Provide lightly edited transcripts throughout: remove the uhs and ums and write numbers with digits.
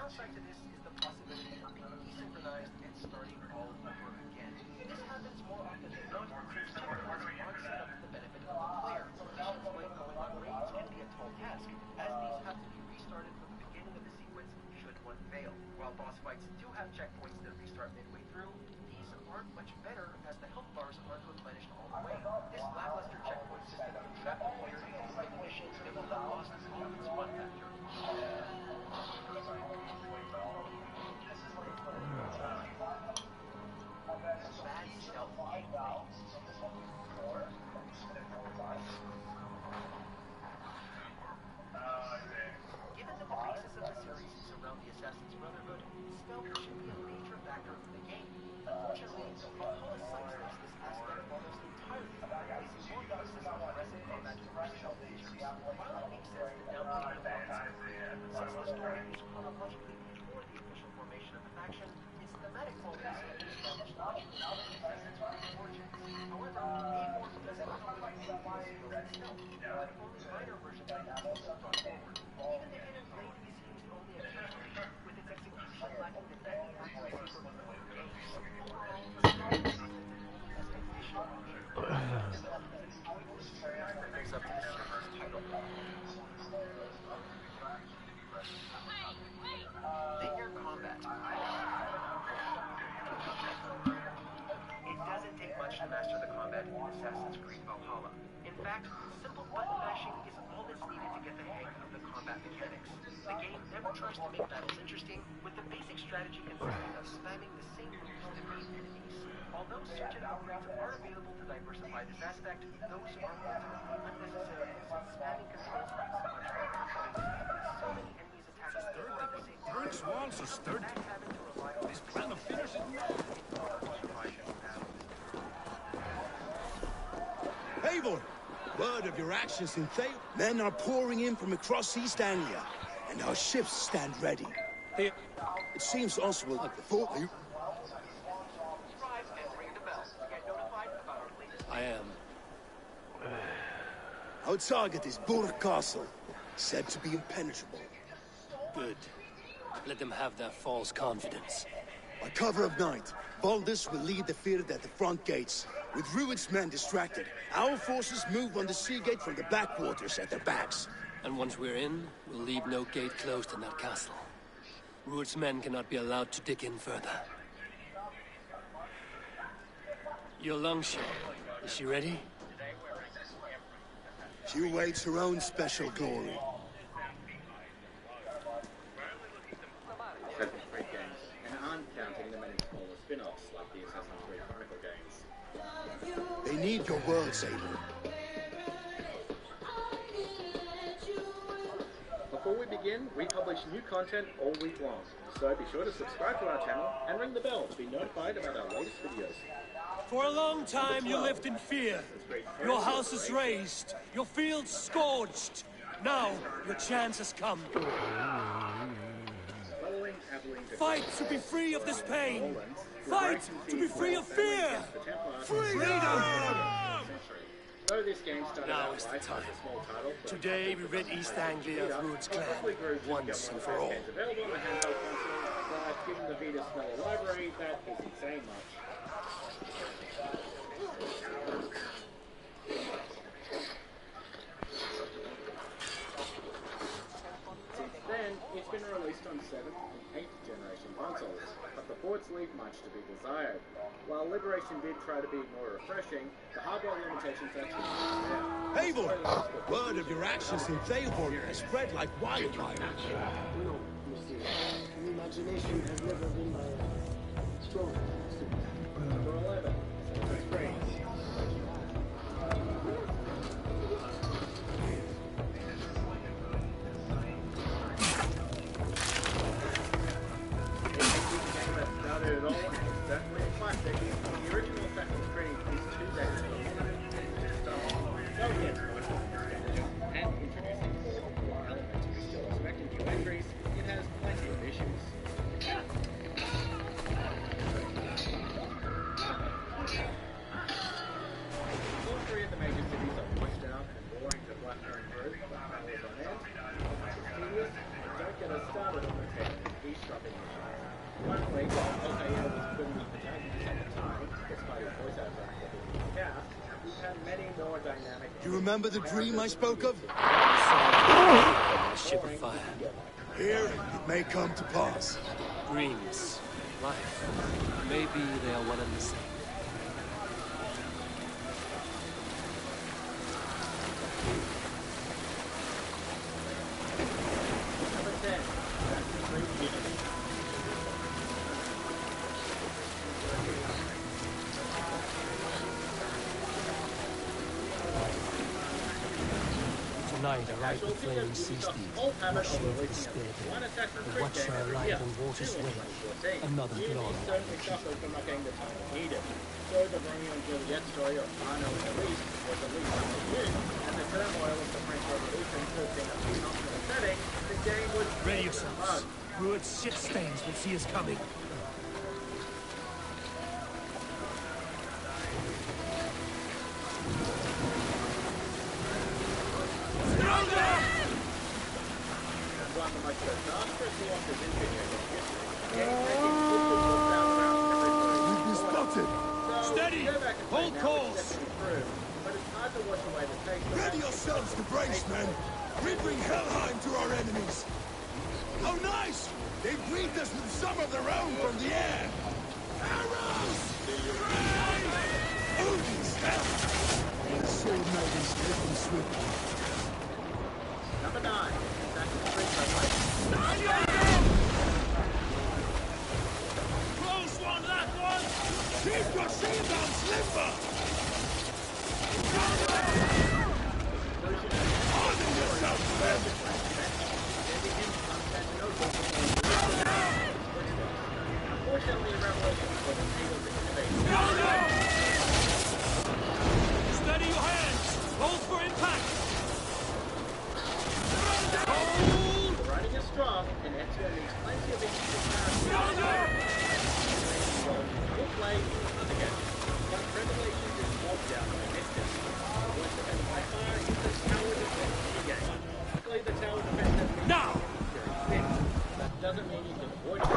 downside to this is the possibility of being desynchronized and starting all over again. This happens more often than not, since checkpoints aren't set up to the benefit of the player. Missions like going on raids can be a tall task, as these have to be restarted from the beginning of the sequence should one fail. While boss fights do have checkpoints that restart midway through, these aren't much better as the health bars aren't replenished all the way. This lackluster checkpoint system can trap the player into completing missions that will have lost all of its fun factor. Bad stealth gameplay. Given that the basis of the series is around the Assassin's Brotherhood, stealth should be a major factor in the game. Unfortunately, Valhalla sidesteps this aspect almost entirely, placing more emphasis on aggressive combat over stealth features. While it makes sense to downplay the violence of the since the story is chronologically before the official formation of the faction, its thematic qualities have been established much later in Assassin's Creed origins. However, Eivor doesn't come with any real skills in stealth, and only minor versions of these have been brought forward. Even the hidden blade is used only occasionally, with its execution lacking the deadly accuracy from the older games. Overall, the story is listed only as an additional option, and developed as an enjoyable experience that lives up to the series title. Linear combat. It doesn't take much to master the combat in Assassin's Creed Valhalla. In fact, simple button mashing is all that's needed to get the hang of the combat mechanics. The game never tries to make battles interesting, with the basic strategy consisting of spamming the same moves to beat enemies. Although certain upgrades are available to diversify this aspect, those are ultimately unnecessary since spamming controls brings much more complexity. So many enemies attack at the same time. Brick walls are sturdy. Having to rely on This plan of finish it now. Eivor! Word of your actions in Thay. Men are pouring in from across East Anglia, and our ships stand ready. Here. It seems Oswald like the thought you... I am. Our target is Burg Castle, said to be impenetrable. Good. Let them have their false confidence. By cover of night, Baldus will lead the field at the front gates. With Rued's men distracted, our forces move on the sea gate from the backwaters at their backs. And once we're in, we'll leave no gate closed in that castle. Rued's men cannot be allowed to dig in further. Your longship, is she ready? She awaits her own special glory. Assassin's Creed games, and aren't counting the many smaller spin-offs like the Assassin's Creed Chronicle games. They need your words, Aiden. Before we begin, we publish new content all week long, so be sure to subscribe to our channel and ring the bell to be notified about our latest videos. For a long time you lived in fear. Your house is razed, your fields scorched. Now, your chance has come. Fight to be free of this pain! Fight to be free of fear! Freedom! Though this game started Now out is the life as time. a small title, Today we rid East Anglia of Rued's clan, once and for all. It's available on the handheld console, but given the Vita smaller library, that isn't saying much. Since then, it's been released on 7th and 8th generation consoles, but the ports leave much to be desired. While Liberation did try to be more refreshing, the hardware limitations actually there. Eivor! Word of your actions in Thaylborn has spread like wildfire. No, monsieur. Your imagination has never been strong. Number 11. That's great. Started it all, it's definitely a classic. The original Assassin's Creed is 2 days so yes, and introducing 4 popular elements we still expect in new entries, it has plenty of issues. All 3 of the major cities are pushed out and boring to flat and through, but travels on end. It's tedious, and don't get us started on the technical issues. remember the dream I spoke of? A ship of fire. Here, it may come to pass. Dreams. Life. Maybe they are one and the same. Number 10. Assassin's Creed Unity. Tonight, I ride the flaming sea steed, rushing over the stead. The watcher light on water's way. Another glory. Certainly suffered from not getting the time it needed. So the Romeo and Juliet story of Arno and Elise was at least something new, and the turmoil of the French Revolution cooked in a phenomenal setting. The game was Ready yourselves. Ruin's shit stains will see us coming. one of the most disastrous losses in video game history. Game-breaking football down around every We've been spotted! Steady! Go back and play Hold now, course! it's definitely improved, but it's hard to wash away the taste of Ready yourselves to brace, men! We bring Helheim to our enemies! Oh, nice! They breathed us with some of their own from the air! Arrows! Odin's help! The sword maidens live and swiftly. Number 9. Assassin's Creed Sunlight. Close one, that one! Keep your shields limber! Harden yourself, men! Unfortunately, the Revelation wasn't able to innovate. Steady your hands! Hold for impact! Hold! The writing is strong, and Ezio needs plenty of interesting characters. Good play, once again. But Revelations is bogged down by distance. Once again, by far, is the tower defense in the game. Luckily, the tower defense has been Now! very thin. That doesn't mean you can avoid it.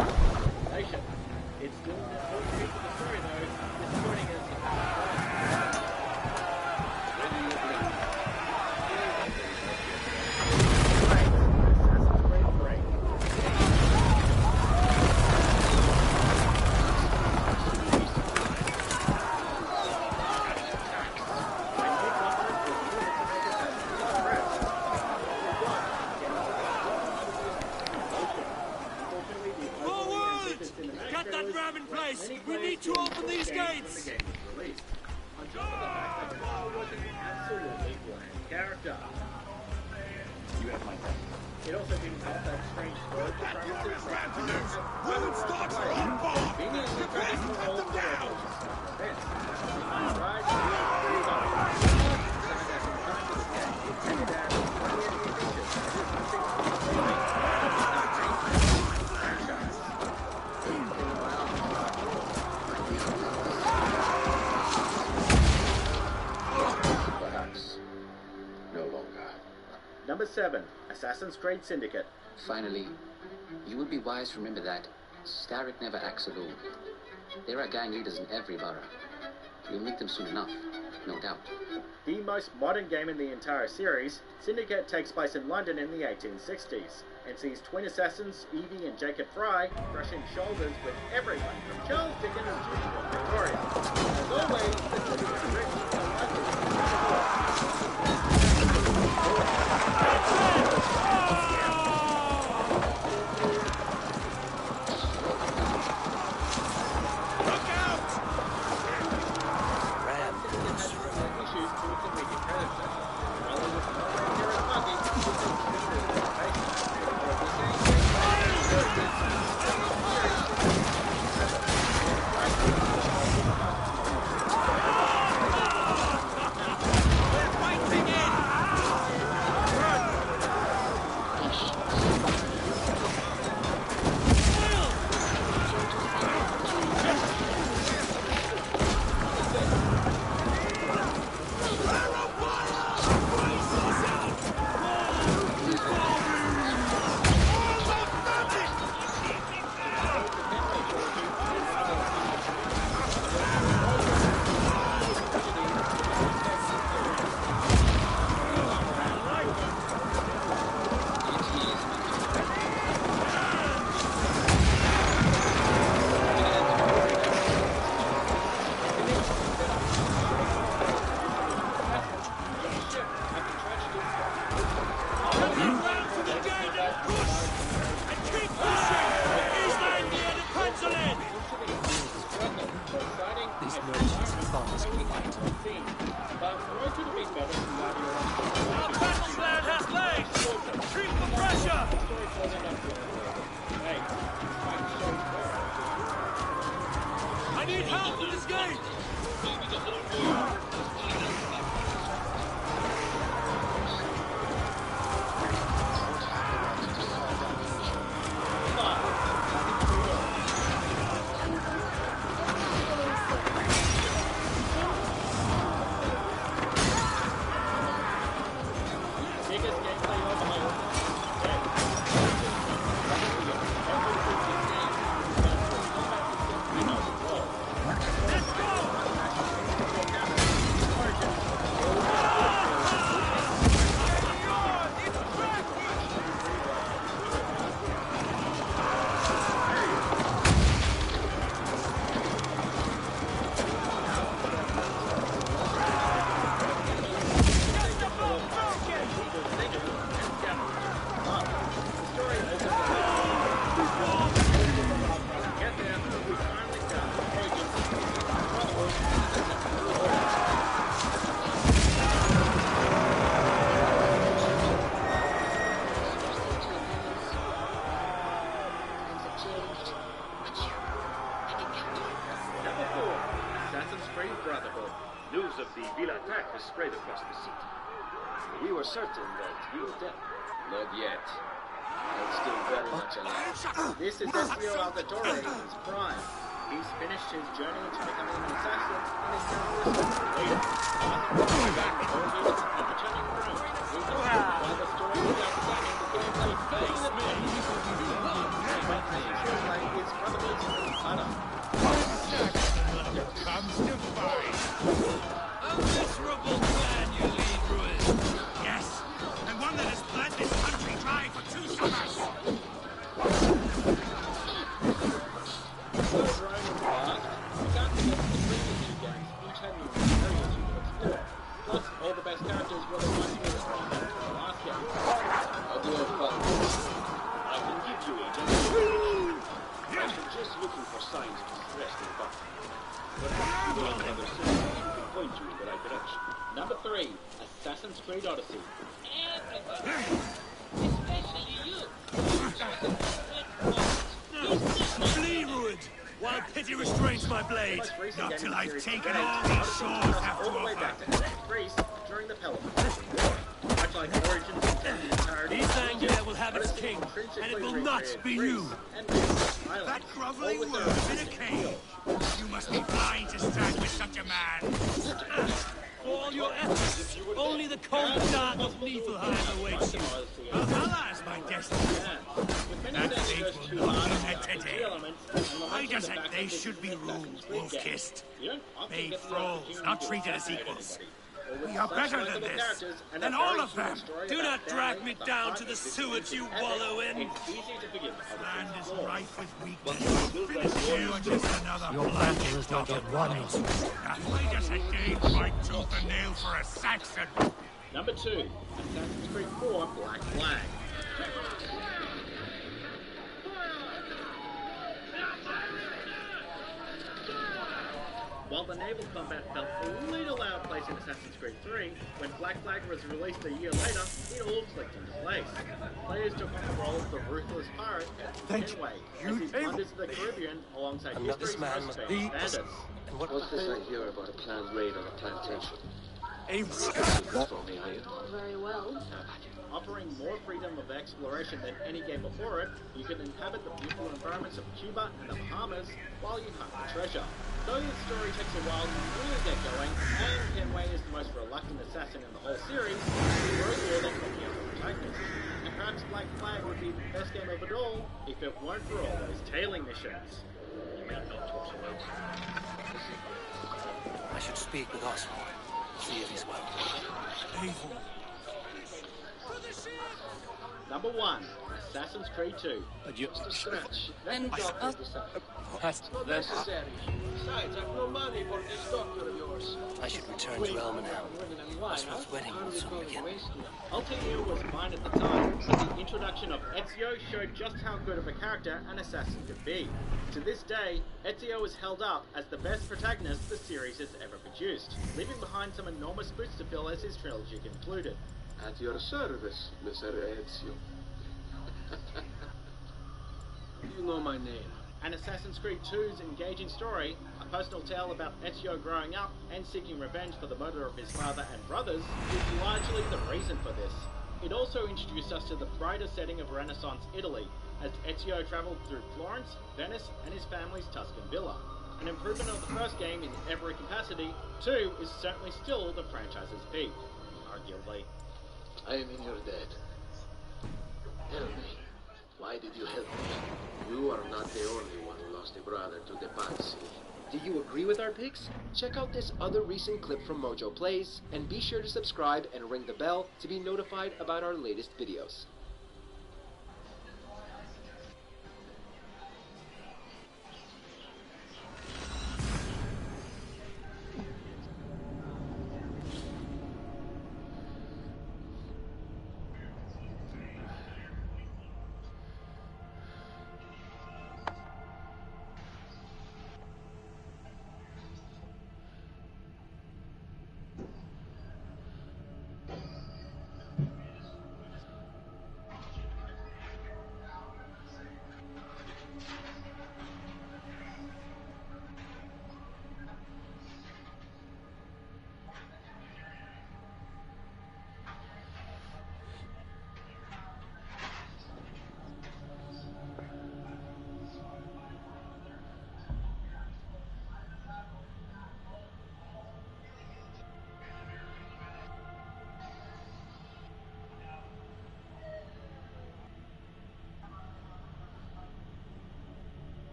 It's still an important piece of the story, though, disappointing as Forward! Get that ram in place! We need to open these gates! the game was released. On top of the fact that Paul was an absolutely bland character. It also didn't help that strange story performances Women starts are on board! conveniently traditional roles for Revolution events. Behind Rise, Perhaps no longer. Number 7, Assassin's Creed Syndicate. Finally, you would be wise to remember that Starrick never acts alone. There are gang leaders in every borough. You'll meet them soon enough, no doubt. The most modern game in the entire series, Syndicate takes place in London in the 1860s and sees twin assassins Evie and Jacob Fry brushing shoulders with everyone from Charles Dickens to Victoria. As always, the Syndicate is rich and News of the Villa attack has spread across the city. We were certain that you were dead. Not yet. I'm still very much alive. This is Ezio Auditore in his prime. He's finished his journey into becoming an assassin and is now a respected leader. Back all units at the turning room. While the story is outstanding, the gameplay face me. Gameplay is fundamentally utter. Comes to fight. A miserable plan you lead, Ruin. Yes, and one that has bled this country dry for 2 summers. Plus, all the best characters were the ones who were from the last game. I'll do it fun. I can give you agent. I was just looking for signs of distress in the back. Perhaps you will have other systems who can point you in the right direction. Number 3, Assassin's Creed Odyssey. Flee, Ruin, while pity restrains my blade. Not till I've taken all these shores have to all the way back offer. to Greece during the Peloponnesian War. Much like Origins and entirety, Ethangia will have its king, and it will not be you. That groveling worm in a cave. You must be blind to stand with such a man. For all your efforts, only the cold dark of Niflheim awaits you. Valhalla is my destiny. That fate will not be met today. Why does it they should be ruled, wolf-kissed? Made thralls, not treated as equals. We are better than this, than all of them. Do not drag me down to the sewage you wallow in. Land is rife with weakness. You're just another planter is not yet one. Why does a Dane fight tooth and nail for a Saxon? Number 2, Assassin's Creed 4 Black Flag. While the naval combat felt a little out of place in Assassin's Creed 3, when Black Flag was released a year later, it all clicked into place. Players took on the role of the ruthless pirate Captain Kenway as he blunders to the Caribbean alongside history's most famous bandits. And what's this I hear about a planned raid on a plantation? For me, are you? Very well. Offering more freedom of exploration than any game before it, you can inhabit the beautiful environments of Cuba and the Bahamas while you hunt for treasure. Though the story takes a while to really get going, and Kenway is the most reluctant assassin in the whole series, he grows more than any other protagonist. And perhaps Black Flag would be the best game of it all if it weren't for all those tailing missions. You may not talk so much. I should speak with Oswald. See if he's well. Number 1, Assassin's Creed 2. But you... Then... Not necessary. Besides, I've no money for this doctor of yours. I should return to Elmenham. Oswald's wedding will soon begin. Altair was fine at the time, but the introduction of Ezio showed just how good of a character an assassin could be. To this day, Ezio is held up as the best protagonist the series has ever produced, leaving behind some enormous boots to fill as his trilogy concluded. At your service, Mr. Ezio. You know my name. And Assassin's Creed 2's engaging story, a personal tale about Ezio growing up and seeking revenge for the murder of his father and brothers, is largely the reason for this. It also introduced us to the brighter setting of Renaissance Italy, as Ezio travelled through Florence, Venice, and his family's Tuscan villa. An improvement of the first game in every capacity, 2 is certainly still the franchise's peak, arguably. I am in your debt. Tell me, why did you help me? You are not the only one who lost a brother to the Pazzi. Do you agree with our picks? Check out this other recent clip from Mojo Plays, and be sure to subscribe and ring the bell to be notified about our latest videos.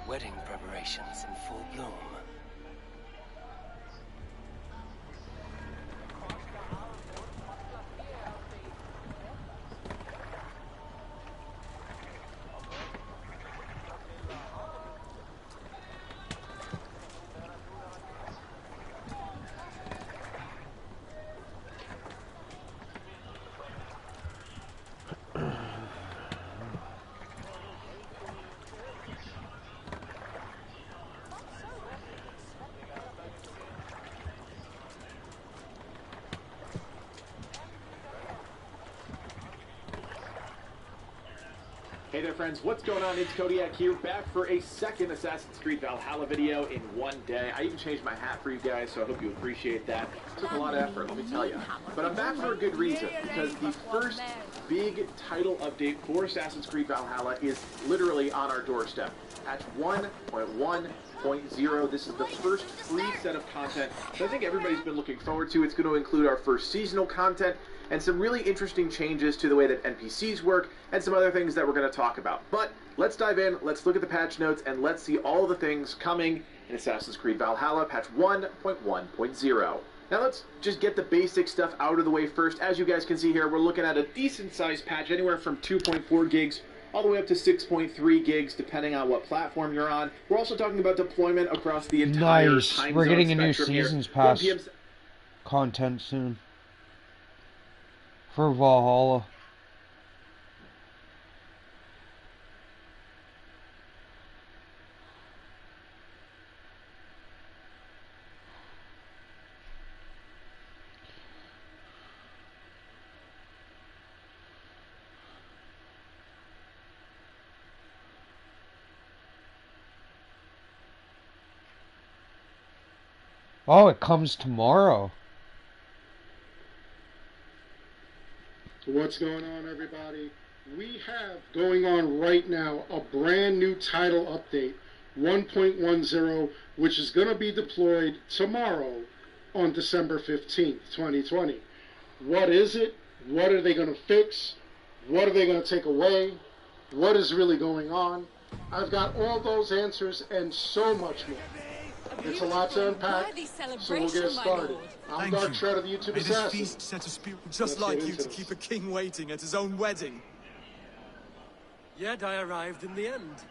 Wedding preparations in full bloom. Hey there friends, what's going on? It's Kodiak here, back for a second Assassin's Creed Valhalla video in one day. I even changed my hat for you guys, so I hope you appreciate that. It took a lot of effort, let me tell you. But I'm back for a good reason, because the first big title update for Assassin's Creed Valhalla is literally on our doorstep. Patch 1.1.0, this is the first free set of content that I think everybody's been looking forward to. It's going to include our first seasonal content, and some really interesting changes to the way that NPCs work, and some other things that we're going to talk about. But let's dive in, let's look at the patch notes, and let's see all the things coming in Assassin's Creed Valhalla, patch 1.1.0. Now let's just get the basic stuff out of the way first. As you guys can see here, we're looking at a decent-sized patch, anywhere from 2.4 gigs all the way up to 6.3 gigs, depending on what platform you're on. We're also talking about deployment across the entire time We're zone getting a new spectrum here. Seasons Pass 1 PM content soon for Valhalla. Oh, it comes tomorrow. What's going on, everybody? We have going on right now a brand new title update, 1.10, which is going to be deployed tomorrow on December 15th, 2020. What is it? What are they going to fix? What are they going to take away? What is really going on? I've got all those answers and so much more. It's a lot to unpack, so we'll get started. I'm Dark Shred of the YouTube Assassin. May this feast set a spirit just like you to keep a king waiting at his own wedding. Yet I arrived in the end.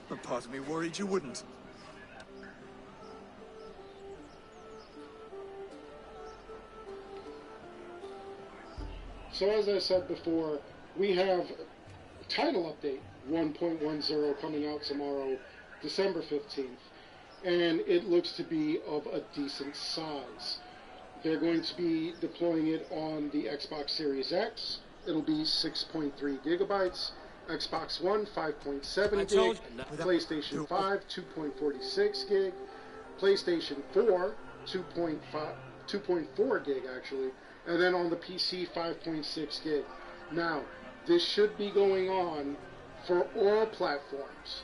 A part of me worried you wouldn't. So as I said before, we have title update 1.10 coming out tomorrow December 15th, and it looks to be of a decent size. They're going to be deploying it on the Xbox Series X. It'll be 6.3 gigabytes. Xbox One, 5.7 gig. PlayStation 5, 2.46 gig. PlayStation 4, 2.4 gig actually. And then on the PC, 5.6 gig. Now, this should be going on for all platforms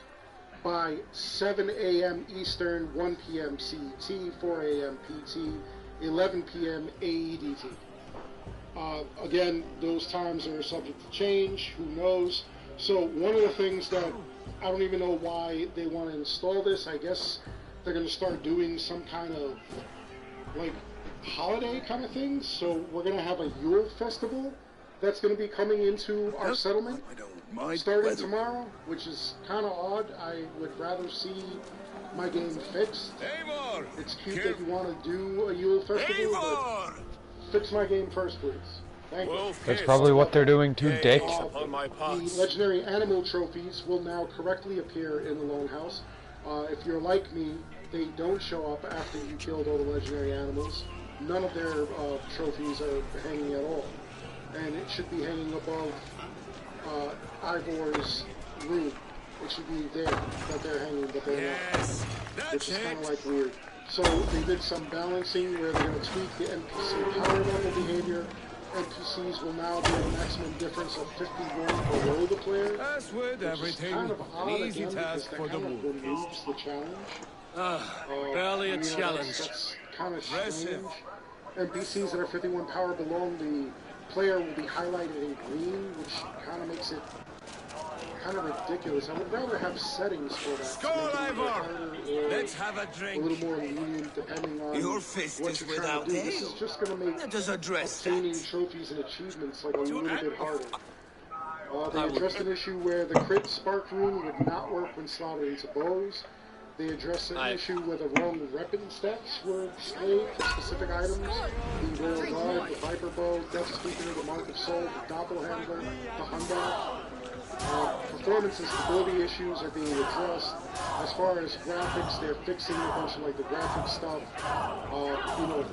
by 7 a.m. Eastern, 1 p.m. CET, 4 a.m. PT, 11 p.m. AEDT. Again, those times are subject to change, who knows. So one of the things that I don't even know why they want to install this, I guess they're going to start doing some kind of like holiday kind of thing. So we're going to have a Yule festival that's going to be coming into our settlement starting tomorrow, which is kind of odd. I would rather see my game fixed. It's cute that you want to do a Yule festival, but fix my game first, please. Thank you. That's probably what they're doing too, Dick. The legendary animal trophies will now correctly appear in the Lone House. If you're like me, they don't show up after you killed all the legendary animals. None of their trophies are hanging at all. And it should be hanging above Ivor's room. It should be there that they're hanging, but they're not. Which is kind of like weird. So they did some balancing where they're going to tweak the NPC power level behavior. NPCs will now be a maximum difference of 51 below the player. Which is kind of odd again because that kind of removes the challenge. Barely a challenge. That's kind of strange. NPCs that are 51 power below the player will be highlighted in green, which kind of makes it kind of ridiculous. I would rather have settings for that. Skull Ivor! Let's have a drink. A little more lenient depending on your fist what is you're trying without to do. aim. This is just going to make obtaining trophies and achievements like a little bit harder. They addressed an issue where the crit spark rune would not work when slotted into bows. They addressed an issue where the wrong weapon stats were displayed for specific items. The Royal Guard, the Viper Bow, Death Sweeper, the Mark of Soul, the Doppelhanger, the Honda. Performance and stability issues are being addressed. As far as graphics, they're fixing a bunch of like the graphic stuff.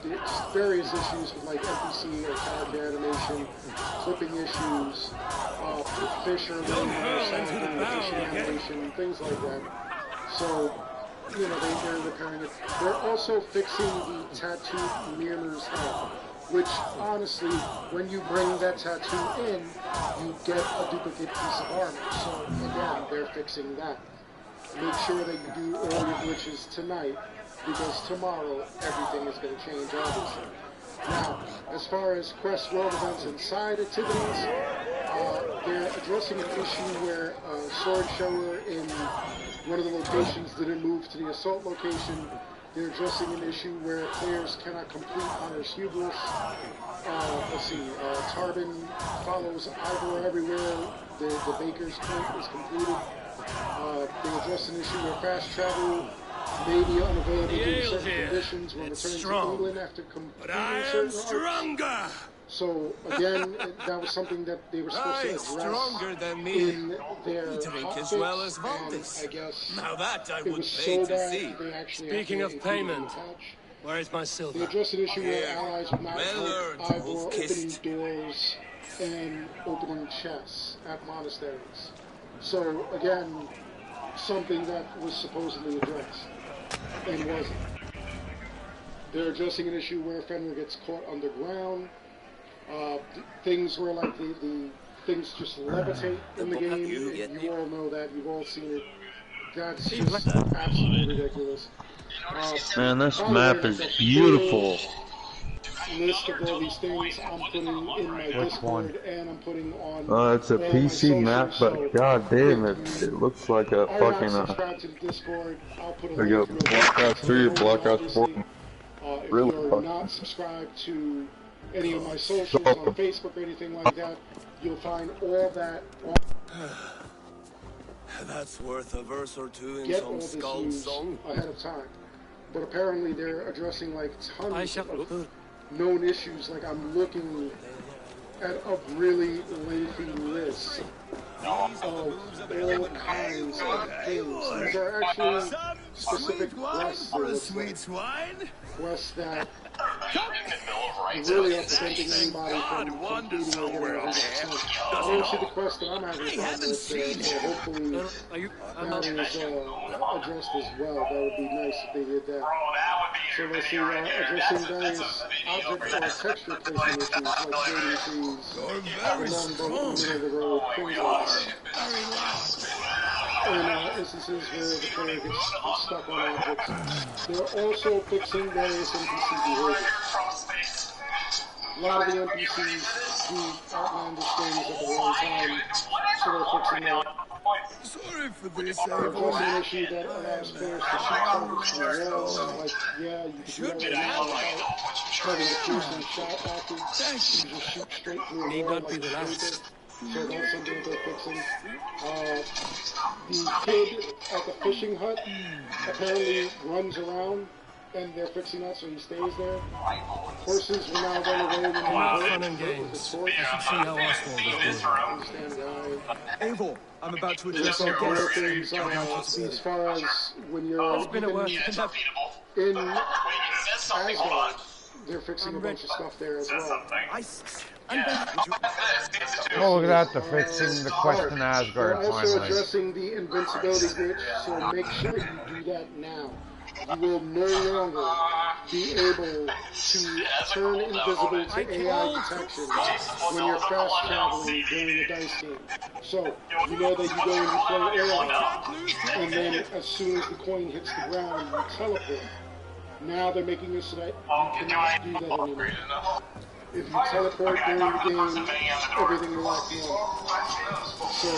Just various issues with like NPC or character animation, clipping issues, fish or fish animation, things like that. So, they're repairing it. They're also fixing the tattooed Myrna's head, which, honestly, when you bring that tattoo in, you get a duplicate piece of armor. So, again, they're fixing that. Make sure that you do all your glitches tonight, because tomorrow, everything is going to change, obviously. Now, as far as quest world events and side activities, they're addressing an issue where a sword shower in one of the locations didn't move to the assault location. They're addressing an issue where players cannot complete Honor's Hubris. Tarbin follows Ivor everywhere. The Baker's Point is completed. They addressed an issue where fast travel may be unavailable due to certain conditions when returning to England after completing certain arcs. So, again, that was something that they were supposed to address in their hotfix, well as Valdis. I guess now that I it would was pay so to bad see. they actually Speaking of payment, where is my silver? They addressed an issue where allies would not help Ivor opening doors and opening chests at monasteries. So, again, something that was supposedly addressed and wasn't. They're addressing an issue where Fenrir gets caught underground. Things where like the things just levitate in the game. You all know that. You've all seen it. That's just absolutely ridiculous. Man, this map is beautiful. List of all these things I'm putting in my Discord and I'm putting on. It's a PC map, but god damn it, it looks like a fucking. Subscribe to the Discord. I'll put a there you go. Block Ops 3, Block Ops 4. If Really you're not subscribed to any of my socials on Facebook or anything like that, you'll find all that on. That's worth a verse or two in Get some all this skull news song. ahead of time. But apparently they're addressing like tons of known issues. Like I'm looking at a really lengthy list all kinds of things. These are actually specific quests. For a sweet swine? Quests that really are preventing anybody from completing or getting a 100%. I don't see the quest that I'm having fun with, so hopefully that is addressed as well. That would be nice if they did that. So let's see, addressing various object or texture placement issues like floating trees, the long boat in the middle of the road, things like that. And instances where the player gets stuck on objects. They're also fixing various NPC behavior. A lot of the NPCs do outlandish things at the wrong time, so they're fixing that. Sorry for this, There's also an issue that allows players to shoot targets from the walls. Like, yeah, you can do that right now without having to pierce and shot at you. You just shoot straight through the wall like a sniper. So that's something that they're fixing. The kid at the fishing hut apparently runs around, and they're fixing that so he stays there. Horses will now run away when they fun and games. I should see how Oswald is doing. Eivor, I'm about to There's address some your other guests. things as far as when you're in Asgard, they're fixing a bunch of stuff there as well. Oh, look at that, they're fixing the quest in Asgard They're also finally. addressing the invincibility glitch, so make sure you do that now. You will no longer be able to turn invisible to AI detection when you're fast traveling during a dice game. So, you know that you go and you play AI, and then as soon as the coin hits the ground, you teleport. Now they're making it so that you cannot do that anymore. If you teleport during the game, everything will lock you on. So,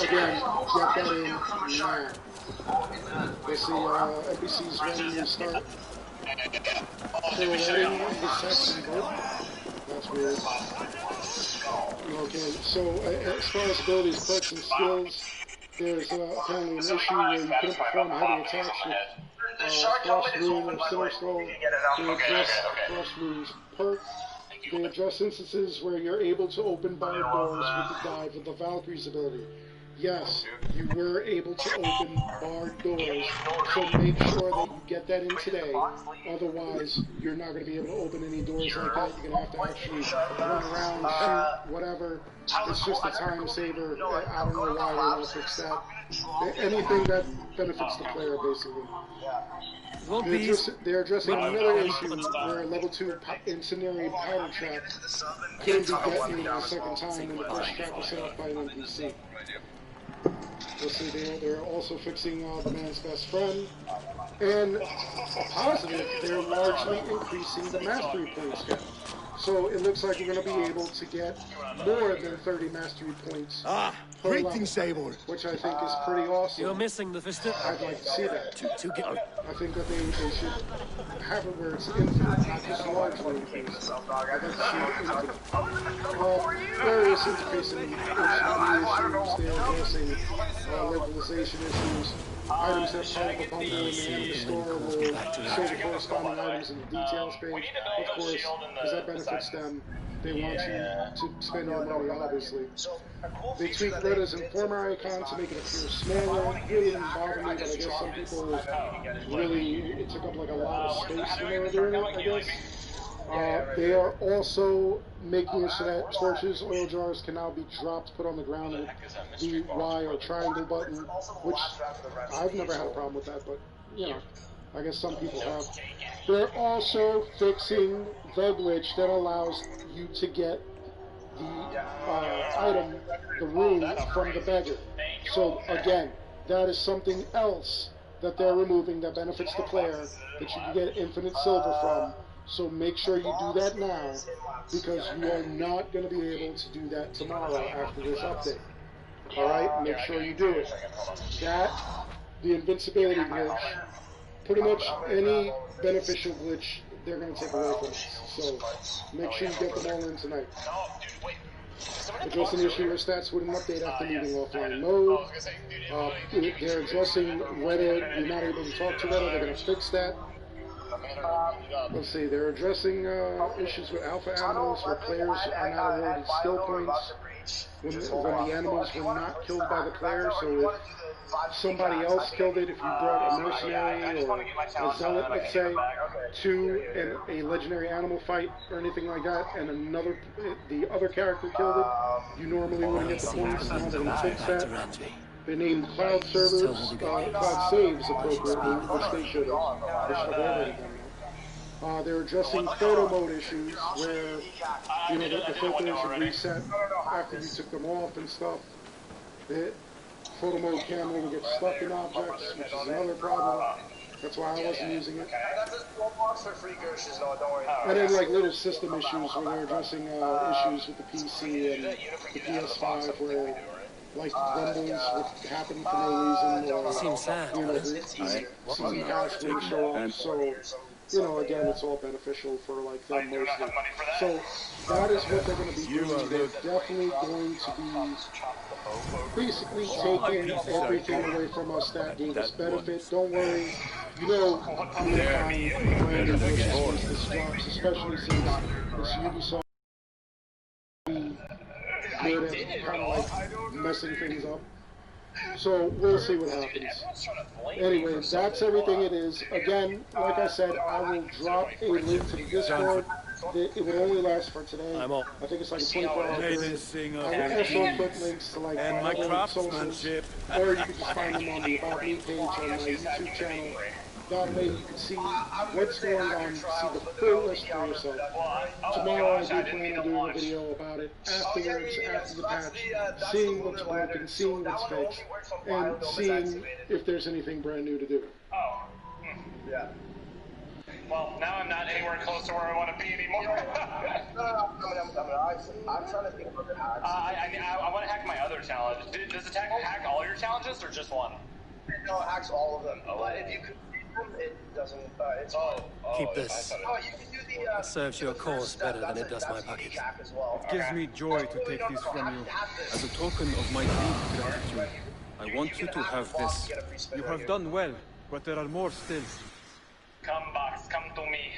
again, get that in now. Let's see, NPCs ready to start pirouetting the section boat. That's weird. Okay, so as far as abilities, perks, and skills, there's apparently an issue where you couldn't perform heavy attacks with Frost Rune or Sinner Skull. They address Frost Rune's perk. They address instances where you're able to open barred doors with the dive of the Valkyrie's ability. Yes, you were able to open barred doors, so make sure that you get that in today. Otherwise, you're not going to be able to open any doors like that. You're going to have to actually run around, shoot, whatever. It's just a time saver. I don't know why they want to fix that. Anything that benefits the player, basically. They're addressing another issue where level 2 incendiary powder trap couldn't be detonated the second time when the first trap was set up by an NPC. Let's see, they're also fixing the man's best friend. And a positive, they're largely increasing the mastery points count. So it looks like we're going to be able to get more than 30 mastery points per level, which I think is pretty awesome. You're missing the fister. I'd like to see that. I think that they should have it where it's infinite, not just largely increased. I'd like to see it infinite. Various interfacing issues, they're addressing localization issues. Items that part of the bundle in the anime store will show the corresponding items in the details page, of course, because that benefits them. They want you to spend more money, obviously. They tweaked Greta's Informer icon to make it appear smaller. It really didn't bother me, but I guess some people it took up like a lot of space when they were doing it, I guess. They are also making it so that torches, oil jars can now be dropped, put on the ground with the Y or triangle button, which I've never had a problem with that, but, you know, I guess some people have. They're also fixing the glitch that allows you to get the item, the rune, from the beggar. So, again, that is something else that they're removing that benefits the player, that you can get infinite silver from. So make sure you do that now, because you are not going to be able to do that tomorrow after this update. Alright, make sure you do it. That, the invincibility glitch, pretty much any beneficial glitch, they're going to take away from us. So make sure you get them all in tonight. Addressing the issue where stats wouldn't update after leaving offline mode. They're addressing whether you're not able to talk to Reddit, they're going to fix that. Let's see, they're addressing issues with alpha animals where players are not awarded skill points. when the animals were not killed by the player. So if somebody else killed it, if you brought a mercenary or a zealot, let's say, to a legendary animal fight or anything like that, and the other character killed it, you normally wouldn't get the points. Now they're going to fix that. They named cloud servers, cloud saves appropriately, which they should have. They should have already done that. They're addressing photo mode issues where, the filters should reset after you took them off and stuff. The photo mode camera will get stuck in objects, which is another problem. That's why I wasn't using it. And then like little system issues where they're addressing issues with the PC and the PS5 where like rumbles would happen for no reason, or seems sad. The season pass wouldn't show up. So, again, it's all beneficial for like them mostly. So that is what they're going to be doing. They're definitely going to be basically taking everything away from us that gave us benefit. Don't worry, I'm going to find brand new versions once this drops, especially since it's Ubisoft. Good at kind of like messing things up. So we'll see what happens. Anyway, that's everything it is. Again, like I said, I will drop a link to the Discord. It will only last for today. I think it's like a 24-hour period. I will also put links to like my socials, or you can just find them on the About Me page on my YouTube channel. That way you can see what's going on, see the full list for yourself. Tomorrow I do plan on doing a video about it afterwards, after the patch, seeing what's broken, seeing what's fixed, and seeing if there's anything brand new to do. Yeah. Well, now I'm not anywhere close to where I want to be anymore. I'm trying to think of other hacks. I want to hack my other challenge. Does it hack all your challenges or just one? No, it hacks all of them. But if you could it doesn't, it's keep this. You can do the, it serves your cause better than it does my pocket. It gives me joy to take this from you. As a token of my deep gratitude, I want you to have this. You have done well, but there are more still. Come, Box, come to me.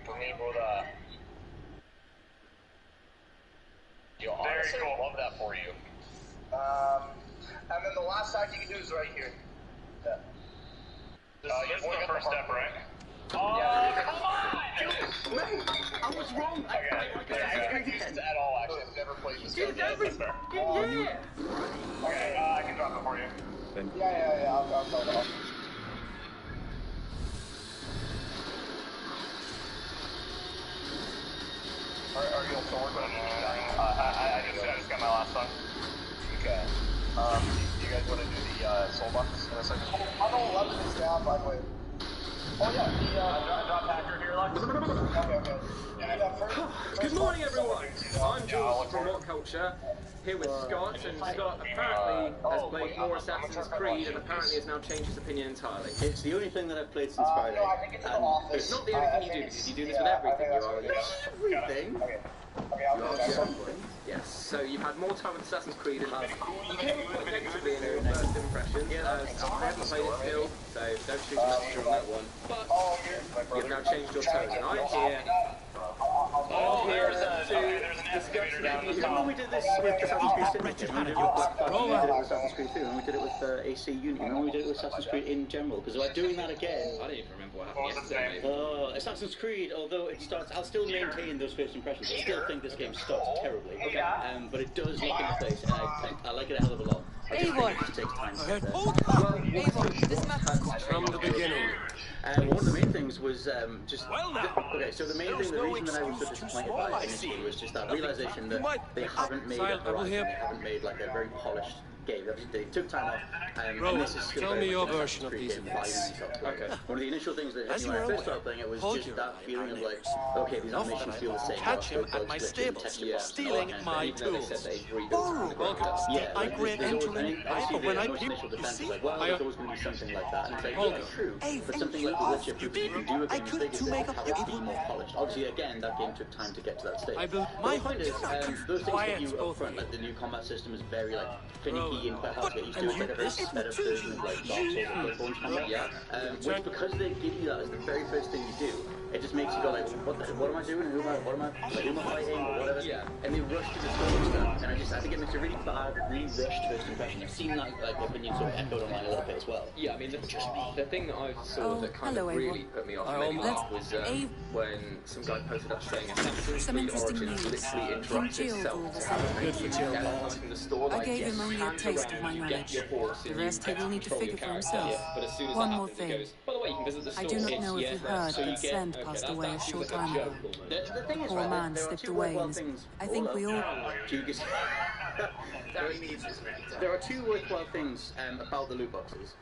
To me, brother. Yo, honestly, I love that for you. And then the last hack you can do is right here. Yeah. This is the first step, right? Oh, yeah. Come on! Man, I was wrong. Okay, I haven't used it at all, actually. I've never played this game. Yeah! Okay, I can drop it for you. Yeah, I'll tell them. Are you also working on anything? I just got my last one. Okay. Do you guys want to do the soul box in a second? Model 11 is down, by the way. Oh yeah, the drop hacker here, Lux. Okay. Good morning, everyone. I'm Jules from What Culture, here with Scott, and Scott apparently has played more Assassin's Creed and apparently has now changed his opinion entirely. It's the only thing that I've played since Friday. No, I think it's the office. It's not the only thing you do, because you do this with everything. You are everything. Okay, I'll go back. Yes, so you've had more time with Assassin's Creed and you came quite negatively in your first impressions. I haven't played it still, so don't shoot me on that one. But you've now changed your tone, and I'm here. To discuss. Remember when we did this with Assassin's Creed Syndicate? We did it with Black Flag, we did it with Assassin's Creed 2, and we did it with AC Unity. Remember when we did it with Assassin's Creed in general? Because we're doing that again. I don't even remember what happened yesterday. Assassin's Creed, although it starts, I'll still maintain those first impressions. I still think this game starts terribly. Okay. But it does look into place, and I like it a hell of a lot. Avon! It just takes time to get there. Avon, this map is from the beginning. One of the main things was just... Okay, so the main thing, the reason that I was so disappointed by it initially was just that realization that they haven't made a Horizon, they haven't made like a very polished game. They took time off, and this is still tell me your version version of these events. Okay. One of the initial things that hit me when I first started playing it was just that feeling of like, okay, these animations feel the same. Catch him at my stables, stealing my tools. Borrow workers. I grant entry but when I peep, you see, well, there's always going to be something like that. And it's like, yeah, true. But something like The Witcher, if you do a game as big as this, have it be more polished. Obviously, again, that game took time to get to that stage. My point is, those things hit you up front, like the new combat system is very like finicky key in quite hard to get used to. It's like a very sped up version of like Dark Souls or Bloodborne combat. Which, because they give you that as the very first thing you do, it just makes you go like, what am I doing? Who am I fighting or whatever? Yeah. And they rush to the story and stuff, and I think it makes a really bad, really rushed first impression. I've seen that opinion sort of echoed online a little bit as well. Yeah, I mean, the thing that I saw that kind of really put me off was when some guy posted up saying Assassin's Creed Origins literally interrupts itself. Good for Jill. I gave him only a taste of my knowledge. The rest he will need to figure for himself. One more thing. I do not know if you heard, but Sven passed away a short time ago. The thing is, Poor man slipped away. I think we all... There are two worthwhile things about the loot boxes.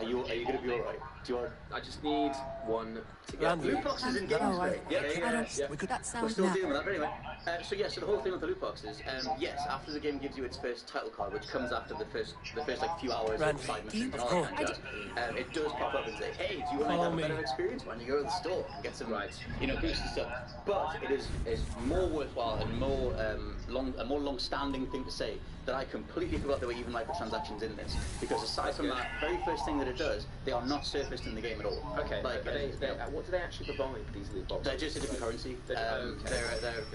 Are you going to be alright? I just need one to get loot boxes in games, right? That sounds We're still dealing with that, but anyway. So the whole thing with the loot boxes, yes, after the game gives you its first title card, which comes after the first like few hours or 5 minutes and all that kind of jazz, it does pop up and say, hey, do you want to have a better experience when you go to the store and get some boosted stuff? But it is more worthwhile and a more long-standing thing to say that I completely forgot there were even microtransactions in this, because aside from that very first thing that it does, they are not surfaced in the game at all. Okay, like, what do they actually provide, these loot boxes? They're just a different currency. They're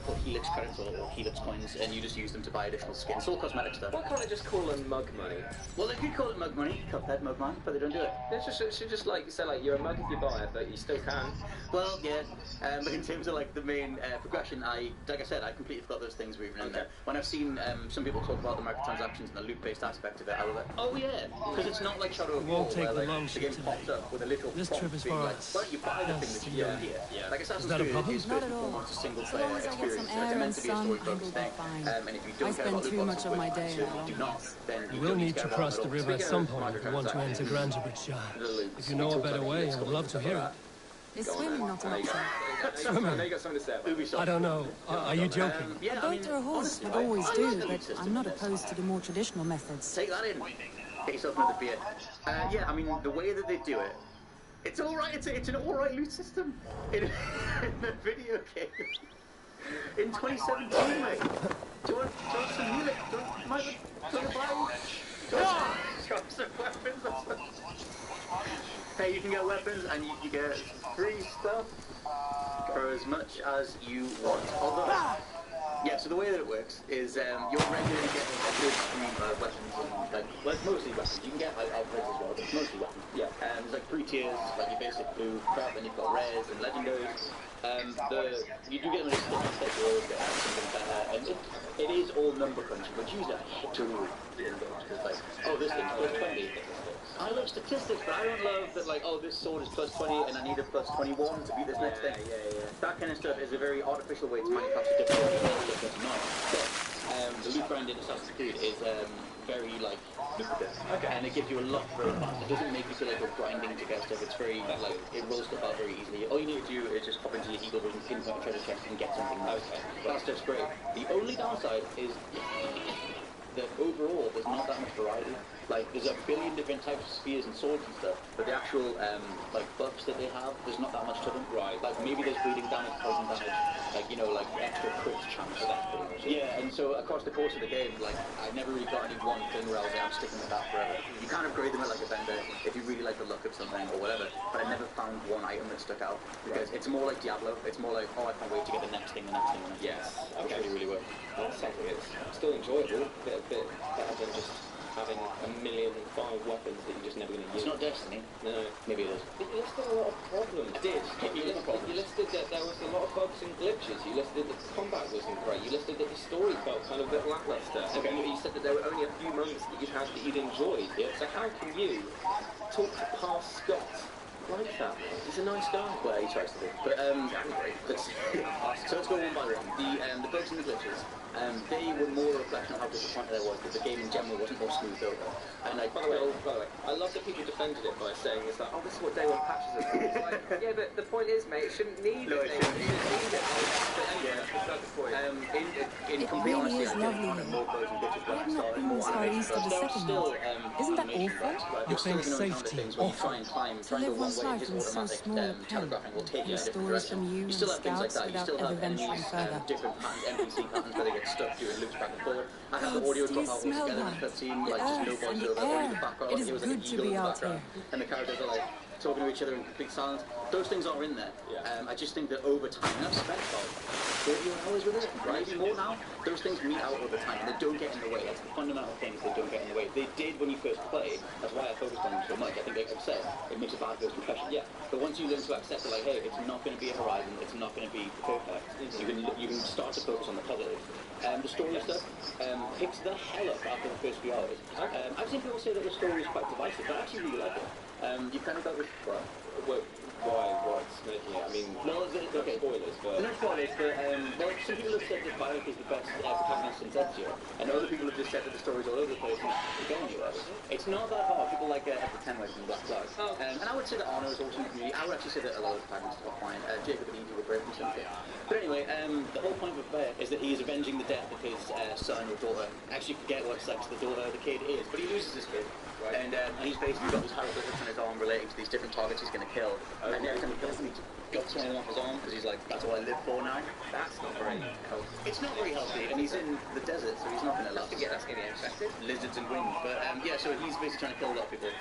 called Helix credits or Helix coins, and you just use them to buy additional skins. It's all cosmetic stuff. Why can't they just call them mug money? Well, they could call it mug money, Cuphead mug money, but they don't do it. It should just like say like you're a mug if you buy it, but you still can. Well, yeah. But in terms of like the main progression, like I said, I completely forgot those things were even in there. When I've seen some people talk about the microtransactions and the loot-based aspect of it, I was like, oh yeah, because it's not like Shadow of War where like the game pops up with a little prompt being like, why don't you buy the thing that you don't here? Like Assassin's Creed is first and foremost a single-player experience. It's meant to be a story-focused thing, and if you don't care about loot boxes, which you certainly do not, then You will need to cross the river at some point if you want to enter Grangershire. If you know a better way, I would love to hear it. Is swimming not an option? I know you got something to say about it. I don't know. Are you joking? A boat or a horse would always do, but I'm not opposed to the more traditional methods. Take that in. Get yourself another beer. Yeah, I mean, the way that they do it, it's alright. It's an alright loot system in a video game. In 2017, mate. Do you want some music? Do you want to buy some weapons or something? Hey, you can get weapons and you get free stuff for as much as you want. Although, yeah, so the way that it works is you're regularly getting a good stream of weapons, and well, it's mostly weapons. You can get outfits as well, but it's mostly weapons. Yeah, there's like 3 tiers, like your basic blue crap, then you've got rares and legendaries. You do get them in a different set, you always get something better, and it is all number crunching, which usually I hate to do because like, oh, this thing's plus 20. I love statistics, but I don't love that, like, oh, this sword is plus 20 and I need a plus 21 to beat this next thing. That kind of stuff is a very artificial way to manufacture difficulty and stuff that's not. But the loot grind in Assassin's Creed is very, like, lucrative. And it gives you a lot very fast. It doesn't make you feel like you're grinding to get stuff. It's very, like, it rolls stuff out very easily. All you need to do is just hop into your Eagle Vision, pinpoint a treasure chest and get something. That's just great. The only downside is that overall there's not that much variety. Like, there's a billion different types of spears and swords and stuff, but the actual, like, buffs that they have, there's not that much to them. Right. Like, maybe there's bleeding damage, poison damage, like, you know, like, extra crit chance for that pretty much. Yeah, and so across the course of the game, like, I never really got any one thing where I was like, I'm sticking with that forever. You can't upgrade them like a vendor if you really like the look of something or whatever, but I never found one item that stuck out, because it's more like Diablo. It's more like, oh, I can't wait to get the next thing, the next thing, the next thing. Yes. Okay. Which really works. That sounds like it's still enjoyable, a bit better than just having 1,000,005 weapons that you're just never going to use. It's not Destiny. No. Maybe it is. You listed a lot of problems. You listed that there was a lot of bugs and glitches. You listed that the combat wasn't great. You listed that the story felt kind of a bit lackluster. Okay. You said that there were only a few moments that you'd had that you'd enjoyed. Yeah. So how can you talk to past Scott like that? He's a nice guy. Well, he tries to be. But so let's go one by one. The bugs and the glitches. They were more a reflection of how disappointed I was that the game in general wasn't more smooth over. And like, by the way, I love that people defended it by saying it's like, oh, this is what day one patches are. It's like, yeah, but the point is, mate, it shouldn't need it. It shouldn't need it. But anyway, that's the point. It really is lovely here. I have not been this far east of the settlement. Isn't that awful? You think safety awful? To live one's life in so small a pen, hear stories from you and scouts without ever venturing further. Different patterns, NPC patterns, whether you're get stuck doing loops back and forward. I have the audio drop out altogether in the cutscene, like just no voiceover, only the background. It is It was like an good to eagle be in the out background, here. and the characters are like talking to each other in complete silence. Those things are in there. I just think that over time, and I've spent about 30 hours with it, maybe more now. Those things meet out over time, and they don't get in the way. That's the fundamental things that don't get in the way. They did when you first play. That's why I focused on them so much. I think, like I've said, it makes a bad first impression. Yeah. But once you learn to accept it, like, hey, it's not going to be a Horizon. It's not going to be perfect. You can start to focus on the positive. The story stuff picks the hell up after the first few hours. I've seen people say that the story is quite divisive, but I actually really like it. You kind of got this. Why it's making it? I mean, well, okay, spoilers, but no spoilers. But well, some people have said that Bionic is the best protagonist since Ezio, and other people have just said that the story's all over the place and it's not going anywhere. It's not that hard. People like the 10 ways from Black Cloud, and I would say that Arno is also in the community. I would actually say that a lot of the protagonists are fine. Jacob and Evie were great from something. But anyway, the whole point of it is that he is avenging the death of his son or daughter. I actually forget what sex the daughter or the kid is, but he loses his kid. Right. And he's basically got these hieroglyphics on his arm relating to these different targets he's going to kill. And every time he kills them, he guts one off his arm because he's like, that's what I live for now. That's not very healthy. It's not very healthy, and he's in the desert, so he's not going to last. Yeah, that's going to be infected. Lizards and wind. But yeah, so he's basically trying to kill a lot of people.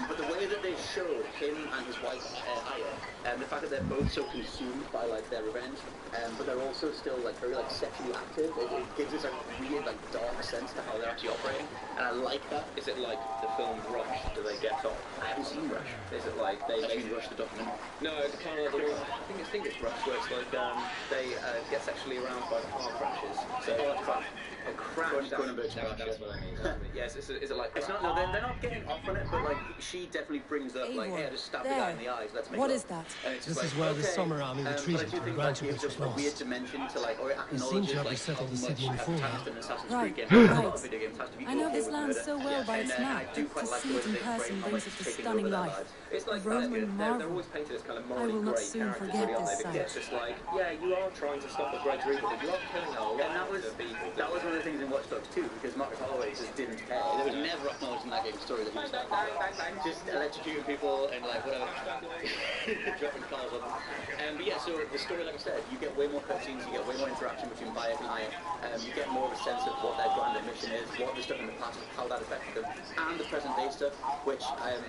But the way that they show him and his wife, Aya, the fact that they're both so consumed by like their revenge, but they're also still like very like sexually active. It gives us a weird like dark sense to how they're actually operating, and I like that. Is it like the film Rush? Do they get off? I haven't seen Rush. Is it like they Rush the documentary? No, it's kind of like I think it's Rush where it's like they get sexually aroused by the car crashes. So a crash. That's what I mean. Yes, is it like? It's not. No, they're not getting off on it, but like she definitely brings up like, hey, I just stabbed the guy in the eyes. Let's make What it is that? This is where the Summer Army retreated to the branch of it's just a weird dimension to like, or it They seem to have like resettled the how city much before protagonist in an Assassin's Right, Creed game. A lot right. of video games has to be I know okay this with land murder. so well by its And, map, I do but quite to like see the way it in they frame person how brings much it is to taking stunning over their life. lives. It's like A Roman they're marvel. always painted as kind of I morally will not great soon characters, forget really, aren't this they? Because sight. it's just like, yeah, you are trying to stop the Great Reaper, but you are killing a lot And that was of people. one of the things in Watch Dogs 2, because Marcus Holloway just didn't care. There was never acknowledged in that game's story that he was like, just electrocuting people and like whatever, dropping cars on them. But yeah, so the story, like I said, you get way more cutscenes, you get way more interaction between Bayek and Aya, you get more of a sense of what their grander mission is, what the stuff in the past, how that affected them, and the present day stuff, which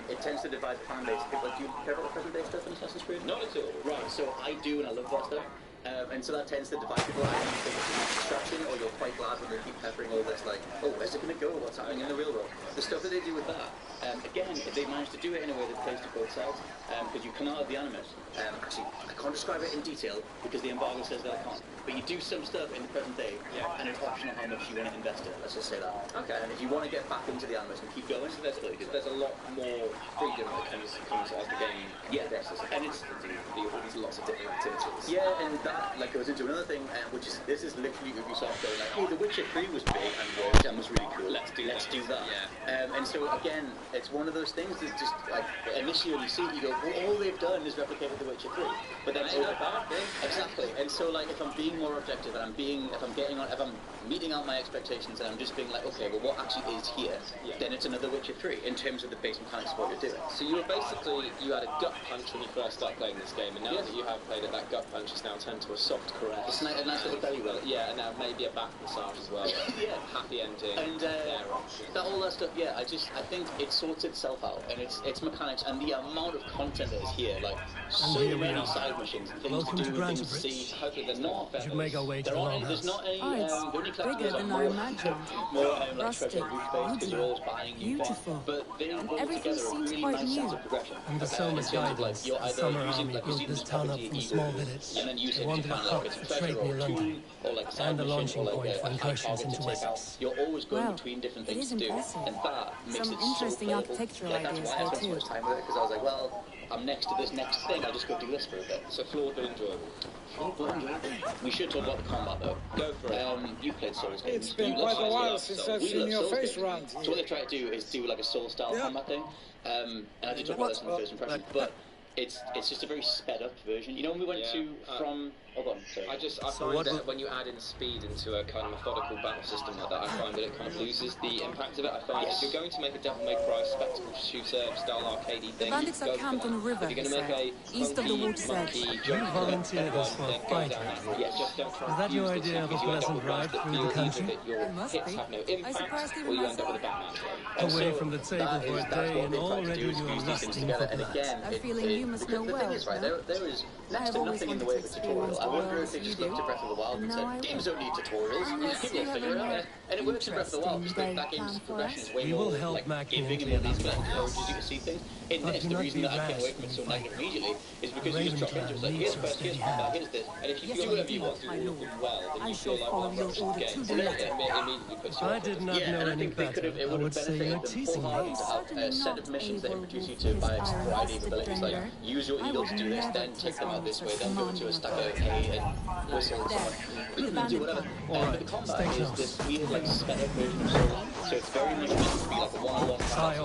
it tends to divide the fan base. People like, do you care about the present day stuff in Assassin's Creed? Not at all. Right, so I do, and I love that stuff. And so that tends to divide people. I don't think it's a distraction, or you're quite glad when they keep peppering all this, like, oh, where's it going to go? What's happening in the real world? The stuff that they do with that, again, they managed to do it in a way that plays to both sides, because you cannot have the animus. Actually, I can't describe it in detail because the embargo says that I can't. But you do some stuff in the present day, and it's optional how much you want to invest in it. Let's just say that. Okay. And if you want to get back into the animus and keep going, there's a lot more freedom that comes as the game progresses. And it's there's lots of different activities. Yeah, and that like goes into another thing, which is this is literally Ubisoft going like, hey, The Witcher 3 was big and was really cool. Let's do that. Yeah. And so again, it's one of those things that just like initially you see it, you go, well, all they've done is replicated The Witcher 3. But then exactly. And so like if I'm being more objective and if I'm meeting out my expectations and I'm just being like, okay, well what actually is here, then it's another Witcher 3 in terms of the base mechanics of what you're doing. So you had a gut punch when you first started playing this game, and now that you have played it, that gut punch has now turned to a soft caress. It's a nice little belly rub. Yeah, and now maybe a back massage as well. Happy ending. And all that stuff, I think it sorts itself out, and its mechanics and the amount of content that is here, like so many side missions, things to do, things to see. Hopefully there's not. We should make our way to the long There's not any. It's bigger than I imagined. Rustic, beautiful, but everything seems quite new. Under Selma's guidance, the Summer Army built this town up from a small village. They wanted a hub for trade near London, and a launching point for incursions into Wessex. You're always going between different things to do, and that makes some interesting architectural ideas here too. Because I was like, well, I'm next to this next thing, I'll just go do this for a bit. So flawed but enjoyable. We should talk about the combat though. Go for it. You played Souls games. It's been quite a while since I've seen your face around here. So what they try to do is do like a Soul style combat thing. And I did talk about this in the first impression, but it's just a very sped up version. You know when we went from Hold on, sorry. I find that when you add in speed into a kind of methodical battle system like that, I find that it kind of loses the impact of it. I find if you're going to make a Devil May Cry spectacle shooter style arcadey thing, The bandits are camped on a river, if you're going to make a east of the water's edge. You volunteered us for a fight. just don't try Is that your idea of a pleasant ride through the country? It must be. Have no impact, or you end up with a Batman. Away from the table for a day and already you are lusting for and blood. again, I'm feeling you must know the well. thing is, right, there is next to nothing in the way of a tutorial. I wonder if they just looked at Breath of the Wild and said, games don't need tutorials, people will figure it out. And it works in Breath of the Wild because that game's progression is way more like giving and more easy, encourages you to see things. In this, the reason that I came away from it so negative immediately is because you just drop into it. It's like, here's quest, here's combat, here's this. And if you do whatever you want to do well, then you feel like, well, that's the game. And then it immediately puts you off. I did not know any better. It would have benefited them wholeheartedly to have a set of missions that introduce you to a variety of abilities, like use your eagle to do this, then take them out this way, then go to a stack of hay and whistle and someone, do whatever. But the combat is this weird, like, sped up version of Soul. So it's very much meant to be like a one-on-one combat,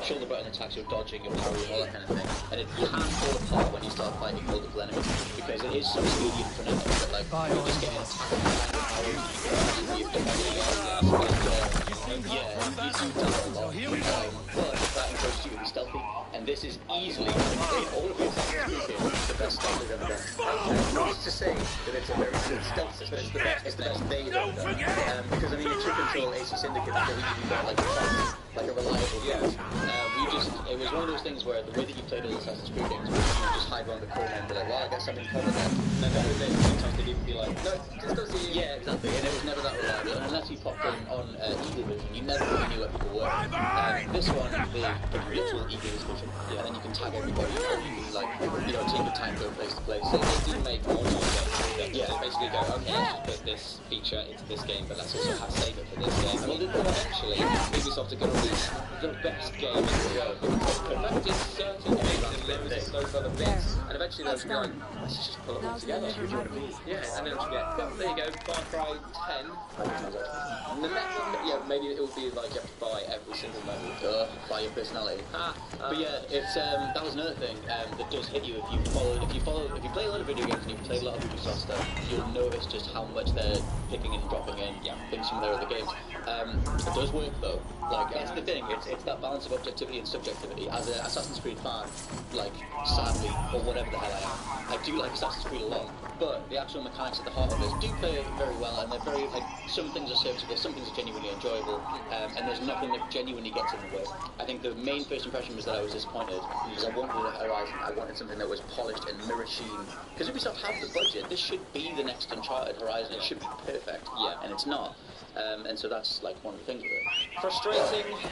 shoulder button attacks, you're dodging, you're parrying, all that kind of thing. And it can fall apart when you start fighting multiple enemies, because it is so speedy and frenetic that, like, you just get attacked and you've but that encourages you to be stealthy, and this is easily, all of your the best stealth they've ever done. Not to say that it's a very good stealth system, but it's the best they've ever done. Because, I mean, you took control AC Syndicate before we even got, like a reliable game. It was one of those things where the way that you played all the Assassin's Creed games was you just hide around the corner and be like, well, I guess I'm in cover then. And then sometimes they'd even be like, no, just don't see you. Yeah, exactly, and it was never that reliable. And unless you popped in on Eagle Vision, you never really knew where people were. This one, the literal Eagle Vision, and then you can tag everybody, and you can, like, take your time, go place to place. So they do make more games. Yeah, basically go, okay, let's just put this feature into this game, but let's also have save it for this game. And eventually, Ubisoft are going to release the best game in the world. Perfected certain games and limited those other bits. And eventually they'll be like, let's just pull it all together. Yeah, and then it'll be like, oh, there you go, Far Cry 10. And the next one, yeah, maybe it will be like you have to buy every single level. By your personality. But yeah, it's that was another thing that does hit you if you play a lot of video games and you play a lot of Ubisoft stuff, you'll notice just how much they're picking and dropping in things from their other games. It does work though. Like, that's the thing, it's that balance of objectivity and subjectivity. As an Assassin's Creed fan, like, sadly, or whatever the hell I am, I do like Assassin's Creed a lot, but the actual mechanics at the heart of it do play very well, and they're very, like, some things are serviceable, some things are genuinely enjoyable, and there's nothing that genuinely gets in the way. I think the main first impression was that I was disappointed, because I wanted a Horizon, I wanted something that was polished and mirror sheen, because Ubisoft have the budget, this should be the next Uncharted Horizon, it should be perfect, and it's not. And so that's like one of the things with it. Frustrating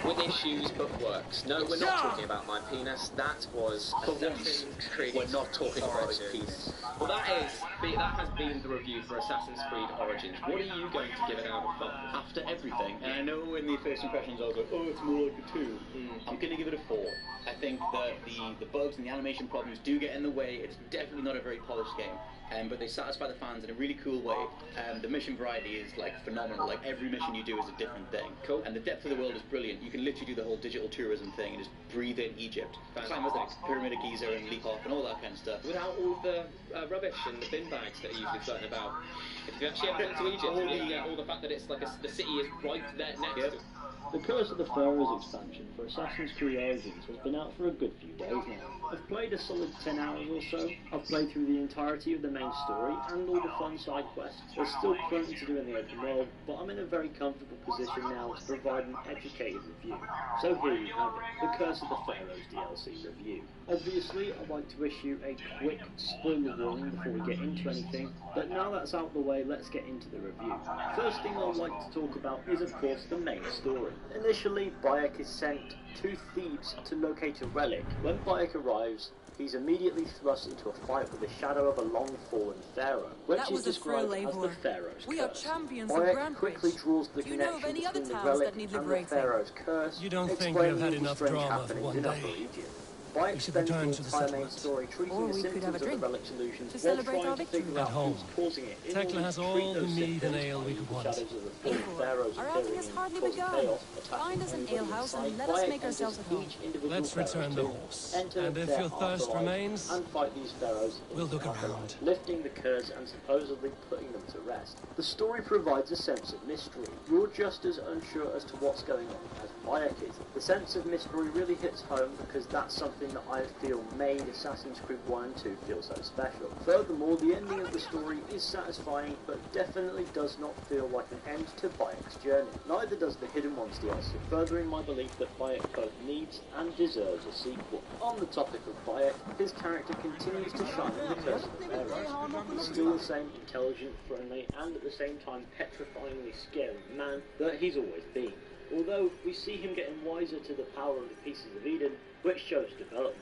with issues, but works. No, we're not talking about my penis. That was Assassin's Creed. We're not talking about his penis. Well, that has been the review for Assassin's Creed Origins. What are you going to give it out of 5? After everything, and I know in the first impressions I was like, oh, it's more like a 2. I'm going to give it a 4. I think that the bugs and the animation problems do get in the way. It's definitely not a very polished game. But they satisfy the fans in a really cool way. The mission variety is like phenomenal. Like every mission you do is a different thing. Cool. And the depth of the world is brilliant. You can literally do the whole digital tourism thing and just breathe in Egypt. Climb up the Pyramid of Giza and leap off and all that kind of stuff. Without all the rubbish and the bin bags that are usually floating about. If you actually ever been to Egypt, all the fact that it's like the city is right there next to it. The Curse of the Pharaohs expansion for Assassin's Creed Origins has been out for a good few days now. I've played a solid 10 hours or so. I've played through the entirety of the main story and all the fun side quests. There's still plenty to do in the open world, but I'm in a very comfortable position now to provide an educated review. So here you have it, the Curse of the Pharaohs DLC review. Obviously, I'd like to issue a quick spoiler warning before we get into anything, but now that's out of the way, let's get into the review. First thing I'd like to talk about is of course the main story. Initially, Bayek is sent 2 thieves to locate a relic. When Bayek arrives, he's immediately thrust into a fight with the shadow of a long-fallen pharaoh, which is described as the Pharaoh's We curse. are champions of Bayek Grand quickly draws the Do you know of connection any other between the towns relic that need and the liberating? Pharaoh's curse, You don't think explaining you've had the enough strange drama for happenings one in day? Upper Egypt. By We should return extending to the the entire main settlements. story, treating Or the we could have a symptoms of the drink relics illusions, to or celebrate trying our to victory. figure At out home, who's causing it. In Tekla order has to treat all the those mead and symptoms, ale we i.e. could the want. shadows of the fallen Eivor, pharaohs our appearing outing has and hardly causing begun. chaos, attacking Find us an anybody in alehouse sight. and let us Bayek make ourselves enters at home. each individual Let's pharaoh's return the tomb, horse. enter And if their your thirst afterlives, remains, and fight these pharaohs in we'll look the afterlife, around. lifting the curse and supposedly putting them to rest. The story provides a sense of mystery. You're just as unsure as to what's going on as Bayek is. The sense of mystery really hits home because that's something that I feel made Assassin's Creed 1 and 2 feel so special. Furthermore, the ending of the story is satisfying, but definitely does not feel like an end to Bayek's journey. Neither does the Hidden Ones DLC, furthering my belief that Bayek both needs and deserves a sequel. On the topic of Bayek, his character continues to shine in the Curse of the Pharaohs. He's still the same intelligent, friendly, and at the same time petrifyingly scary man that he's always been. Although we see him getting wiser to the power of the Pieces of Eden, which shows development.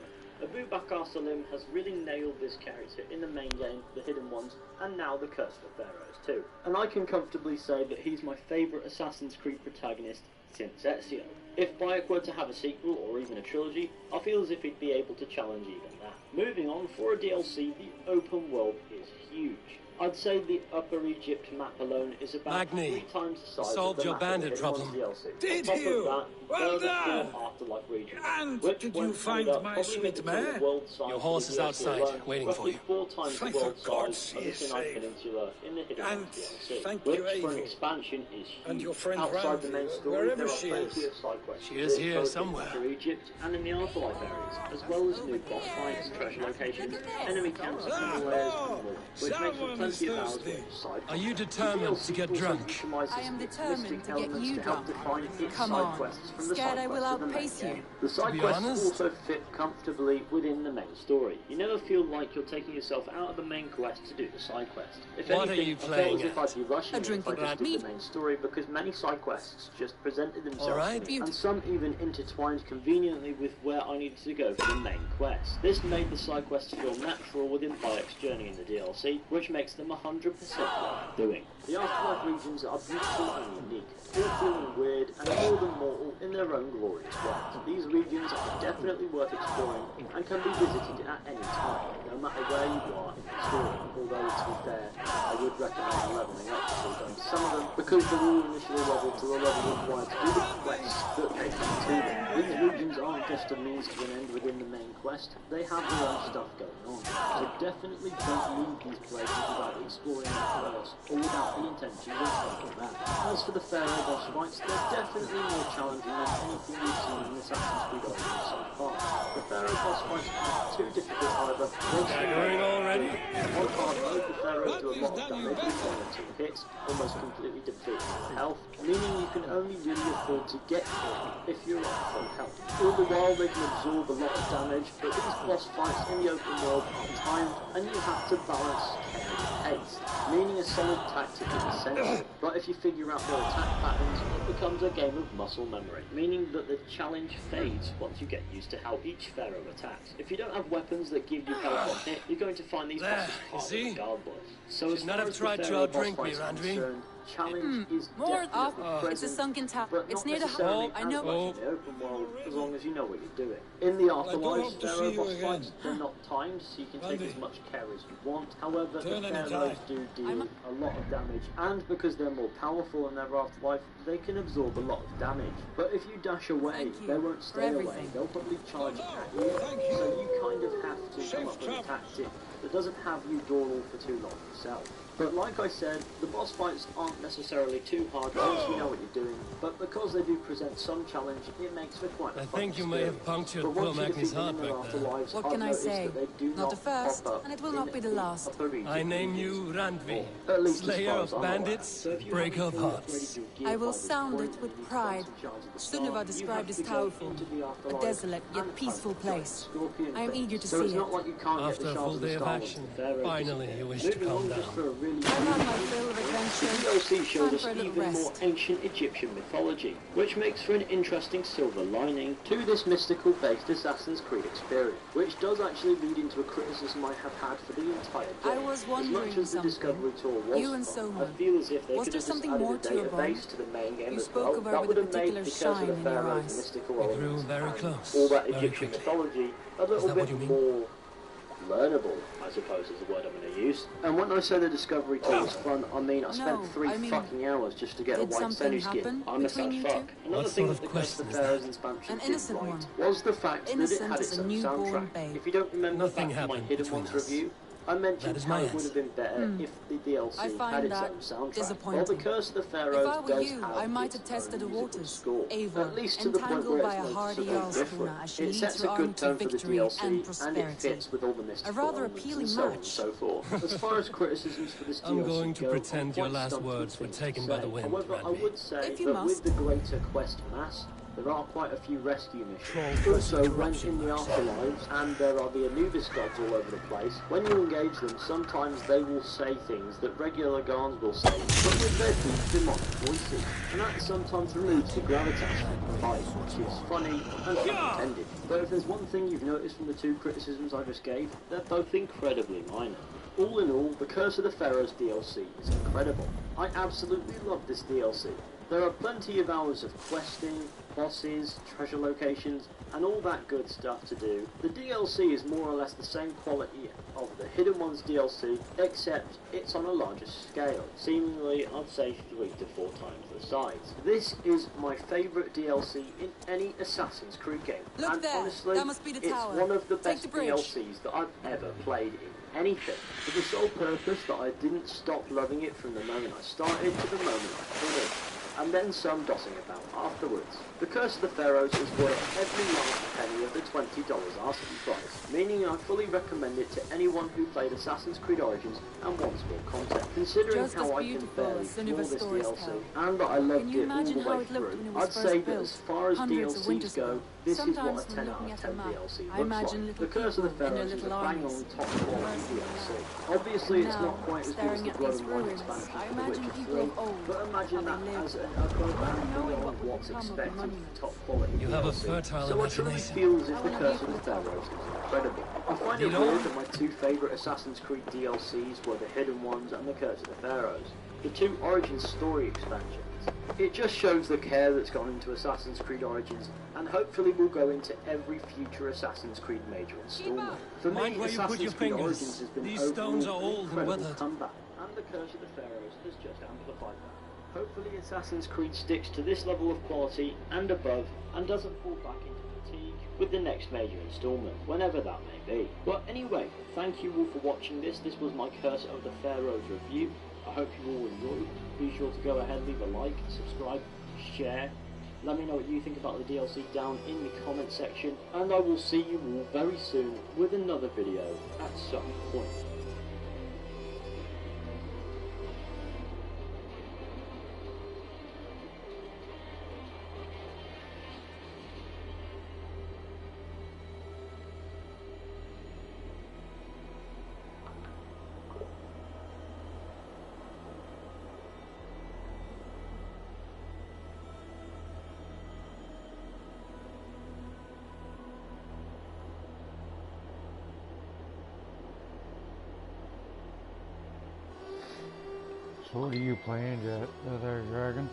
Abu Bakr Salim has really nailed this character in the main game, The Hidden Ones, and now The Curse of the Pharaohs too. And I can comfortably say that he's my favourite Assassin's Creed protagonist since Ezio. If Bayek were to have a sequel or even a trilogy, I feel as if he'd be able to challenge even that. Moving on, for a DLC, the open world is huge. I'd say the Upper Egypt map alone is about Magni, 3 times the size solved of the your map bandit of the Hidden problem. Ones DLC. Did On top you? of that, Well there are done. the 4 afterlife regions. And which, did when you find added up, my probably sweet make the total mare? world size Your for horse the is DLC outside, alone, waiting roughly for you. 4 times Thank the world God size she of the is Sinai safe. Peninsula in the Hidden And Ones DLC, thank which you, for an Eivor. expansion is huge. And your friend Outside the main Randy, story, wherever there are she plenty is. of side quests. She is here both in somewhere. Upper Egypt and in the afterlife areas, as well as new boss fights, treasure locations, enemy camps, tunnel layers, and more, which makes for Someone plenty of is hours thirsty. worth of side Are you content. determined The to get DLC also drunk? utilises I am its determined listing to get elements you to help drunk. define its Come side on. quests from the Scared side I will quests of the main outpace you. game. The side be quests honest? also fit comfortably within the main story. You never feel like you're taking yourself out of the main quest to do the side quest. If What are anything, you I felt playing as if at? I'd be rushing A it if drinking I just mead. did the main story because many side quests just presented themselves All right. to me, and some even intertwined conveniently with where I needed to go for the main quest. This made the side quests feel natural within Bayek's journey in the DLC, which makes them 100% worth doing. The afterlife regions are beautiful and unique, all feeling weird and more than mortal in their own glorious ways. These regions are definitely worth exploring and can be visited at any time, no matter where you are in the story. Although, to be fair, I would recommend leveling up before going to some of them, because they're all initially leveled to the level required to do the quests that take you to them. These regions aren't just a means to an end within the main quest, they have their own stuff going on. So definitely don't leave these places without exploring them first, or without the intentions of taking that. As for the Pharaoh boss fights, they're definitely more challenging than anything we've seen in Assassin's Creed Origins so far. The Pharaoh boss fights aren't too difficult either. Staggering already? One part made the Pharaoh do a lot of damage with 1 or 2 hits, almost completely depleting his health, meaning you can only really afford to get hit if you're on full health. All the while they can absorb a lot of damage, but these boss fights in the open world are timed, and you have to balance care and haste, meaning a solid tactic is essential. But if you figure out their attack patterns, it becomes a game of muscle memory, meaning that the challenge fades once you get used to how each Pharaoh attacks. If you don't have weapons that give you health on hit, you're going to find these bosses harder regardless. So as Should not far have as the tried to Pharaoh boss outdrink me, fights are Randvi. concerned, challenge is More definitely up. present, It's a sunken tower. but It's not near the necessarily hall. I as know. much in the open world, as long as you know what you're doing. In the afterlife, hope to Pharaoh see you boss again. fights, they're not timed, so you can take Randy. as much care as you want. However, Turn the any Pharaohs time. do deal a lot of damage, and because they're more powerful in their afterlife, they can absorb a lot of damage. But if you dash away, Thank you they won't for stay away. everything. They'll probably charge at you, so you kind of have to come up with a tactic that doesn't have you dawdle for too long yourself. But like I said, the boss fights aren't necessarily too hard once you know what you're doing, but because they do present some challenge, it makes for quite a I fun think you may have experience. punctured But poor once you Magni's defeat them heart in their back there. afterlives, What I've can I noticed say? that they do Not the first, pop up and it will in not be the last. Upper Egypt I name regions you Randvi, at least as slayer far of as I'm aware. bandits, So if you breaker haven't of fully hearts. upgraded your gear I will by this sound point, it with and you've pride. got some charms at the Sunniva start, described you as have to go powerful, into the a afterlife desolate yet and peaceful hunt place. Scorpion I am things. eager to so see it's it. not like you can't After get a the full shards of the day of star once action, the Pharaoh finally disappears. you wish to Moving calm on down. just for a really I've had my fill of the adventure. DLC shows Time us for a little even more rest. ancient Egyptian mythology, which makes for an interesting silver lining to this mystical-based Assassin's Creed experience, which does actually lead into a criticism I have had for the entire game. I was As wondering much as the something. Discovery Tour was You and fun, Soma. I feel as if they Was could there have just something added more a to your bond? database to the main game You as spoke well. of her That with would a have made particular the Curse shine of the in your Pharaohs, eyes. mystical We grew elements, very and close, all that very Egyptian quickly. mythology a little Is that bit what you mean? more learnable, I suppose is the word I'm going to use. And when I say the Discovery Tour was fun, I mean I spent three fucking hours just to get a did white something Senu skin. happen I'm a between fat you fuck. two? Another What thing sort that of the Curse of the question is Pharaohs that? expansion An did innocent right one. was the fact that it Innocent had as its a own newborn soundtrack. babe. If you don't remember Nothing back to my happened Hidden between Ones us. review, I mentioned That is how my it would have been better if the DLC I find had its that own soundtrack. disappointing. Well, the Curse of the Pharaohs If I were does you, have I might its have tested the own musical waters. score, Eivor, at least to the point entangled where by it's a hardy noticeably Jarl different. schooner as she It leads sets her a army good to tone for the victory DLC, and and it prosperity. fits with all the mystical rather elements appealing and so on and match. so forth. As far as criticisms for this I'm DLC going to go, pretend I'm your quite last stumped with words were things taken to by say. the wind, However, I Randy. would say If you that must. with the greater quest mass, there are quite a few rescue Troll missions. versus Also, when corruption in the match. afterlives, and there are the Anubis gods all over the place, when you engage them, sometimes they will say things that regular Garns will say, but with their deep demonic voices. And that sometimes removes the gravitas from the fight, which is funny and pun intended. But if there's one thing you've noticed from the two criticisms I just gave, they're both incredibly minor. All in all, the Curse of the Pharaohs DLC is incredible. I absolutely love this DLC. There are plenty of hours of questing, bosses, treasure locations, and all that good stuff to do. The DLC is more or less the same quality of the Hidden Ones DLC, except it's on a larger scale, seemingly I'd say 3 to 4 times the size. This is my favourite DLC in any Assassin's Creed game, Look and there, honestly, that must be the it's tower. one of the Take best the bridge. DLCs that I've ever played in anything, for the sole purpose that I didn't stop loving it from the moment I started to the moment I finished, and then some dossing about afterwards. The Curse of the Pharaohs is worth every last penny of the $20 asking price, meaning I fully recommend it to anyone who played Assassin's Creed Origins and wants more content. Considering Just how as I can beautiful barely as floor Sinuva's this stories DLC, tell. and that I loved Can you it all imagine the how way it looked when through, it was I'd first say that built, as far as hundreds of DLCs winters go, ago? this is Sometimes what a when 10 looking out of at 10 the map, DLC I looks imagine like. little The Curse of the people in their Pharaohs is a little bang armies. on top quality DLC. Obviously it's not quite as good as Staring the at Blood these and Wine ruins, expansion I for The imagine Witcher people 3, of old, but imagine how that they as lived, above not and knowing beyond what would what's become of the expected monument. for top quality You have a DLC. fertile So I truly imagination. feel as if I The want a Curse view of the from the top. Pharaohs is incredible. I find it Dino? weird that my two favourite Assassin's Creed DLCs were The Hidden Ones and The Curse of the Pharaohs, the two Origins story expansions. It just shows the care that's gone into Assassin's Creed Origins, and hopefully will go into every future Assassin's Creed major installment. For Mind me, where you put Assassin's your Creed fingers. Origins has been These overall stones are an old and incredible weathered. comeback, and The Curse of the Pharaohs has just amplified that. Hopefully Assassin's Creed sticks to this level of quality and above, and doesn't fall back into fatigue with the next major installment, whenever that may be. But anyway, thank you all for watching this. This was my Curse of the Pharaohs review. I hope you all enjoyed. Be sure to go ahead, leave a like, subscribe, share. Let me know what you think about the DLC down in the comment section, and I will see you all very soon with another video at some point. So what are you playing, Jet? There, Dragon?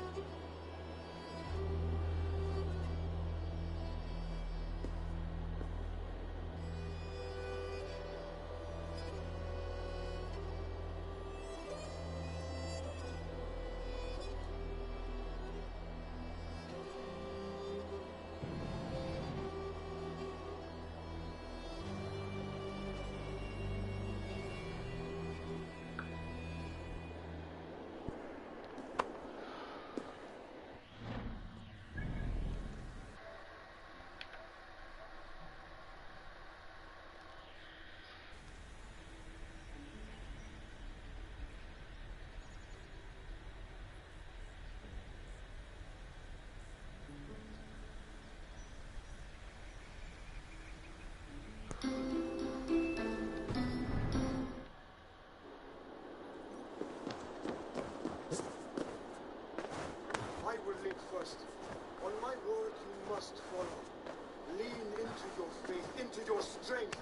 your strength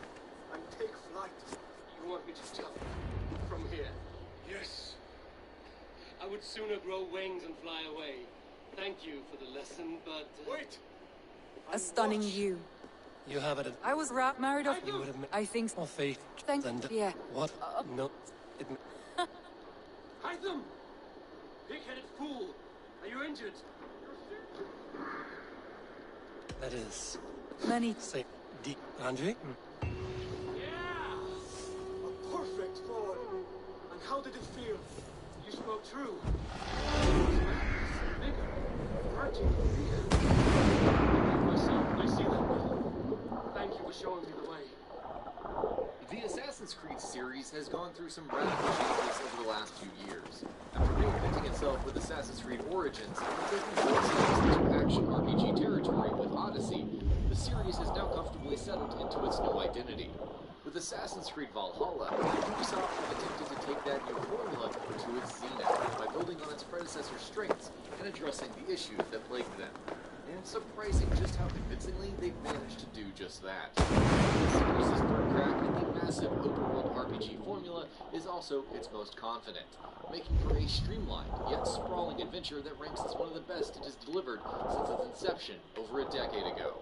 and take flight. You want me to jump from here? Yes. I would sooner grow wings and fly away. Thank you for the lesson, but... Wait! A stunning view. You have it. I was married off. You would have I think so. more faith. Thank And yeah. what? No. It. Hide them! Big-headed fool! Are you injured? That is. Many. Say, Andre? A perfect fall. And how did it feel? You spoke true. Bigger. Hurting. I see them. Thank you for showing me the way. The Assassin's Creed series has gone through some radical changes over the last few years. After reinventing itself with Assassin's Creed Origins and taking themselves into action RPG territory with Odyssey, the series has now comfortably settled into its new identity. With Assassin's Creed Valhalla, Ubisoft have attempted to take that new formula to its zenith by building on its predecessor's strengths and addressing the issues that plagued them. And surprising just how convincingly they've managed to do just that. The series' third crack at the massive open-world RPG formula is also its most confident, making for a streamlined yet sprawling adventure that ranks as one of the best it has delivered since its inception over a decade ago.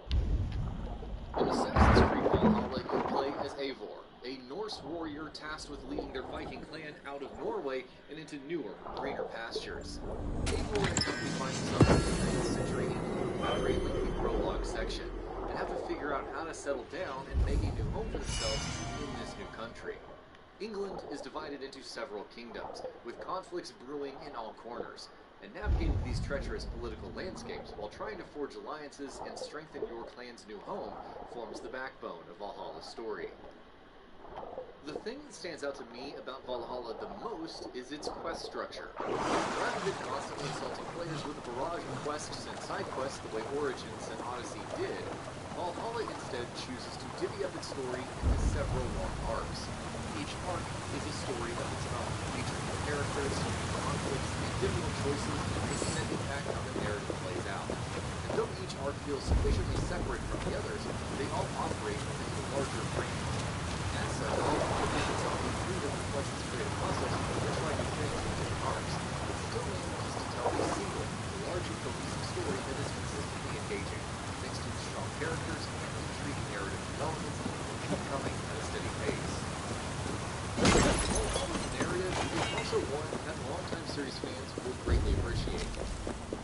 In Assassin's Creed Valhalla, you play as Eivor, a Norse warrior tasked with leading their Viking clan out of Norway and into newer, greener pastures. Eivor immediately finds himself in the 9th century England with a very lengthy prologue section, and have to figure out how to settle down and make a new home for themselves in this new country. England is divided into several kingdoms, with conflicts brewing in all corners, and navigating these treacherous political landscapes while trying to forge alliances and strengthen your clan's new home forms the backbone of Valhalla's story. The thing that stands out to me about Valhalla the most is its quest structure. Rather than constantly assaulting players with a barrage of quests and side quests the way Origins and Odyssey did, Valhalla instead chooses to divvy up its story into several long arcs. Each arc is a story of its own, featuring characters, conflicts, and difficult choices making an impact on the narrative plays out. And though each arc feels sufficiently separate from the others, they all operate within a larger framework. As such, Valhalla gives itself the freedom to flex its creative muscles and try new things in different arcs, but still manages to tell a single, larger cohesive story that is consistently engaging, thanks to strong characters and intriguing narrative developments that keep coming at a steady pace. Valhalla's narrative is also one that longtime series fans will greatly appreciate.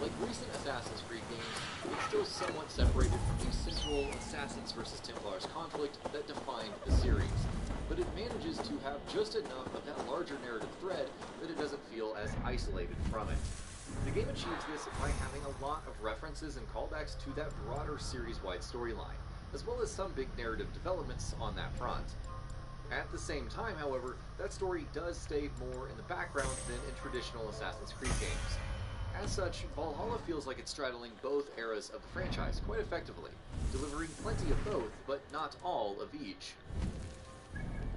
Like recent Assassin's Creed games, it's still somewhat separated from the central Assassins vs. Templars conflict that defined the series, but it manages to have just enough of that larger narrative thread that it doesn't feel as isolated from it. The game achieves this by having a lot of references and callbacks to that broader series-wide storyline, as well as some big narrative developments on that front. At the same time, however, that story does stay more in the background than in traditional Assassin's Creed games. As such, Valhalla feels like it's straddling both eras of the franchise quite effectively, delivering plenty of both, but not all of each.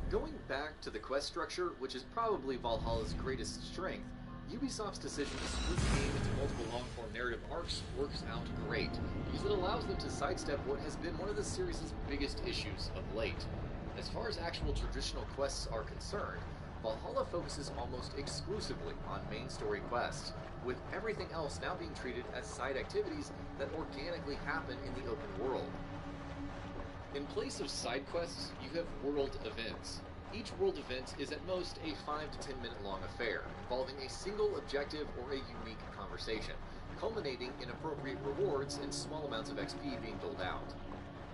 Going back to the quest structure, which is probably Valhalla's greatest strength, Ubisoft's decision to split the game into multiple long-form narrative arcs works out great, because it allows them to sidestep what has been one of the series' biggest issues of late. As far as actual traditional quests are concerned, Valhalla focuses almost exclusively on main story quests, with everything else now being treated as side activities that organically happen in the open world. In place of side quests, you have world events. Each world event is at most a 5 to 10 minute long affair, involving a single objective or a unique conversation, culminating in appropriate rewards and small amounts of XP being doled out.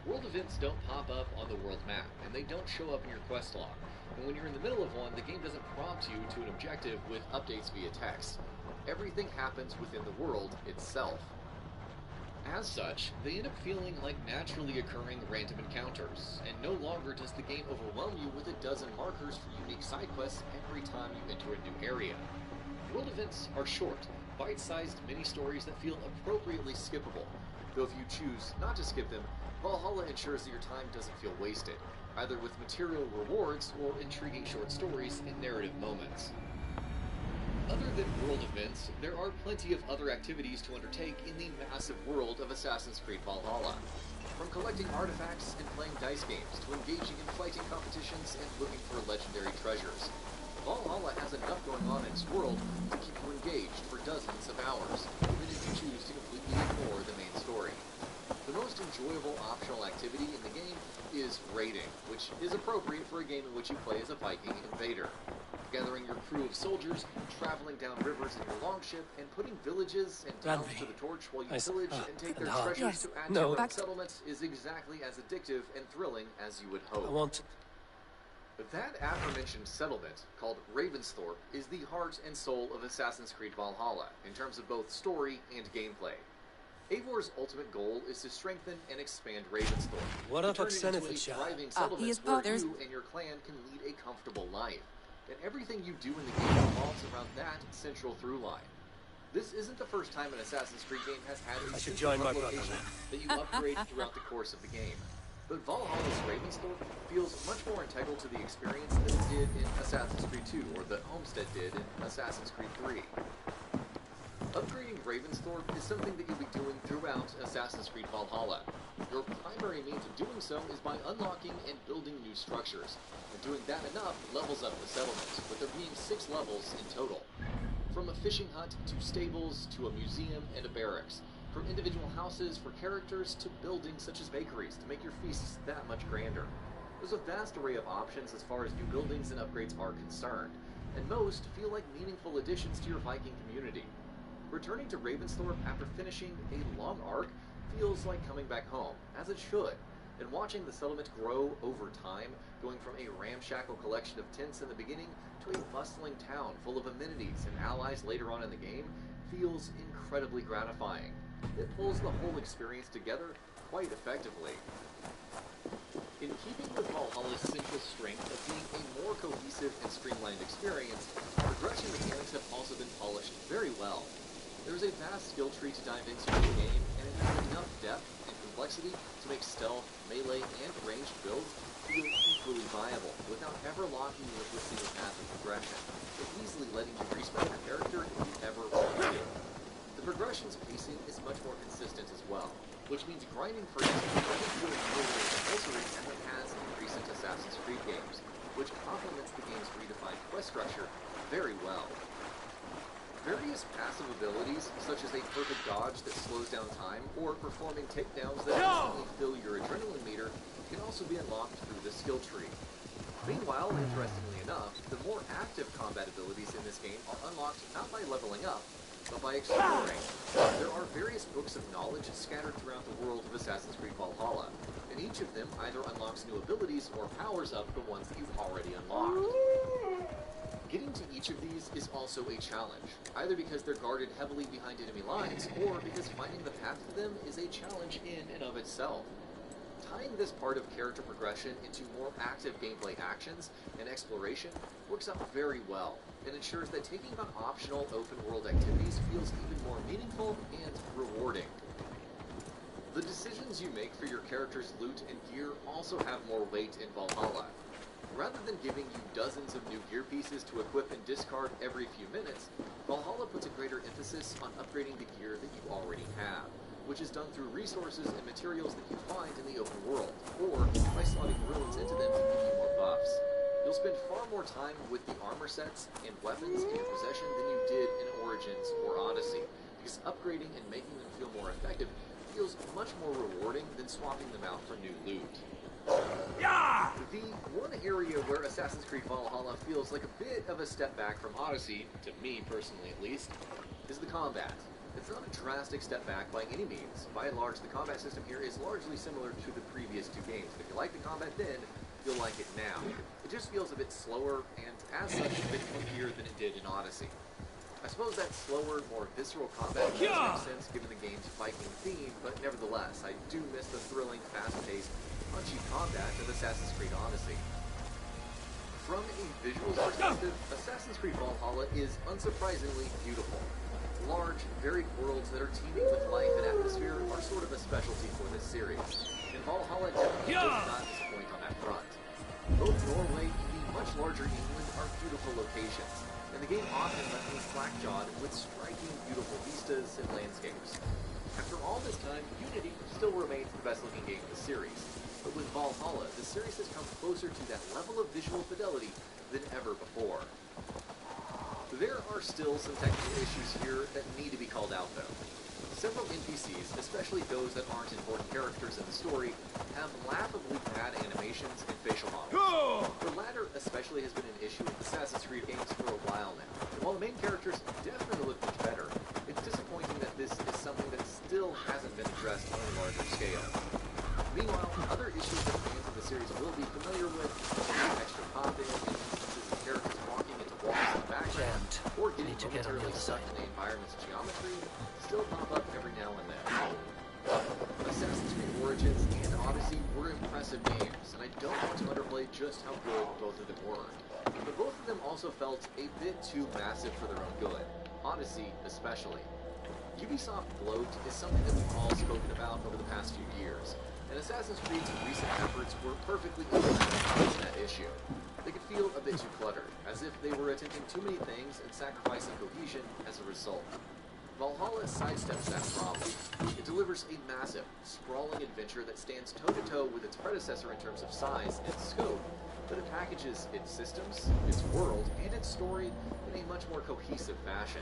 World events don't pop up on the world map, and they don't show up in your quest log, and when you're in the middle of one, the game doesn't prompt you to an objective with updates via text. Everything happens within the world itself. As such, they end up feeling like naturally occurring random encounters, and no longer does the game overwhelm you with a dozen markers for unique side quests every time you enter a new area. World events are short, bite-sized mini-stories that feel appropriately skippable, though if you choose not to skip them, Valhalla ensures that your time doesn't feel wasted, either with material rewards or intriguing short stories and narrative moments. Other than world events, there are plenty of other activities to undertake in the massive world of Assassin's Creed Valhalla. From collecting artifacts and playing dice games to engaging in fighting competitions and looking for legendary treasures, Valhalla has enough going on in its world to keep you engaged for dozens of hours, even if you choose to completely ignore the main story. The most enjoyable optional activity in the game is raiding, which is appropriate for a game in which you play as a Viking invader. Gathering your crew of soldiers, traveling down rivers in your longship, and putting villages and towns to the torch while you pillage and take their treasures to add to your own settlements is exactly as addictive and thrilling as you would hope. That aforementioned settlement, called Ravensthorpe, is the heart and soul of Assassin's Creed Valhalla, in terms of both story and gameplay. Eivor's ultimate goal is to strengthen and expand Ravensthorpe, to turn it into a thriving settlement where you and your clan can lead a comfortable life. And everything you do in the game revolves around that central through line. This isn't the first time an Assassin's Creed game has had a central location that you upgrade throughout the course of the game. But Valhalla's Ravensthorpe feels much more integral to the experience than it did in Assassin's Creed 2, or that Homestead did in Assassin's Creed 3. Upgrading Ravensthorpe is something that you'll be doing throughout Assassin's Creed Valhalla. Your primary means of doing so is by unlocking and building new structures, and doing that enough levels up the settlement, with there being 6 levels in total. From a fishing hut to stables to a museum and a barracks, from individual houses for characters to buildings such as bakeries to make your feasts that much grander. There's a vast array of options as far as new buildings and upgrades are concerned, and most feel like meaningful additions to your Viking community. Returning to Ravensthorpe after finishing a long arc feels like coming back home, as it should, and watching the settlement grow over time, going from a ramshackle collection of tents in the beginning to a bustling town full of amenities and allies later on in the game, feels incredibly gratifying. It pulls the whole experience together quite effectively. In keeping with Valhalla's central strength of being a more cohesive and streamlined experience, progression mechanics have also been polished very well. There's a vast skill tree to dive into in the game, and it has enough depth and complexity to make stealth, melee, and ranged builds feel equally viable, without ever locking you into a single path of progression, and easily letting you respawn your character if you ever want to. The progression's pacing is much more consistent as well, which means grinding for instance doesn't feel nearly as compulsory as it has in recent Assassin's Creed games, which complements the game's redefined quest structure very well. Various passive abilities, such as a perfect dodge that slows down time, or performing takedowns that instantly fill your adrenaline meter, can also be unlocked through the skill tree. Meanwhile, interestingly enough, the more active combat abilities in this game are unlocked not by leveling up, but by exploring. There are various books of knowledge scattered throughout the world of Assassin's Creed Valhalla, and each of them either unlocks new abilities or powers up the ones that you've already unlocked. Getting to each of these is also a challenge, either because they're guarded heavily behind enemy lines, or because finding the path to them is a challenge in and of itself. Tying this part of character progression into more active gameplay actions and exploration works out very well, and ensures that taking on optional open-world activities feels even more meaningful and rewarding. The decisions you make for your character's loot and gear also have more weight in Valhalla. Rather than giving you dozens of new gear pieces to equip and discard every few minutes, Valhalla puts a greater emphasis on upgrading the gear that you already have, which is done through resources and materials that you find in the open world, or by slotting runes into them to give you more buffs. You'll spend far more time with the armor sets and weapons in your possession than you did in Origins or Odyssey, because upgrading and making them feel more effective feels much more rewarding than swapping them out for new loot. The one area where Assassin's Creed Valhalla feels like a bit of a step back from Odyssey, to me personally at least, is the combat. It's not a drastic step back by any means. By and large, the combat system here is largely similar to the previous 2 games. If you like the combat then, you'll like it now. It just feels a bit slower, and as such, a bit clunkier than it did in Odyssey. I suppose that slower, more visceral combat does make sense given the game's Viking theme, but nevertheless, I do miss the thrilling, fast-paced, punchy combat of Assassin's Creed Odyssey. From a visual perspective, Assassin's Creed Valhalla is unsurprisingly beautiful. Large, varied worlds that are teeming with life and atmosphere are sort of a specialty for this series, and Valhalla definitely does not disappoint on that front. Both Norway and the much larger England are beautiful locations, and the game often left me slack-jawed with striking, beautiful vistas and landscapes. After all this time, Unity still remains the best-looking game in the series, but with Valhalla, the series has come closer to that level of visual fidelity than ever before. There are still some technical issues here that need to be called out, though. Several NPCs, especially those that aren't important characters in the story, have laughably bad animations and facial models. The latter especially has been an issue with Assassin's Creed games for a while now. And while the main characters definitely look much better, it's disappointing that this is something that still hasn't been addressed on a larger scale. Meanwhile, other issues that fans of the series will be familiar with, extra pop-in, instances of characters walking into walls in the background, or getting momentarily stuck in the environment's geometry, still pop up every now and then. Assassin's Creed Origins and Odyssey were impressive games, and I don't want to underplay just how good both of them were. But both of them also felt a bit too massive for their own good, Odyssey especially. Ubisoft bloat is something that we've all spoken about over the past few years, and Assassin's Creed's recent efforts were perfectly addressing that issue. They could feel a bit too cluttered, as if they were attempting too many things and sacrificing cohesion as a result. Valhalla sidesteps that problem. It delivers a massive, sprawling adventure that stands toe-to-toe with its predecessor in terms of size and scope, but it packages its systems, its world, and its story in a much more cohesive fashion.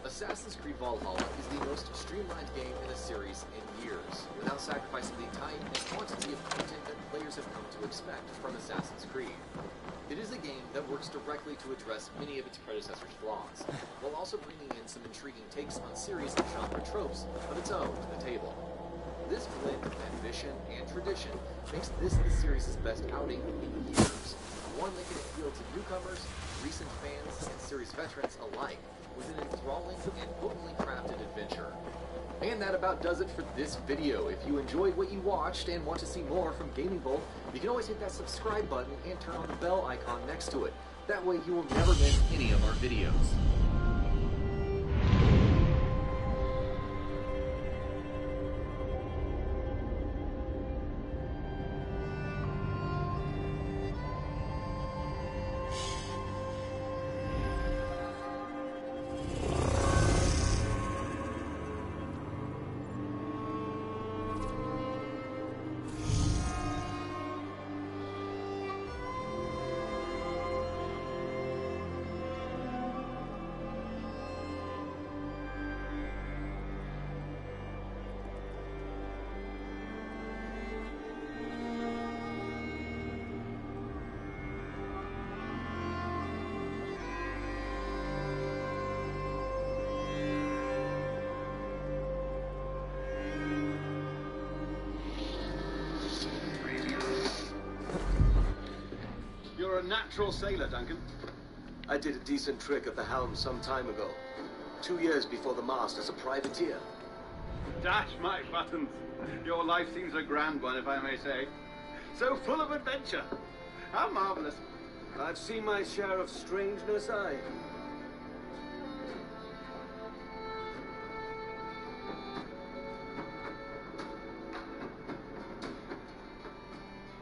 Assassin's Creed Valhalla is the most streamlined game in the series in years, without sacrificing the type and quantity of content that players have come to expect from Assassin's Creed. It is a game that works directly to address many of its predecessor's flaws, while also bringing in some intriguing takes on series and genre tropes of its own to the table. This blend of ambition and tradition makes this the series' best outing in years, one that can appeal to newcomers, recent fans, and series veterans alike, with an enthralling and potently crafted adventure. And that about does it for this video. If you enjoyed what you watched and want to see more from Gaming Bolt, you can always hit that subscribe button and turn on the bell icon next to it. That way you will never miss any of our videos. You're a natural sailor, Duncan. I did a decent trick at the helm some time ago. 2 years before the mast as a privateer. Dash my buttons. Your life seems a grand one, if I may say. So full of adventure. How marvelous. I've seen my share of strangeness, aye.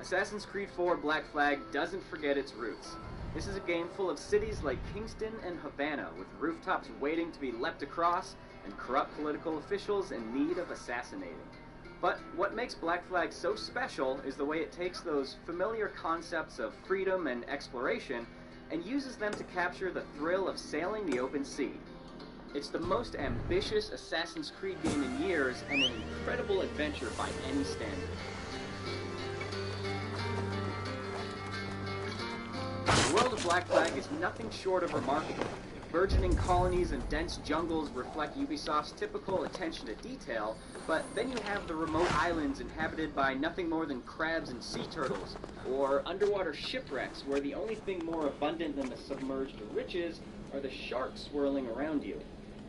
Assassin's Creed 4 Black Flag doesn't forget its roots. This is a game full of cities like Kingston and Havana, with rooftops waiting to be leapt across and corrupt political officials in need of assassinating. But what makes Black Flag so special is the way it takes those familiar concepts of freedom and exploration and uses them to capture the thrill of sailing the open sea. It's the most ambitious Assassin's Creed game in years and an incredible adventure by any standard. The world of Black Flag is nothing short of remarkable. Burgeoning colonies and dense jungles reflect Ubisoft's typical attention to detail, but then you have the remote islands inhabited by nothing more than crabs and sea turtles, or underwater shipwrecks where the only thing more abundant than the submerged riches are the sharks swirling around you.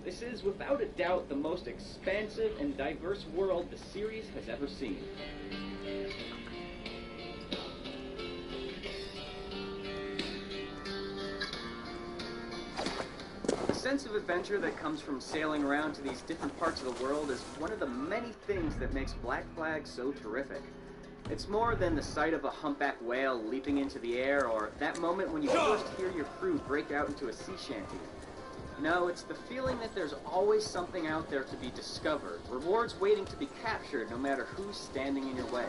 This is, without a doubt, the most expansive and diverse world the series has ever seen. The sense of adventure that comes from sailing around to these different parts of the world is one of the many things that makes Black Flag so terrific. It's more than the sight of a humpback whale leaping into the air, or that moment when you first hear your crew break out into a sea shanty. No, it's the feeling that there's always something out there to be discovered, rewards waiting to be captured no matter who's standing in your way.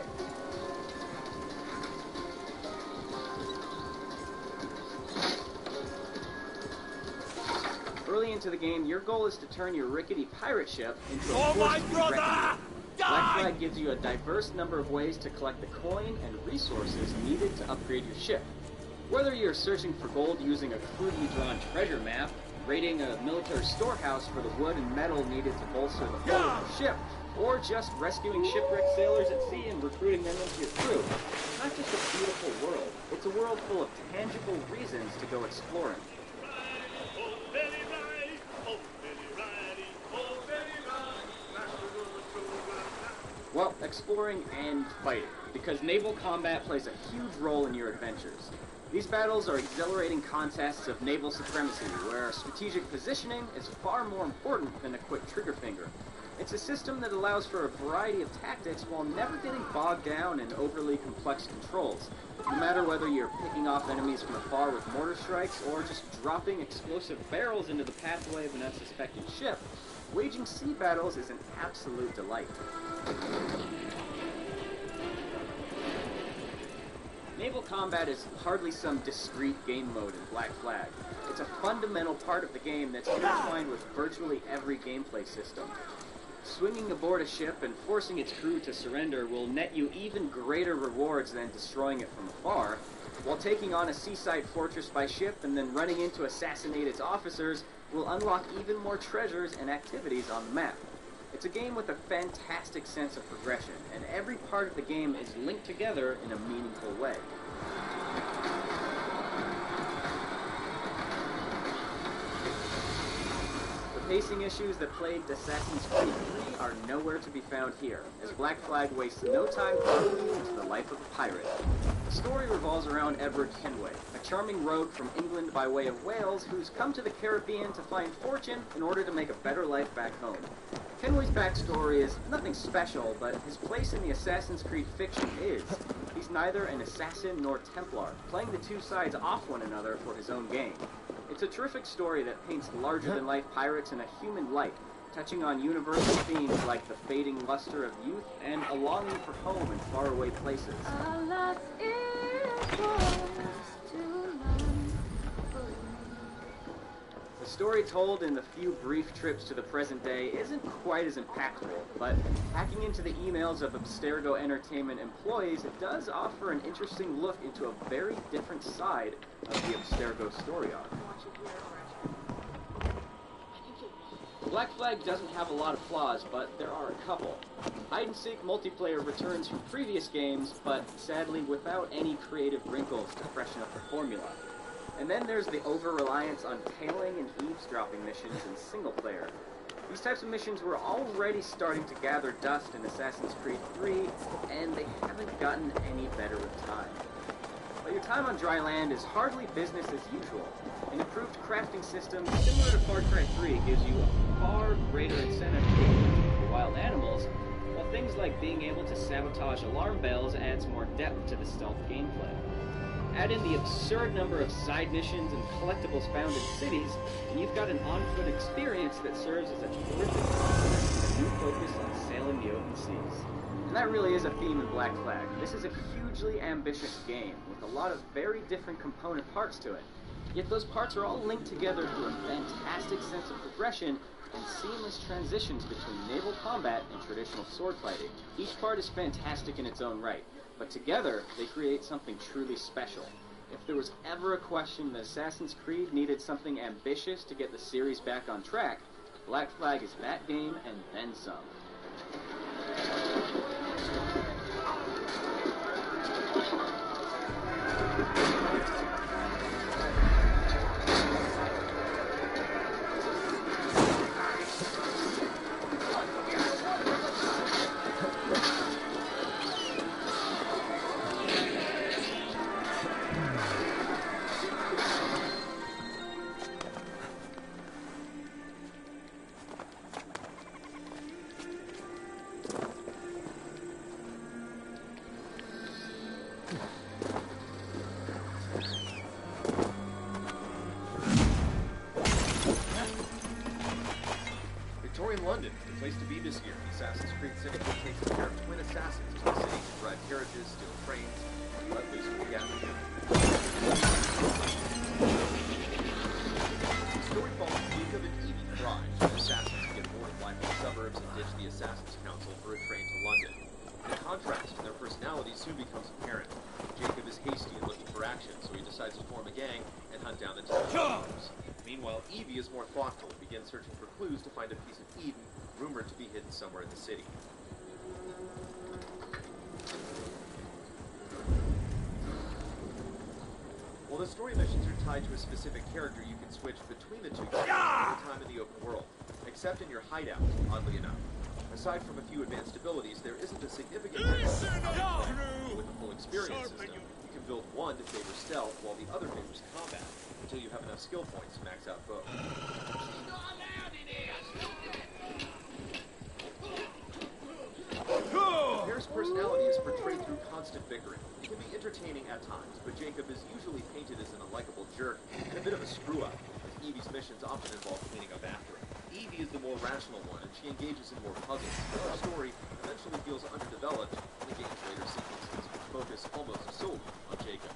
Early into the game, your goal is to turn your rickety pirate ship into a force to be reckoned with. Black Flag gives you a diverse number of ways to collect the coin and resources needed to upgrade your ship. Whether you're searching for gold using a crudely drawn treasure map, raiding a military storehouse for the wood and metal needed to bolster the hull of your ship, or just rescuing shipwrecked sailors at sea and recruiting them into your crew, it's not just a beautiful world, it's a world full of tangible reasons to go exploring. Well, exploring and fighting, because naval combat plays a huge role in your adventures. These battles are exhilarating contests of naval supremacy, where strategic positioning is far more important than a quick trigger finger. It's a system that allows for a variety of tactics while never getting bogged down in overly complex controls. No matter whether you're picking off enemies from afar with mortar strikes or just dropping explosive barrels into the pathway of an unsuspecting ship, waging sea battles is an absolute delight. Naval combat is hardly some discrete game mode in Black Flag. It's a fundamental part of the game that's intertwined with virtually every gameplay system. Swinging aboard a ship and forcing its crew to surrender will net you even greater rewards than destroying it from afar, while taking on a seaside fortress by ship and then running in to assassinate its officers will unlock even more treasures and activities on the map. It's a game with a fantastic sense of progression, and every part of the game is linked together in a meaningful way. The pacing issues that plagued Assassin's Creed 3 are nowhere to be found here, as Black Flag wastes no time plunging you into the life of a pirate. The story revolves around Edward Kenway, a charming rogue from England by way of Wales who's come to the Caribbean to find fortune in order to make a better life back home. Kenway's backstory is nothing special, but his place in the Assassin's Creed fiction is. He's neither an assassin nor Templar, playing the two sides off one another for his own gain. It's a terrific story that paints larger-than-life pirates in a human light, touching on universal themes like the fading luster of youth and a longing for home in faraway places. The story told in the few brief trips to the present day isn't quite as impactful, but hacking into the emails of Abstergo Entertainment employees does offer an interesting look into a very different side of the Abstergo story arc. Black Flag doesn't have a lot of flaws, but there are a couple. Hide-and-seek multiplayer returns from previous games, but sadly without any creative wrinkles to freshen up the formula. And then there's the over-reliance on tailing and eavesdropping missions in single-player. These types of missions were already starting to gather dust in Assassin's Creed 3, and they haven't gotten any better with time. But your time on dry land is hardly business as usual. An improved crafting system similar to Far Cry 3 gives you a far greater incentive to hunt for wild animals, while things like being able to sabotage alarm bells adds more depth to the stealth gameplay. Add in the absurd number of side missions and collectibles found in cities, and you've got an on-foot experience that serves as a terrific complement to a new focus on sailing the open seas. And that really is a theme in Black Flag. This is a hugely ambitious game, with a lot of very different component parts to it. Yet those parts are all linked together through a fantastic sense of progression and seamless transitions between naval combat and traditional sword fighting. Each part is fantastic in its own right, but together they create something truly special. If there was ever a question that Assassin's Creed needed something ambitious to get the series back on track, Black Flag is that game and then some. Victorian London, the place to be this year. The Assassin's Creed Syndicate takes a pair of twin assassins to the city to drive carriages, steal trains, and let loose from the atmosphere. The story follows Jacob and Evie thrive. The assassins get bored of life in the suburbs and ditch the Assassins' Council for a train to London. The contrast in their personalities soon becomes apparent. Jacob is hasty and looking for action, so he decides to form a gang and hunt down the terrorists. Meanwhile, Evie is more thoughtful and begins searching for clues to find a piece of Eden rumored to be hidden somewhere in the city. While the story missions are tied to a specific character, you can switch between the two characters any time in the open world, except in your hideout, oddly enough. Aside from a few advanced abilities, there isn't a significant difference in how you play. With the full experience system, you can build one to favor stealth, while the other favors combat, until you have enough skill points to max out both. The pair's personality is portrayed through constant bickering. It can be entertaining at times, but Jacob is usually painted as an unlikable jerk and a bit of a screw-up, as Evie's missions often involve cleaning up after him. Evie is the more rational one, and she engages in more puzzles. Her story eventually feels underdeveloped in the game's later sequences, which focus almost solely on Jacob.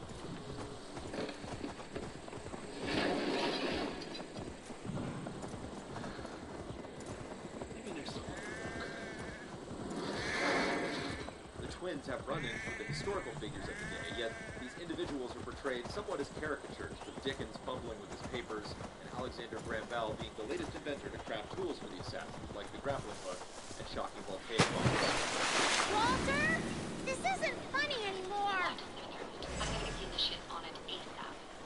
Twins have run-ins with the historical figures of the day, yet these individuals are portrayed somewhat as caricatures, with Dickens fumbling with his papers and Alexander Graham Bell being the latest inventor to craft tools for the assassins, like the grappling hook and shocking volcano bombs. Walter? This isn't funny anymore!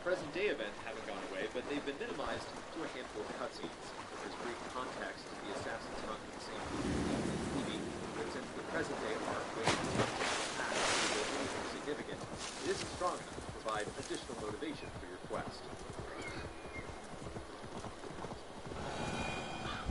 Present-day events haven't gone away, but they've been minimized to a handful of cutscenes. There's brief context to the assassins hunt for the same Evie, but since the present-day arc significant, it isn't strong enough to provide additional motivation for your quest.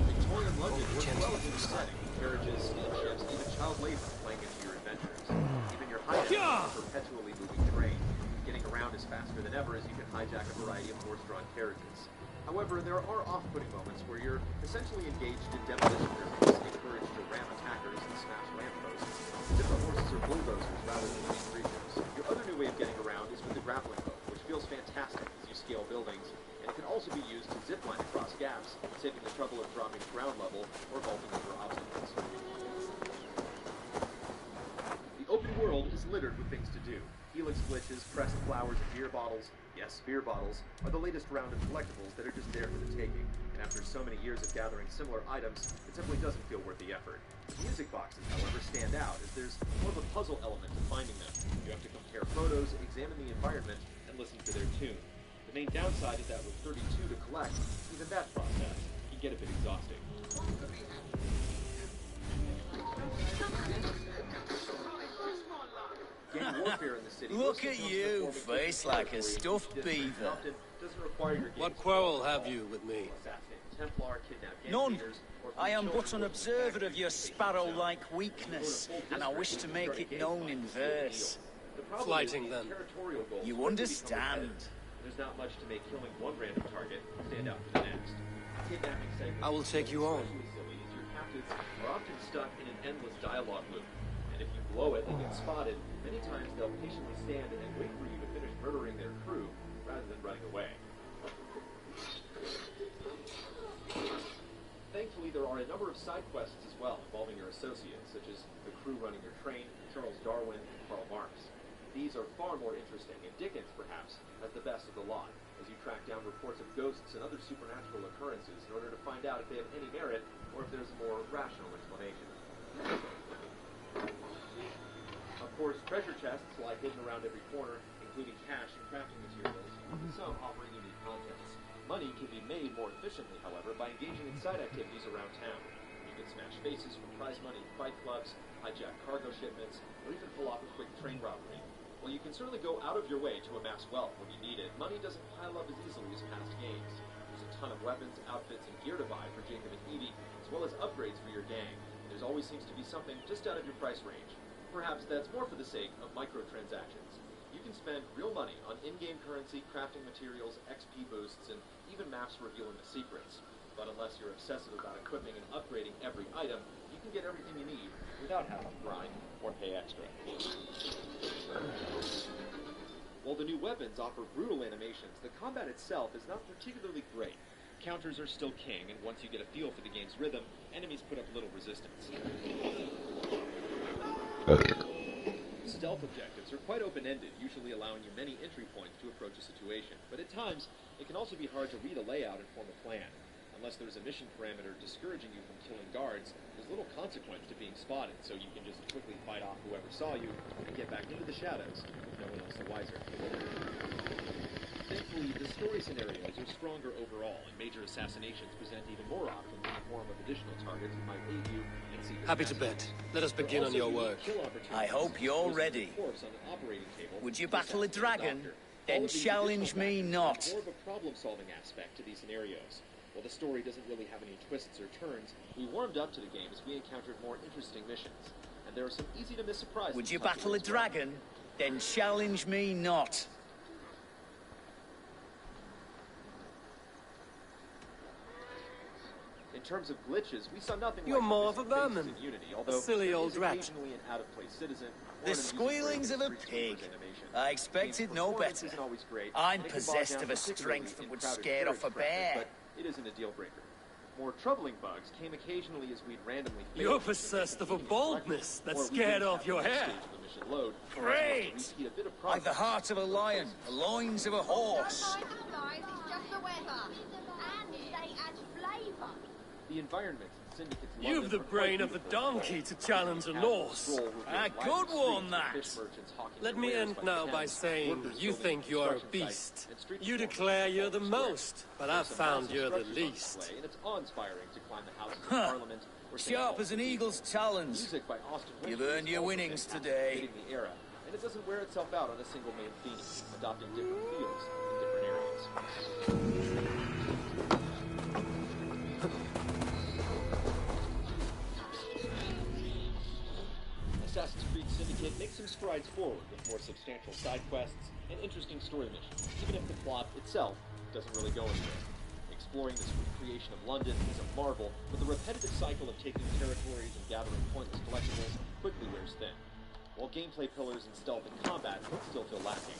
Victorian London works well in the setting. Carriages, steamships, and even child labor playing into your adventures. Even your hideout is a perpetually moving terrain. Getting around is faster than ever as you can hijack a variety of horse-drawn carriages. However, there are off-putting moments where you're essentially engaged in demolition derbies, encouraged to ram attackers and smash lampposts. Different horses are bulldozers rather than lead creatures. Your other new way of getting around is with the grappling hook, which feels fantastic as you scale buildings, and it can also be used to zipline across gaps, saving the trouble of dropping to ground level or vaulting over obstacles. The open world is littered with things to do. Helix glitches, pressed flowers, and beer bottles, yes, beer bottles, are the latest round of collectibles that are just there for the taking, and after so many years of gathering similar items, it simply doesn't feel worth the effort. Music boxes, however, stand out, as there's more of a puzzle element to finding them. You have to compare photos, examine the environment, and listen to their tune. The main downside is that with 32 to collect, even that process can get a bit exhausting. Gang warfare in the city. Look at you, face like a stuffed beaver. What quarrel have you with me? None. I am but an observer of your sparrow-like weakness, and I wish to make it known in verse. Flighting, then. You understand. There's not much to make killing one random target stand out for the next. Kidnapping segments I will take you on. silly as your captives are often stuck in an endless dialogue loop. And if you blow it and get spotted, many times they'll patiently stand and wait for you to finish murdering their crew rather than running away. Thankfully, there are a number of side quests as well involving your associates, such as the crew running your train, Charles Darwin, and Karl Marx. These are far more interesting, and Dickens, perhaps, has the best of the lot, as you track down reports of ghosts and other supernatural occurrences in order to find out if they have any merit or if there's a more rational explanation. Of course, treasure chests lie hidden around every corner, including cash and crafting materials, some offering unique contents. Money can be made more efficiently, however, by engaging in side activities around town. You can smash faces for prize money in fight clubs, hijack cargo shipments, or even pull off a quick train robbery. While you can certainly go out of your way to amass wealth when you need it, money doesn't pile up as easily as past games. There's a ton of weapons, outfits, and gear to buy for Jacob and Evie, as well as upgrades for your gang. There's always seems to be something just out of your price range. Perhaps that's more for the sake of microtransactions. spend real money on in-game currency, crafting materials, XP boosts, and even maps revealing the secrets. But unless you're obsessive about equipping and upgrading every item, you can get everything you need without having to grind or pay extra. While the new weapons offer brutal animations, the combat itself is not particularly great. Counters are still king, and once you get a feel for the game's rhythm, enemies put up little resistance. Stealth objectives are quite open-ended, usually allowing you many entry points to approach a situation, but at times, it can also be hard to read a layout and form a plan. Unless there's a mission parameter discouraging you from killing guards, there's little consequence to being spotted, so you can just quickly fight off whoever saw you and get back into the shadows, with no one else the wiser. Thankfully, the story scenarios are stronger overall, and major assassinations present even more often in the form of additional targets who might aid you and seek Happy to bet. Let us begin on your work. I hope you're ready. Would you battle a dragon? Then challenge me not. More of a problem-solving aspect to these scenarios. While the story doesn't really have any twists or turns, we warmed up to the game as we encountered more interesting missions. And there are some easy-to-miss surprises. Would you battle a dragon? Then challenge me not. In terms of glitches, we saw nothing You're like more of a vermin. Unity, A although silly old there is rat. occasionally an out-of-place citizen. The squealings of a pig. I expected no better. I'm possessed of a strength that would scare off a bear. But it isn't a deal breaker. More troubling bugs came occasionally as we'd randomly fail. You're possessed of a boldness that scared off your hair. Great! I've the heart of a lion, the loins of a horse. The environment in Syndicate's You've London the are quite brain of a beautiful. donkey to challenge a Norse. I could warn that. Let me end now by saying you think you're a beast. You declare you're the most, but I've found you're the least. And it's awe-inspiring to climb the houses of Huh. Parliament. or Sharp as an eagle's talons. Music by Austin You've Wintour earned is your also winnings fantastic, today. fitting the era, and it doesn't wear itself out on a single main theme, adopting different feels in different areas. Assassin's Creed Syndicate makes some strides forward with more substantial side quests and interesting story missions, even if the plot itself doesn't really go anywhere. Exploring this recreation of London is a marvel, but the repetitive cycle of taking territories and gathering pointless collectibles quickly wears thin. While gameplay pillars and stealth and combat still feel lacking.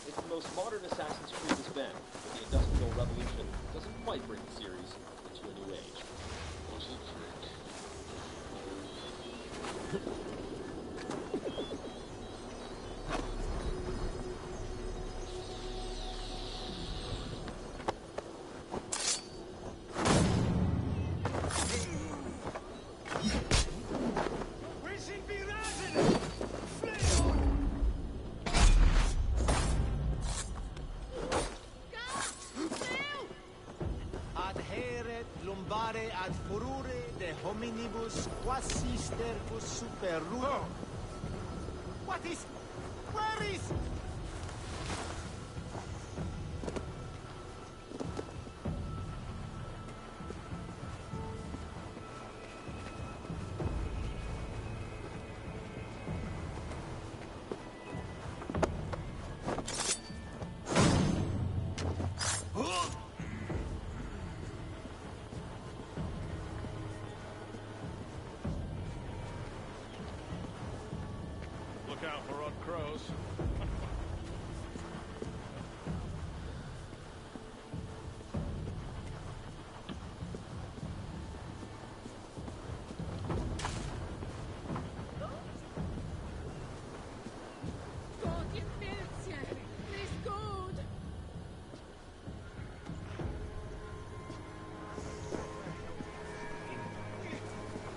It's the most modern Assassin's Creed has been, but the Industrial Revolution doesn't quite bring the series into a new age. Adheret lumbare ad furore de hominibus quasi stercus superrulo. What is? Where is? Look out for odd crows. Gott im Bildchen, nicht gut.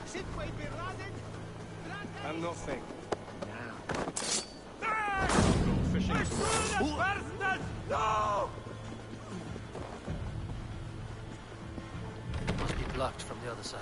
Sind wir beraten? I'm nothing. No! Must be blocked from the other side.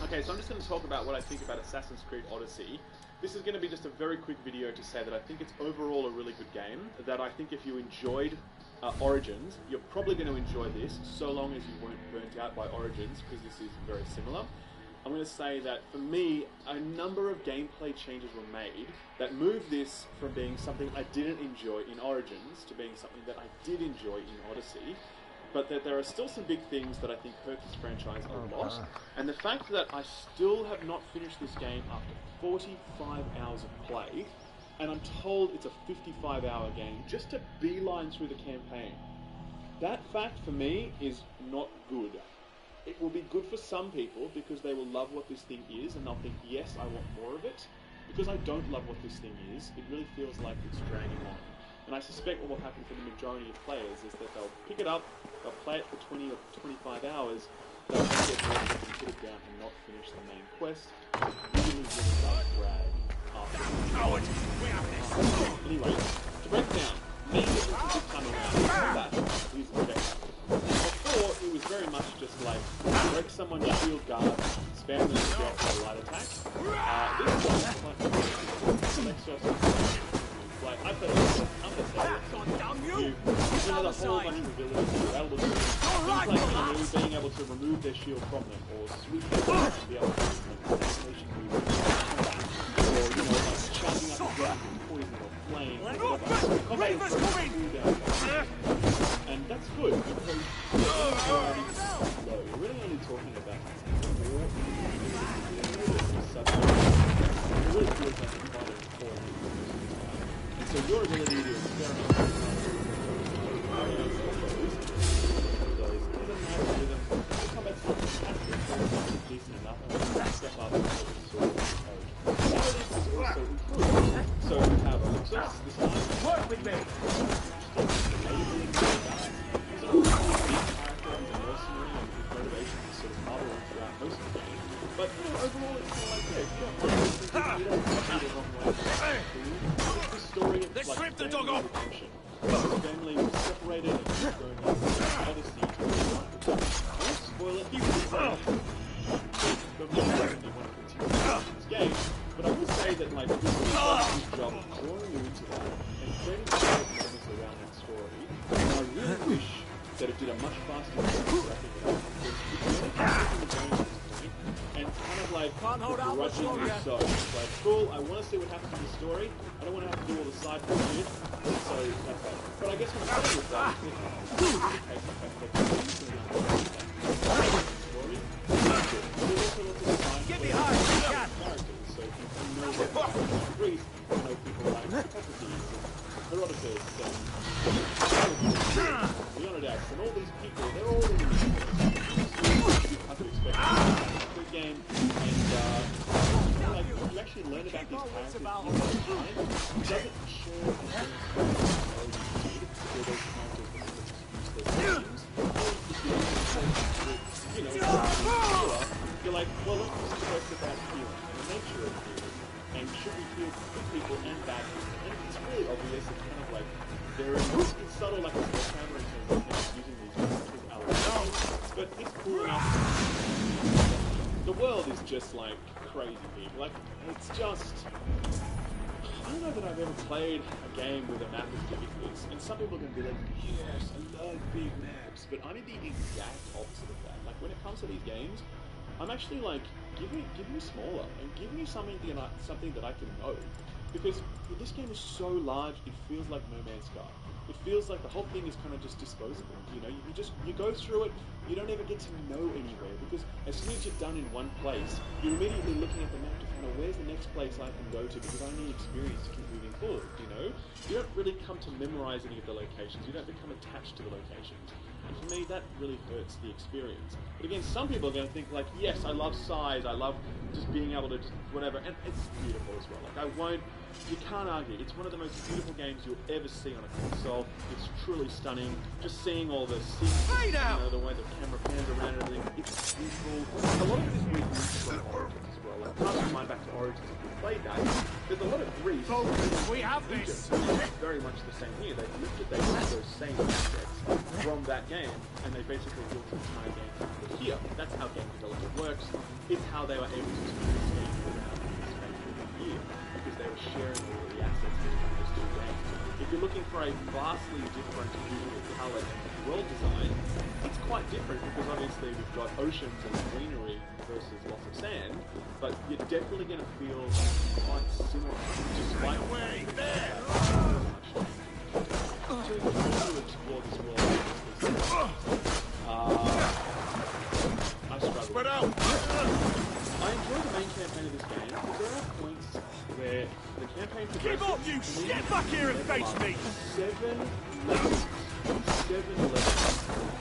Okay, so I'm just going to talk about what I think about Assassin's Creed Odyssey. This is going to be just a very quick video to say that I think it's overall a really good game, that I think if you enjoyed Origins, you're probably going to enjoy this, so long as you weren't burnt out by Origins, because this is very similar. I'm going to say that, for me, a number of gameplay changes were made that moved this from being something I didn't enjoy in Origins to being something that I did enjoy in Odyssey. But that there are still some big things that I think hurt this franchise a lot. And the fact that I still have not finished this game after 45 hours of play, and I'm told it's a 55-hour game, just to beeline through the campaign. That fact, for me, is not good. It will be good for some people, because they will love what this thing is, and they'll think, yes, I want more of it. Because I don't love what this thing is, it really feels like it's dragging on. And I suspect what will happen for the majority of players is that they'll pick it up, they'll play it for 20 or 25 hours, they'll get bored and put it down and not finish the main quest. Really, really does drag after. Anyway, to break down, maybe it was a good time around combat is objective. Before, it was very much just like, break someone's shield guard, spam them to get a light attack. This one is like, I played you know, the whole bunch of abilities you're able to do. Things like, being able to remove their shield from them, or sweep them and be able to do like assassination moves, or, you know, like charging up a gun with poison or flame, or whatever. And that's good, because you're really only talking about 4 it really feels like you're fighting 4. And so your ability to experiment decent enough and step up and sort of is also improved. So we have Ellipsis, this time. Work with me! He's a big character, he's a mercenary, and his motivation is sort of muddled throughout most of the game. But, you know, overall it's kind of like, yeah, you don't need a long way. It's the story of, like, rip the dog off! His family was separated and he's going on Odyssey to I won't spoil it, game, but I will say that, like, this is a good job of drawing you into that and creating some moments around that story. And I really wish that it did a much faster job of wrapping it up, because and kind of like begrudgingly so. It's like, cool, I want to see what happens in the story. I don't want to have to do all the side shit. So that's that. But I guess when I'm done with that, get behind me, cat! So you know that Greece, you know people like Hippocrates and Herodotus and Leonidas and all these people, they're all in the I could expect a game, and like you actually learn about these characters in real time. It doesn't show you know, you're like, well, let's just talk about healing and the nature of healing, and should we heal good people and bad people? And it's really obvious. It's kind of like it's subtle, like a sledgehammer in terms of using these characters out. But it's cool enough. The world is just like crazy big. Like, it's just, I don't know that I've ever played a game with a map as big as this. And some people can be like, yes, I love big maps, but I'm in the exact opposite of that. Like, when it comes to these games, I'm actually like, give me smaller, and give me something that I can know. Because this game is so large, it feels like No Man's Sky. it feels like the whole thing is kind of just disposable. You know, you go through it, you don't ever get to know anywhere, because as soon as you're done in one place, you're immediately looking at the map to find out where's the next place I can go to, because I need experience to keep moving forward, you know? You don't really come to memorize any of the locations, you don't become attached to the locations. And for me, that really hurts the experience. But again, some people are going to think like, yes, I love size, I love just being able to just whatever, and it's beautiful as well. Like you can't argue. It's one of the most beautiful games you'll ever see on a console. It's truly stunning. Just seeing all the scenes, you know, the way the camera pans around and everything, it's beautiful. A lot of it is reinforced from Origins as well. Like, casting mind back to Origins, if you played that, there's a lot of Greece. We have this. It's very much the same here. They've lifted those same assets from that game, and they basically built an entire game from here. That's how game development works. It's how they were able to turn this game around in the space of a year, because they were sharing all the assets between those two games. If you're looking for a vastly different visual palette and world design, it's quite different, because obviously we've got oceans and greenery versus lots of sand, but you're definitely going to feel quite similar, just like way there. To explore this world, I struggle. Spread out. I enjoy the main campaign of this game, but there are points where the campaign progresses. Give up, you! Get back here and face me! 7 levels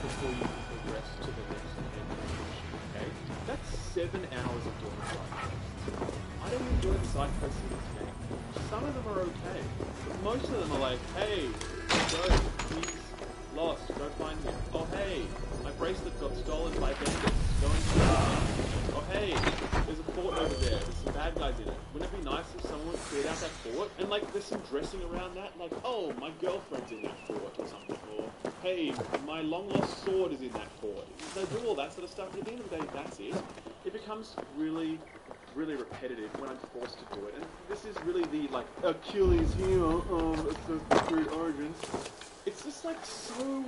before you progress to the next campaign. Okay, that's 7 hours of doing side quests. I don't enjoy the side quests in this game. Some of them are okay, but most of them are like, hey, go, he's lost, go find him. Oh hey, my bracelet got stolen by bandits. Go and see him. Oh hey, there's a fort over there. There's some bad guys in it. Wouldn't it be nice if someone cleared out that fort? And like, there's some dressing around that. Like, oh, my girlfriend's in that fort or something. Or hey, my long lost sword is in that fort. They do all that sort of stuff. But at the end of the day, that's it. It becomes really repetitive when I'm forced to do it. And this is really the like Achilles heel of Assassin's Creed Origins. It's just like so.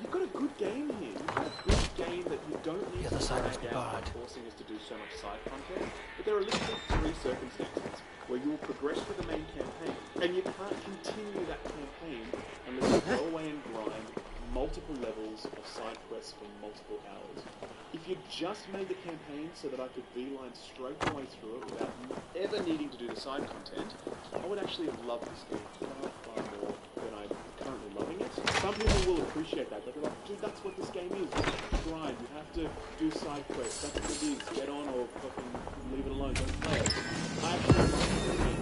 You've got a good game here. You've got a good game that you don't need to drag out forcing us to do so much side content. But there are literally 3 circumstances where you will progress with the main campaign, and you can't continue that campaign unless you go away and grind multiple levels of side quests for multiple hours. If you just made the campaign so that I could beeline straight away through it without ever needing to do the side content, I would actually have loved this game far more than I'm currently loving it. Some people will appreciate that. They'll be like, dude, that's what this game is. You have to grind. You have to do side quests. That's what it is. Get on or fucking leave it alone. Don't play it. I actually like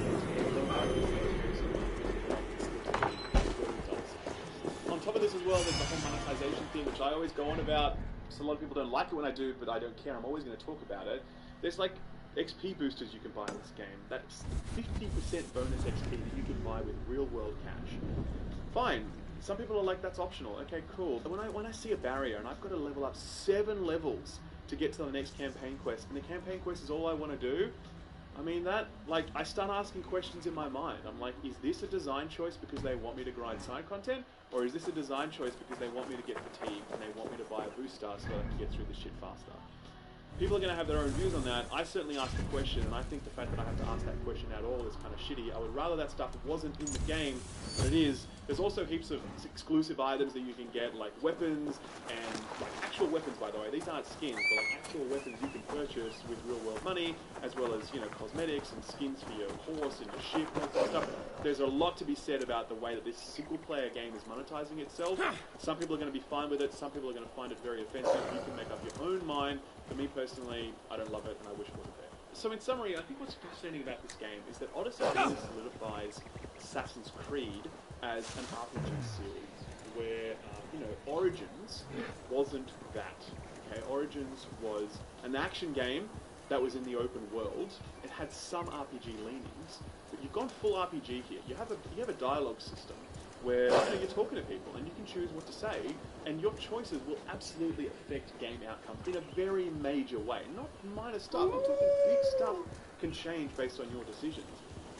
on top of this as well, there's the whole monetization thing, which I always go on about. So a lot of people don't like it when I do, but I don't care. I'm always going to talk about it. There's like XP boosters you can buy in this game. That's 50% bonus XP that you can buy with real-world cash. Fine. Some people are like, that's optional. Okay, cool. But when I see a barrier and I've got to level up 7 levels to get to the next campaign quest, and the campaign quest is all I want to do, I mean, that, like, I start asking questions in my mind. I'm like, is this a design choice because they want me to grind side content? Or is this a design choice because they want me to get fatigued and they want me to buy a booster so that I can get through this shit faster? People are going to have their own views on that. I certainly asked the question, and I think the fact that I have to ask that question at all is kind of shitty. I would rather that stuff wasn't in the game than it is. There's also heaps of exclusive items that you can get, like weapons, and like actual weapons, by the way. These aren't skins, but like actual weapons you can purchase with real-world money, as well as, you know, cosmetics and skins for your horse and your ship and all that stuff. There's a lot to be said about the way that this single-player game is monetizing itself. Some people are going to be fine with it. Some people are going to find it very offensive. You can make up your own mind. For me personally, I don't love it, and I wish it wasn't there. So in summary, I think what's fascinating about this game is that Odyssey really solidifies Assassin's Creed as an RPG series, where, you know, Origins wasn't that. Okay, Origins was an action game that was in the open world. It had some RPG leanings, but you've gone full RPG here. You have a dialogue system where, you know, you're talking to people and you can choose what to say, and your choices will absolutely affect game outcome in a very major way. Not minor stuff. I'm talking big stuff can change based on your decisions.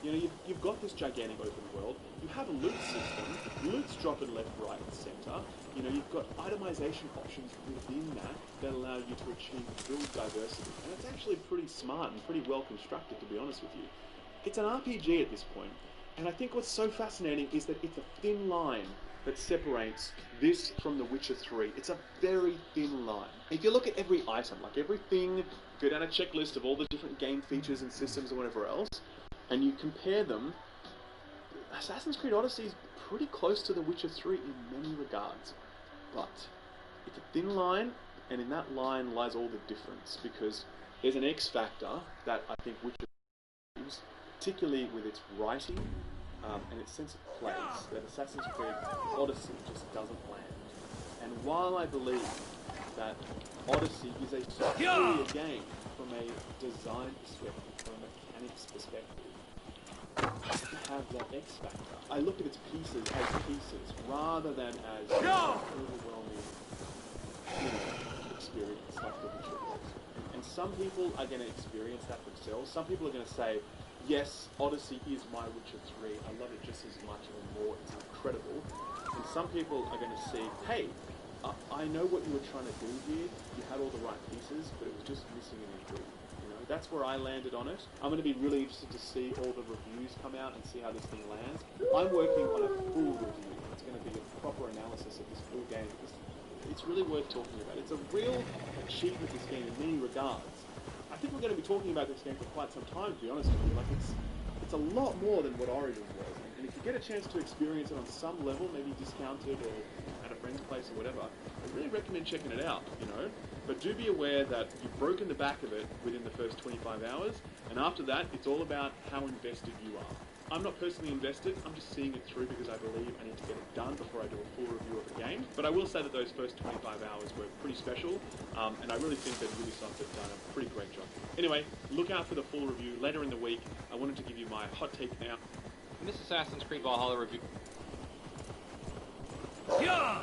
You know, you've got this gigantic open world. You have a loot system. Loot's dropping left, right, and center. You know, you've got itemization options within that allow you to achieve build diversity. And it's actually pretty smart and pretty well constructed, to be honest with you. It's an RPG at this point. And I think what's so fascinating is that it's a thin line that separates this from The Witcher 3. It's a very thin line. If you look at every item, like everything, go down a checklist of all the different game features and systems and whatever else, and you compare them, Assassin's Creed Odyssey is pretty close to The Witcher 3 in many regards. But it's a thin line, and in that line lies all the difference, because there's an X factor that I think Witcher gives, particularly with its writing and its sense of place, that Assassin's Creed Odyssey just doesn't land. And while I believe that Odyssey is a superior game from a design perspective, from a mechanics perspective, to have that X factor. I look at its pieces as pieces rather than as an overwhelming experience like The Witcher was. And some people are going to experience that themselves. Some people are going to say, yes, Odyssey is my Witcher 3. I love it just as much or more. It's incredible. And some people are going to see, hey, I know what you were trying to do here. You had all the right pieces, but it was just missing an ingredient. That's where I landed on it. I'm going to be really interested to see all the reviews come out and see how this thing lands. I'm working on a full review. It's going to be a proper analysis of this full game. It's really worth talking about. It's a real achievement, this game, in many regards. I think we're going to be talking about this game for quite some time, to be honest with you. Like, it's a lot more than what Origins was. And if you get a chance to experience it on some level, maybe discounted or at a friend's place or whatever, I really recommend checking it out, But do be aware that you've broken the back of it within the first 25 hours, and after that, it's all about how invested you are. I'm not personally invested, I'm just seeing it through because I believe I need to get it done before I do a full review of the game. But I will say that those first 25 hours were pretty special, and I really think that Ubisoft have done a pretty great job. Anyway, look out for the full review later in the week. I wanted to give you my hot take now. In this Assassin's Creed Valhalla review... Yeah!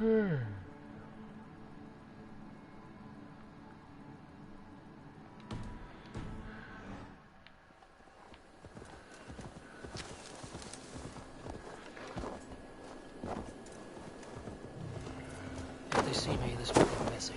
If they see me, this will get messy.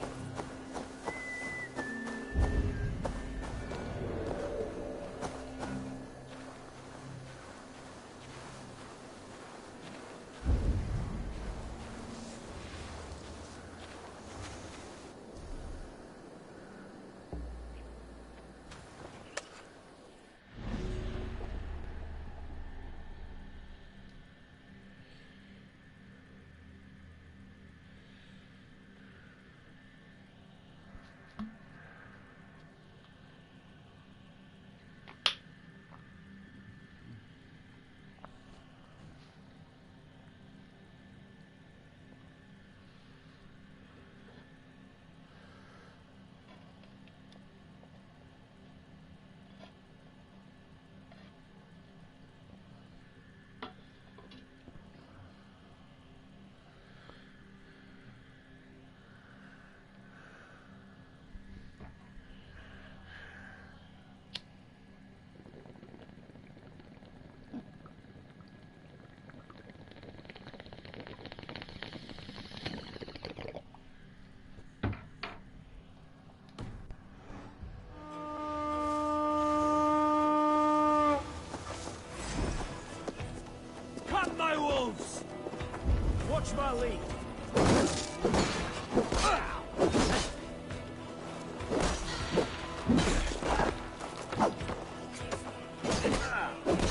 Watch my lead.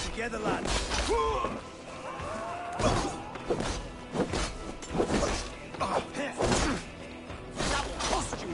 Together, lads. That will cost you.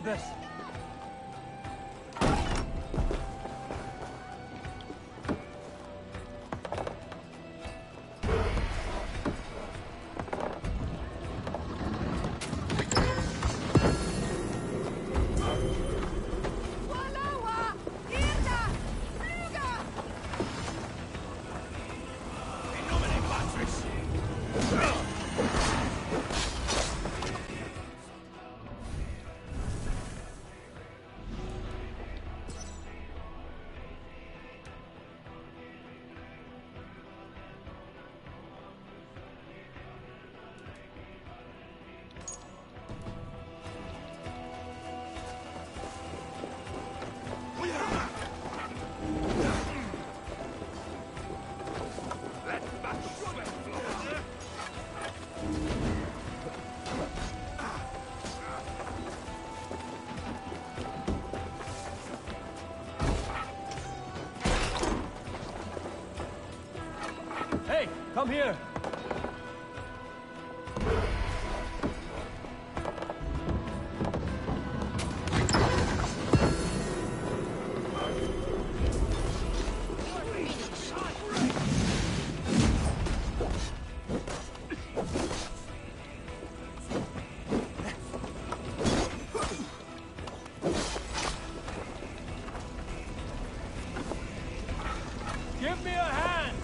best. Hey, come here. Give me a hand.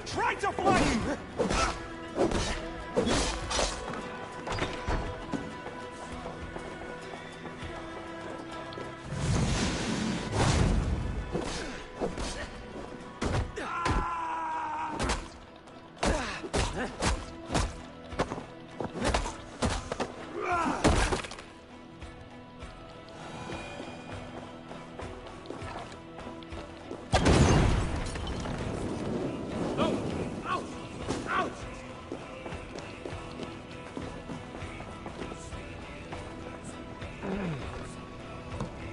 Try to fly!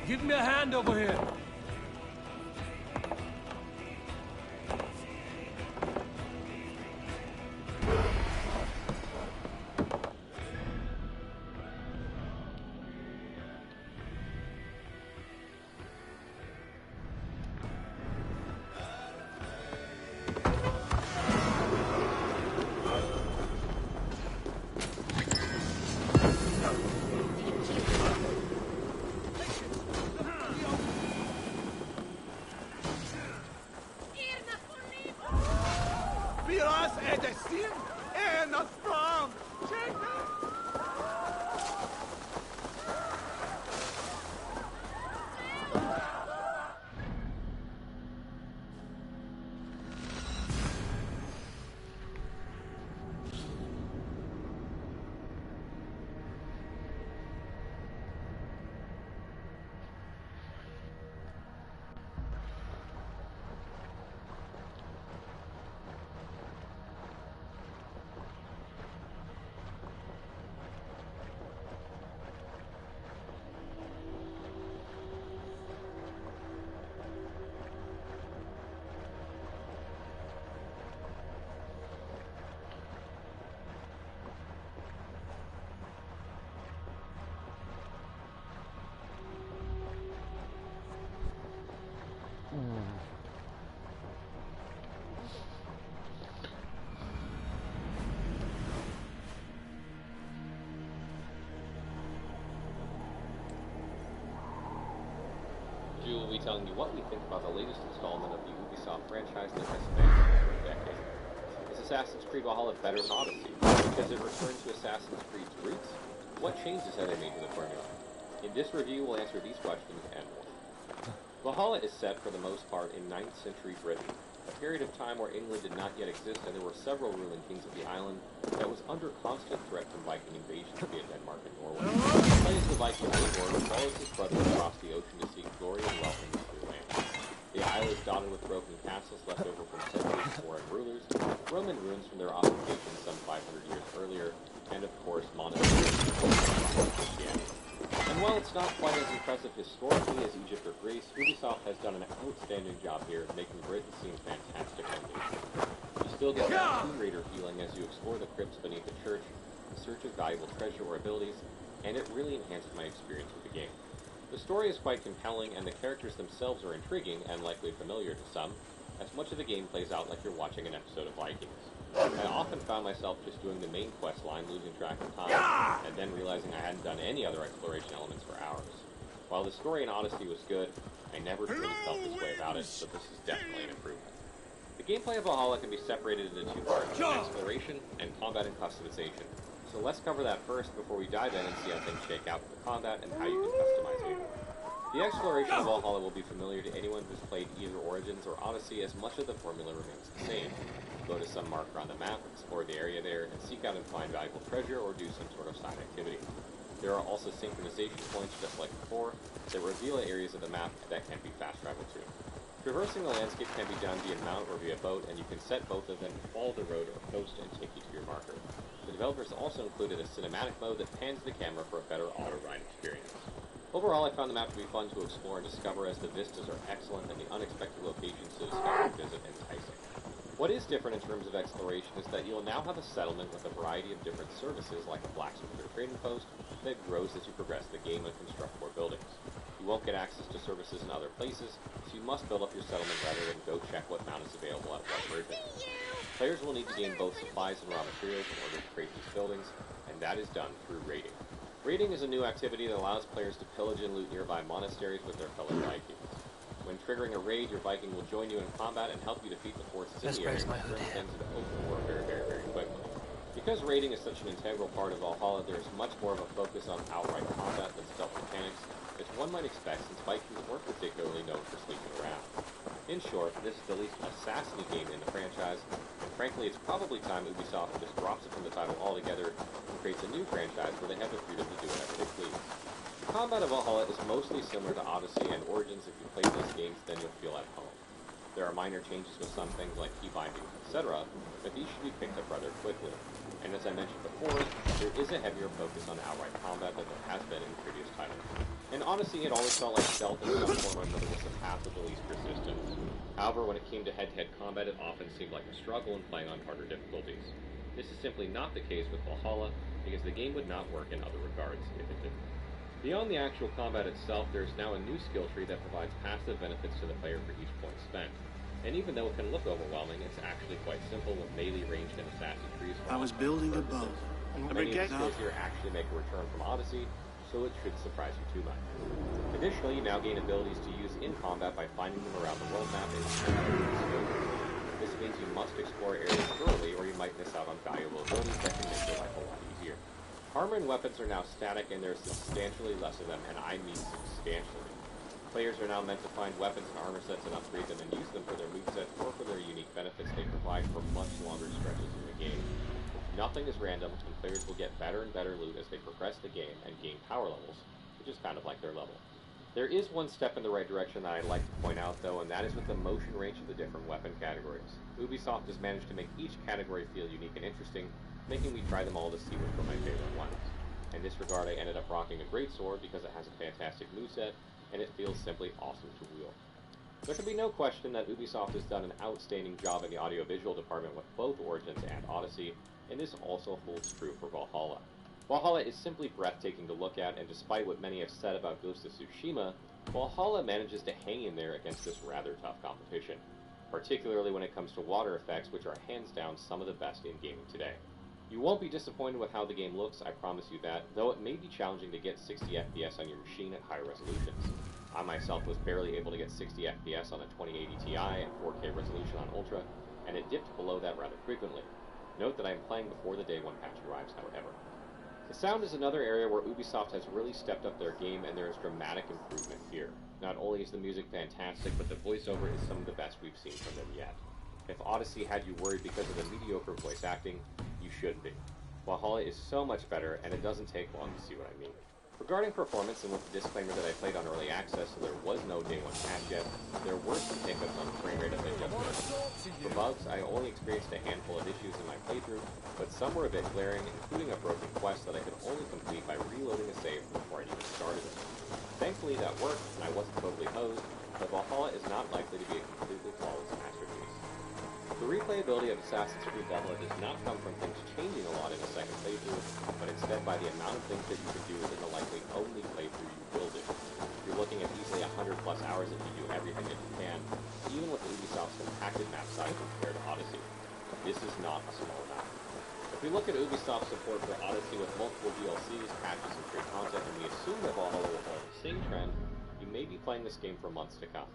Give me a hand over here. Miras edesim en astram. We will be telling you what we think about the latest installment of the Ubisoft franchise that has spanned over a decade. This is Assassin's Creed Valhalla better than Odyssey? Because it returned to Assassin's Creed's roots? What changes have they made to the formula? In this review, we'll answer these questions and more. Valhalla is set for the most part in 9th century Britain, a period of time where England did not yet exist and there were several ruling kings of the island that was under constant threat from Viking invasions via Denmark and Norway. Plays the Viking Eivor follows his brother across the ocean to seek glory and wealth in this new land. The isle is dotted with broken castles left over from centuries of foreign rulers, Roman ruins from their occupation some 500 years earlier, and of course monasteries of Christianity. And while it's not quite as impressive historically as Egypt or Greece, Ubisoft has done an outstanding job here, making Britain seem fantastic on video. You still get that Tomb Raider feeling as you explore the crypts beneath the church, in search of valuable treasure or abilities, and it really enhanced my experience with the game. The story is quite compelling, and the characters themselves are intriguing and likely familiar to some, as much of the game plays out like you're watching an episode of Vikings. I often found myself just doing the main quest line, losing track of time, and then realizing I hadn't done any other exploration elements for hours. While the story in Odyssey was good, I never truly felt this way about it, so this is definitely an improvement. The gameplay of Valhalla can be separated into two parts, exploration and combat and customization. So let's cover that first before we dive in and see how things shake out with the combat and how you can customize it. The exploration of Valhalla will be familiar to anyone who's played either Origins or Odyssey, as much of the formula remains the same. Go to some marker on the map, explore the area there, and seek out and find valuable treasure or do some sort of side activity. There are also synchronization points, just like before, that reveal areas of the map that can be fast traveled to. Traversing the landscape can be done via mount or via boat, and you can set both of them to follow the road or coast and take you to your marker. The developers also included a cinematic mode that pans the camera for a better auto-ride experience. Overall, I found the map to be fun to explore and discover, as the vistas are excellent and the unexpected locations to discover and visit enticing. What is different in terms of exploration is that you'll now have a settlement with a variety of different services, like a blacksmith or trading post, that grows as you progress the game and construct more buildings. You won't get access to services in other places, so you must build up your settlement rather than go check what mount is available at what version. Players will need to gain both supplies and raw materials in order to create these buildings, and that is done through raiding. Raiding is a new activity that allows players to pillage and loot nearby monasteries with their fellow Vikings. When triggering a raid, your Viking will join you in combat and help you defeat the forces in the area and turn things into open war very quickly. Because raiding is such an integral part of Valhalla, there is much more of a focus on outright combat than stealth mechanics, which one might expect since Vikings weren't particularly known for sneaking around. In short, this is the least assassin-y game in the franchise, and frankly it's probably time Ubisoft just drops it from the title altogether and creates a new franchise where they have the freedom to do whatever they please. The combat of Valhalla is mostly similar to Odyssey and Origins. If you play these games, then you'll feel at home. There are minor changes with some things like key bindings, etc., but these should be picked up rather quickly. And as I mentioned before, there is a heavier focus on outright combat than there has been in previous titles. In Odyssey, it always felt like stealth in some form or another was the path of the least resistance. However, when it came to head-to-head combat, it often seemed like a struggle in playing on harder difficulties. This is simply not the case with Valhalla, because the game would not work in other regards if it didn't. Beyond the actual combat itself, there is now a new skill tree that provides passive benefits to the player for each point spent. And even though it can look overwhelming, it's actually quite simple with melee ranged and assassin trees. I was building a boat. Many of the skills here actually make a return from Odyssey, so it shouldn't surprise you too much. Additionally, you now gain abilities to use in combat by finding them around the world map and this means you must explore areas thoroughly or you might miss out on valuable abilities that can make your life a lot easier. Armor and weapons are now static, and there's substantially less of them, and I mean substantially. Players are now meant to find weapons and armor sets and upgrade them and use them for their movesets or for their unique benefits they provide for much longer stretches in the game. Nothing is random, and players will get better and better loot as they progress the game and gain power levels, which is kind of like their level. There is one step in the right direction that I'd like to point out, though, and that is with the motion range of the different weapon categories. Ubisoft has managed to make each category feel unique and interesting, making me try them all to see which were my favorite ones. In this regard, I ended up rocking a greatsword because it has a fantastic moveset, and it feels simply awesome to wield. There can be no question that Ubisoft has done an outstanding job in the audiovisual department with both Origins and Odyssey, and this also holds true for Valhalla. Valhalla is simply breathtaking to look at, and despite what many have said about Ghost of Tsushima, Valhalla manages to hang in there against this rather tough competition, particularly when it comes to water effects, which are hands down some of the best in gaming today. You won't be disappointed with how the game looks, I promise you that, though it may be challenging to get 60 FPS on your machine at higher resolutions. I myself was barely able to get 60 FPS on a 2080 Ti at 4K resolution on Ultra, and it dipped below that rather frequently. Note that I am playing before the day one patch arrives, however. The sound is another area where Ubisoft has really stepped up their game, and there is dramatic improvement here. Not only is the music fantastic, but the voiceover is some of the best we've seen from them yet. If Odyssey had you worried because of the mediocre voice acting, you shouldn't be. Valhalla is so much better, and it doesn't take long to see what I mean. Regarding performance, and with the disclaimer that I played on early access, so there was no day one patch yet, there were some hiccups on frame rate as I just mentioned. For bugs, I only experienced a handful of issues in my playthrough, but some were a bit glaring, including a broken quest that I could only complete by reloading a save before I even started it. Thankfully that worked, and I wasn't totally hosed, but Valhalla is not likely to be a completely flawless masterpiece. The replayability of Assassin's Creed Valhalla does not come from things changing a lot in a second playthrough, but instead by the amount of things that you can do within the likely only playthrough you will do. You're looking at easily 100 plus hours if you do everything that you can, even with Ubisoft's compacted map size compared to Odyssey. This is not a small amount. If we look at Ubisoft's support for Odyssey with multiple DLCs, patches, and free content, and we assume that Valhalla will follow the same trend, you may be playing this game for months to come.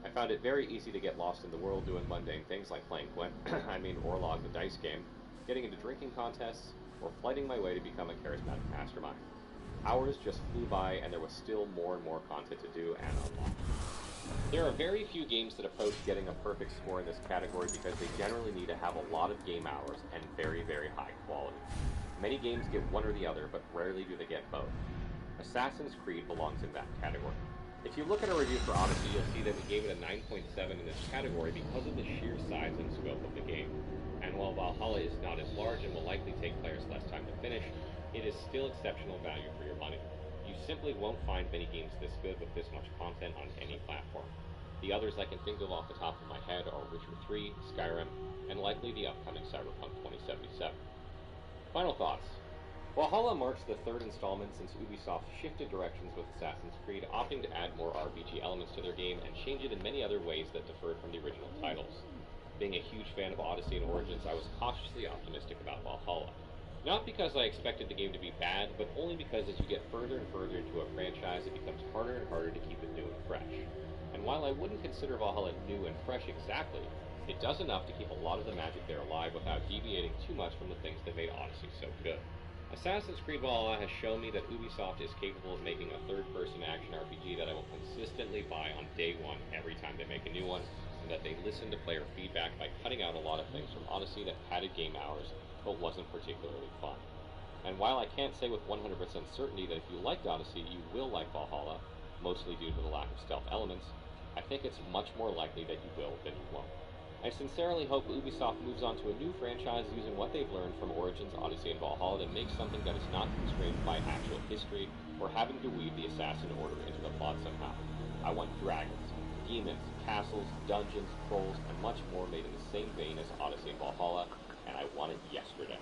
I found it very easy to get lost in the world doing mundane things like playing Orlog the dice game, getting into drinking contests, or fighting my way to become a charismatic mastermind. Hours just flew by, and there was still more and more content to do and unlock. There are very few games that approach getting a perfect score in this category because they generally need to have a lot of game hours and very, very high quality. Many games get one or the other, but rarely do they get both. Assassin's Creed belongs in that category. If you look at our review for Odyssey, you'll see that we gave it a 9.7 in this category because of the sheer size and scope of the game. And while Valhalla is not as large and will likely take players less time to finish, it is still exceptional value for your money. You simply won't find many games this good with this much content on any platform. The others I can think of off the top of my head are Witcher 3, Skyrim, and likely the upcoming Cyberpunk 2077. Final thoughts. Valhalla marks the third installment since Ubisoft shifted directions with Assassin's Creed, opting to add more RPG elements to their game and change it in many other ways that differed from the original titles. Being a huge fan of Odyssey and Origins, I was cautiously optimistic about Valhalla. Not because I expected the game to be bad, but only because as you get further and further into a franchise, it becomes harder and harder to keep it new and fresh. And while I wouldn't consider Valhalla new and fresh exactly, it does enough to keep a lot of the magic there alive without deviating too much from the things that made Odyssey so good. Assassin's Creed Valhalla has shown me that Ubisoft is capable of making a third-person action RPG that I will consistently buy on day one every time they make a new one, and that they listen to player feedback by cutting out a lot of things from Odyssey that padded game hours but wasn't particularly fun. And while I can't say with 100% certainty that if you liked Odyssey you will like Valhalla, mostly due to the lack of stealth elements, I think it's much more likely that you will than you won't. I sincerely hope Ubisoft moves on to a new franchise using what they've learned from Origins, Odyssey, and Valhalla to make something that is not constrained by actual history or having to weave the Assassin Order into the plot somehow. I want dragons, demons, castles, dungeons, trolls, and much more made in the same vein as Odyssey and Valhalla, and I want it yesterday.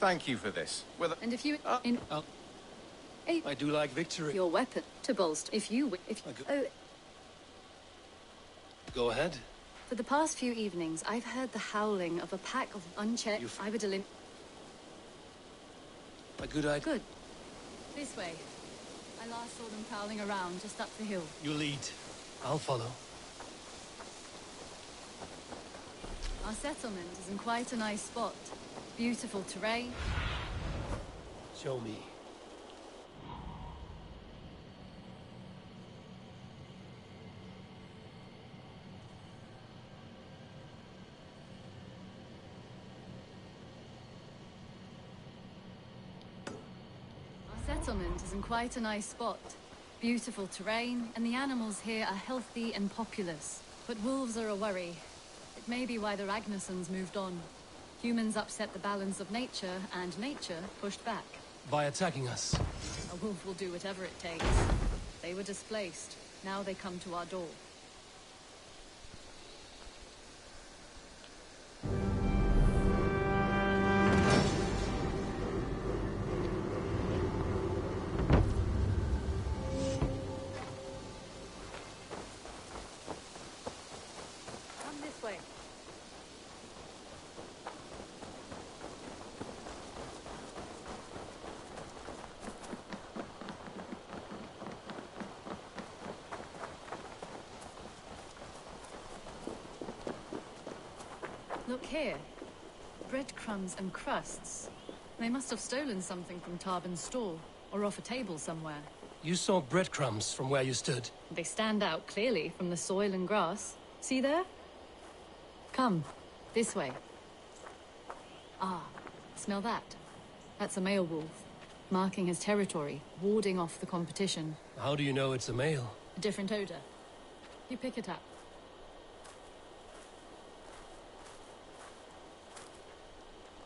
Thank you for this. And if you... I do like victory. Your weapon to bolster. If you... Go ahead. For the past few evenings, I've heard the howling of a pack of unchecked... I would A good idea. Good. This way. I last saw them prowling around just up the hill. You lead. I'll follow. Our settlement is in quite a nice spot. Beautiful terrain. Show me. Our settlement is in quite a nice spot. Beautiful terrain, and the animals here are healthy and populous. But wolves are a worry. It may be why the Ragnarsons moved on. Humans upset the balance of nature, and nature pushed back. By attacking us. A wolf will do whatever it takes. They were displaced. Now they come to our door. Come this way. Look here. Breadcrumbs and crusts. They must have stolen something from Tarban's store, or off a table somewhere. You saw breadcrumbs from where you stood. They stand out clearly from the soil and grass. See there? Come, this way. Ah, smell that? That's a male wolf, marking his territory, warding off the competition. How do you know it's a male? A different odor. You pick it up.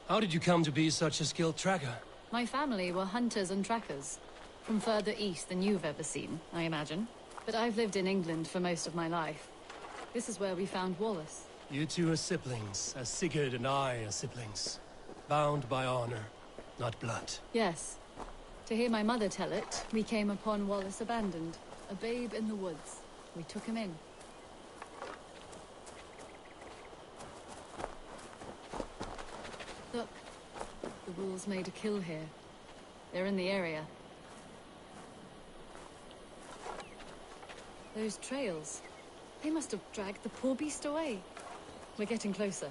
How did you come to be such a skilled tracker? My family were hunters and trackers. From further east than you've ever seen, I imagine. But I've lived in England for most of my life. This is where we found Wallace. You two are siblings, as Sigurd and I are siblings. Bound by honor, not blood. Yes. To hear my mother tell it, we came upon Wallace abandoned. A babe in the woods. We took him in. Look. The wolves made a kill here. They're in the area. Those trails. They must have dragged the poor beast away. We're getting closer.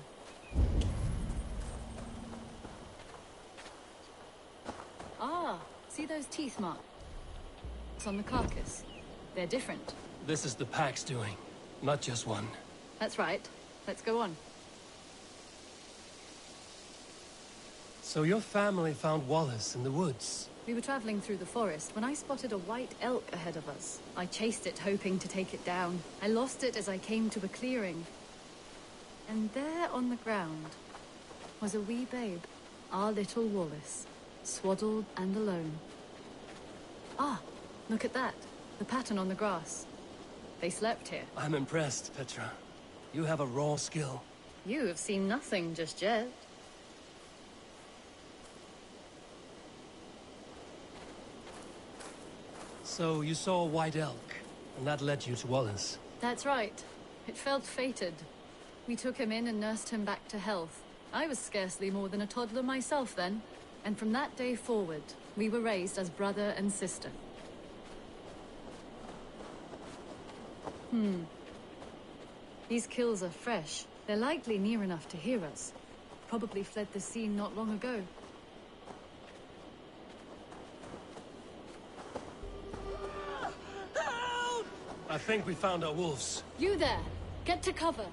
Ah, see those teeth marks on the carcass? They're different. This is the pack's doing, not just one. That's right. Let's go on. So your family found Wallace in the woods? We were traveling through the forest when I spotted a white elk ahead of us. I chased it, hoping to take it down. I lost it as I came to a clearing. And there on the ground was a wee babe, our little Wallace, swaddled and alone. Ah, look at that. The pattern on the grass. They slept here. I'm impressed, Petra. You have a raw skill. You have seen nothing just yet. So you saw a white elk, and that led you to Wallace? That's right. It felt fated. We took him in and nursed him back to health. I was scarcely more than a toddler myself then. And from that day forward, we were raised as brother and sister. These kills are fresh. They're likely near enough to hear us. Probably fled the scene not long ago. I think we found our wolves. You there! Get to cover!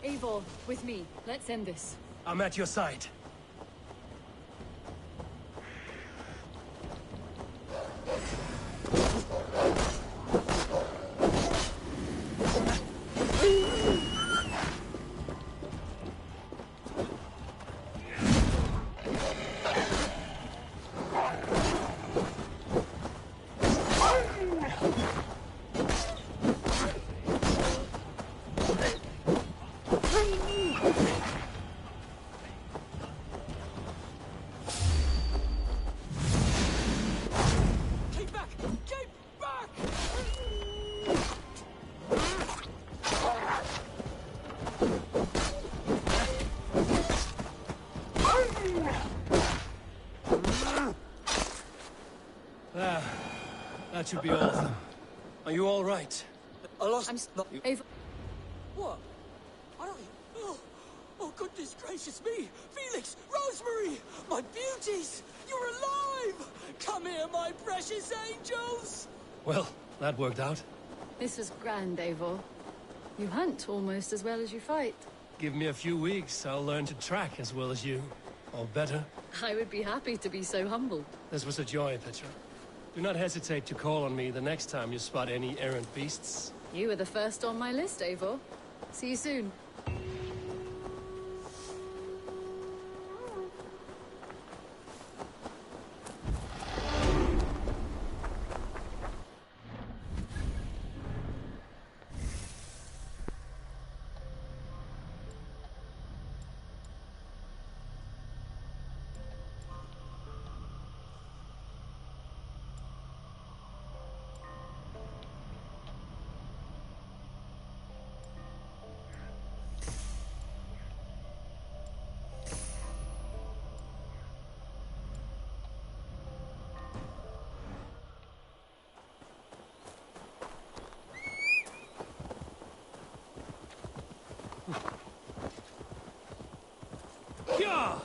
Eivor, with me. Let's end this. I'm at your side. That should be all of them. Are you all right? I lost... I'm not... Ava... What? I don't... Oh, goodness gracious me! Felix! Rosemary! My beauties! You're alive! Come here, my precious angels! Well, that worked out. This was grand, Eivor. You hunt almost as well as you fight. Give me a few weeks, I'll learn to track as well as you. Or better. I would be happy to be so humble. This was a joy, Petra. Do not hesitate to call on me the next time you spot any errant beasts. You were the first on my list, Eivor. See you soon. Yeah!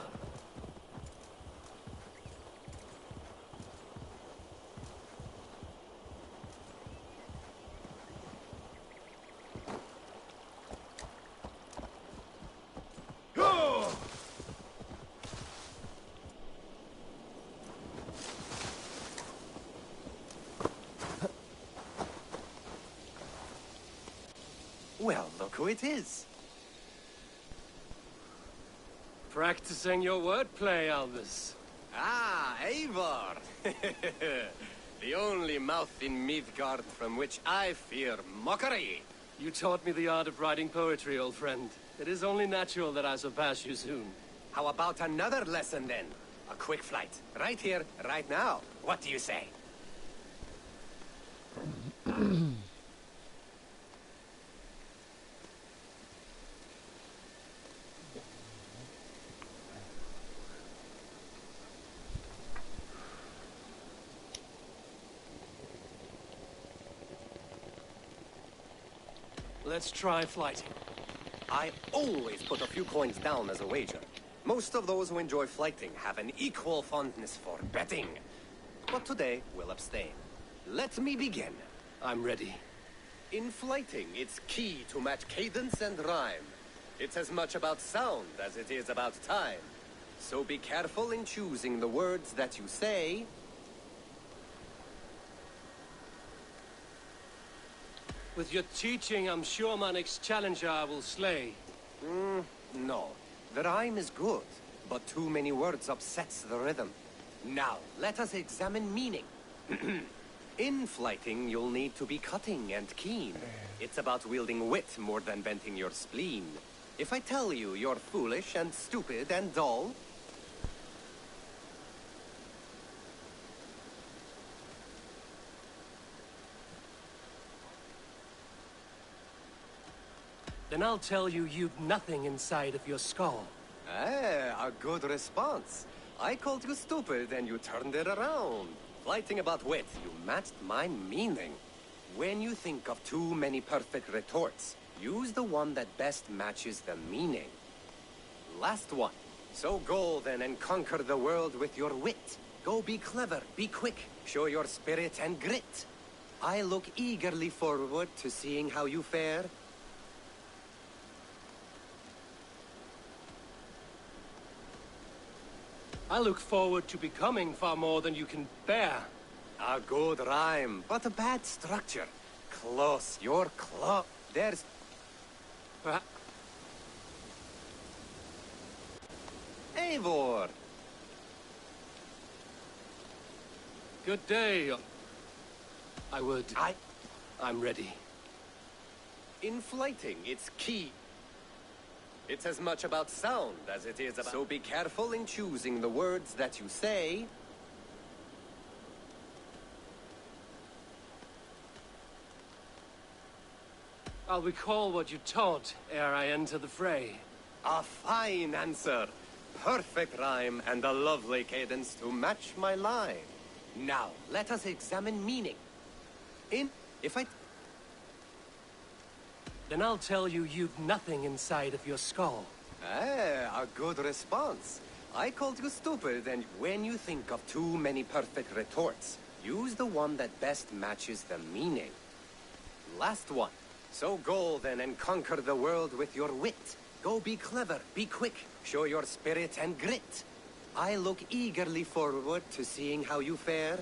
Well, look who it is. Practicing your wordplay, Albus. Ah, Eivor! The only mouth in Midgard from which I fear mockery. You taught me the art of writing poetry, old friend. It is only natural that I surpass you soon. How about another lesson, then? A quick flight. Right here, right now. What do you say? Let's try flighting. I always put a few coins down as a wager. Most of those who enjoy flighting have an equal fondness for betting. But today, we'll abstain. Let me begin. I'm ready. In flighting, it's key to match cadence and rhyme. It's as much about sound as it is about time. So be careful in choosing the words that you say. With your teaching, I'm sure my next challenger I will slay. No. The rhyme is good, but too many words upsets the rhythm. Now, let us examine meaning. In flighting, you'll need to be cutting and keen. It's about wielding wit more than venting your spleen. If I tell you you're foolish and stupid and dull, then I'll tell you you've nothing inside of your skull. a good response. I called you stupid and you turned it around. Flighting about wit, you matched my meaning. When you think of too many perfect retorts, use the one that best matches the meaning. Last one. So go then and conquer the world with your wit. Go be clever, be quick, show your spirit and grit. I look eagerly forward to seeing how you fare. I look forward to becoming far more than you can bear. A good rhyme, but a bad structure. Close, you're close. There's... Eivor! Good day. I would... I'm ready. In flighting, it's key. It's as much about sound as it is about... So be careful in choosing the words that you say. I'll recall what you taught ere I enter the fray. A fine answer. Perfect rhyme and a lovely cadence to match my line. Now, let us examine meaning. If I... Then I'll tell you you've nothing inside of your skull. Ah, a good response. I called you stupid, and when you think of too many perfect retorts, use the one that best matches the meaning. Last one. So go then and conquer the world with your wit. Go be clever, be quick, show your spirit and grit. I look eagerly forward to seeing how you fare.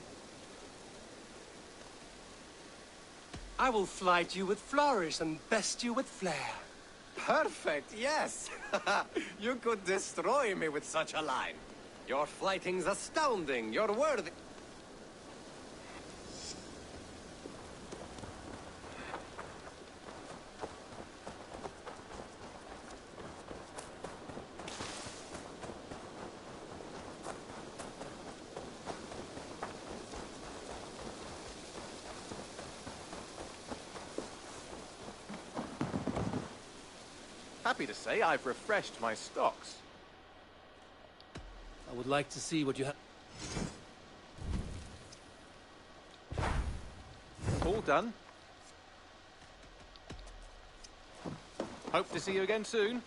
I will flight you with flourish and best you with flair. Perfect, yes! You could destroy me with such a line. Your flighting's astounding, you're worthy... Happy to say I've refreshed my stocks. I would like to see what you have. All done. Hope to see you again soon.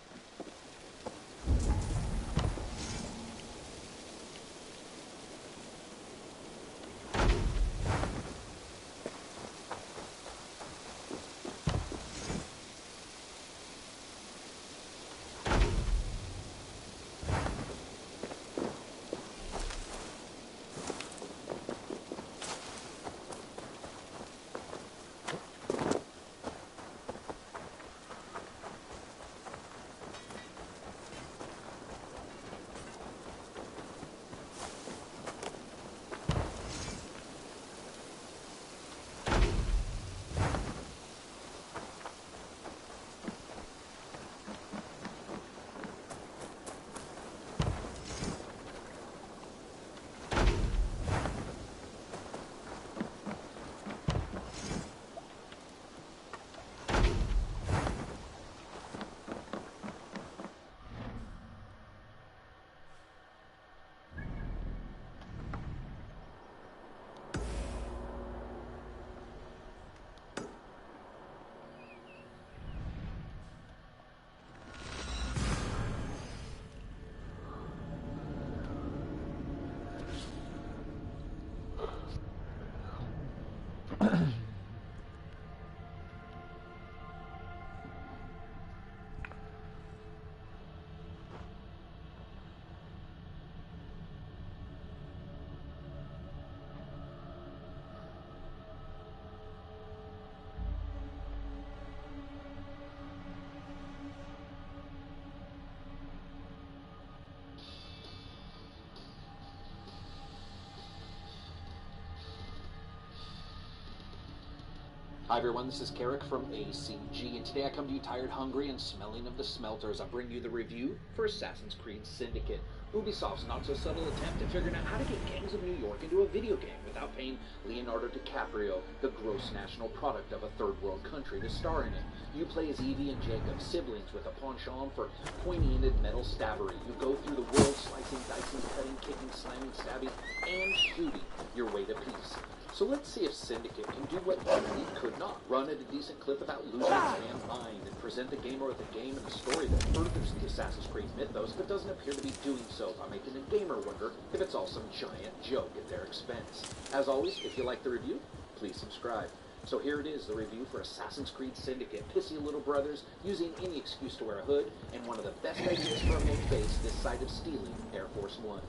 Hi everyone, this is Carrick from ACG, and today I come to you tired, hungry, and smelling of the smelters. I bring you the review for Assassin's Creed Syndicate, Ubisoft's not-so-subtle attempt at figuring out how to get gangs of New York into a video game without paying Leonardo DiCaprio, the gross national product of a third-world country, to star in it. You play as Evie and Jacob, siblings with a penchant for pointy-ended metal stabbery. You go through the world slicing, dicing, cutting, kicking, slamming, stabbing, and shooting your way to peace. So let's see if Syndicate can do what Unity could not. Run at a decent clip without losing its damn mind, and present the gamer with a game and a story that furthers the Assassin's Creed mythos, but doesn't appear to be doing so by making the gamer wonder if it's all some giant joke at their expense. As always, if you like the review, please subscribe. So here it is, the review for Assassin's Creed Syndicate. Pissy little brothers using any excuse to wear a hood, and one of the best ideas for a make base this side of stealing Air Force One.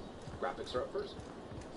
Graphics are up first.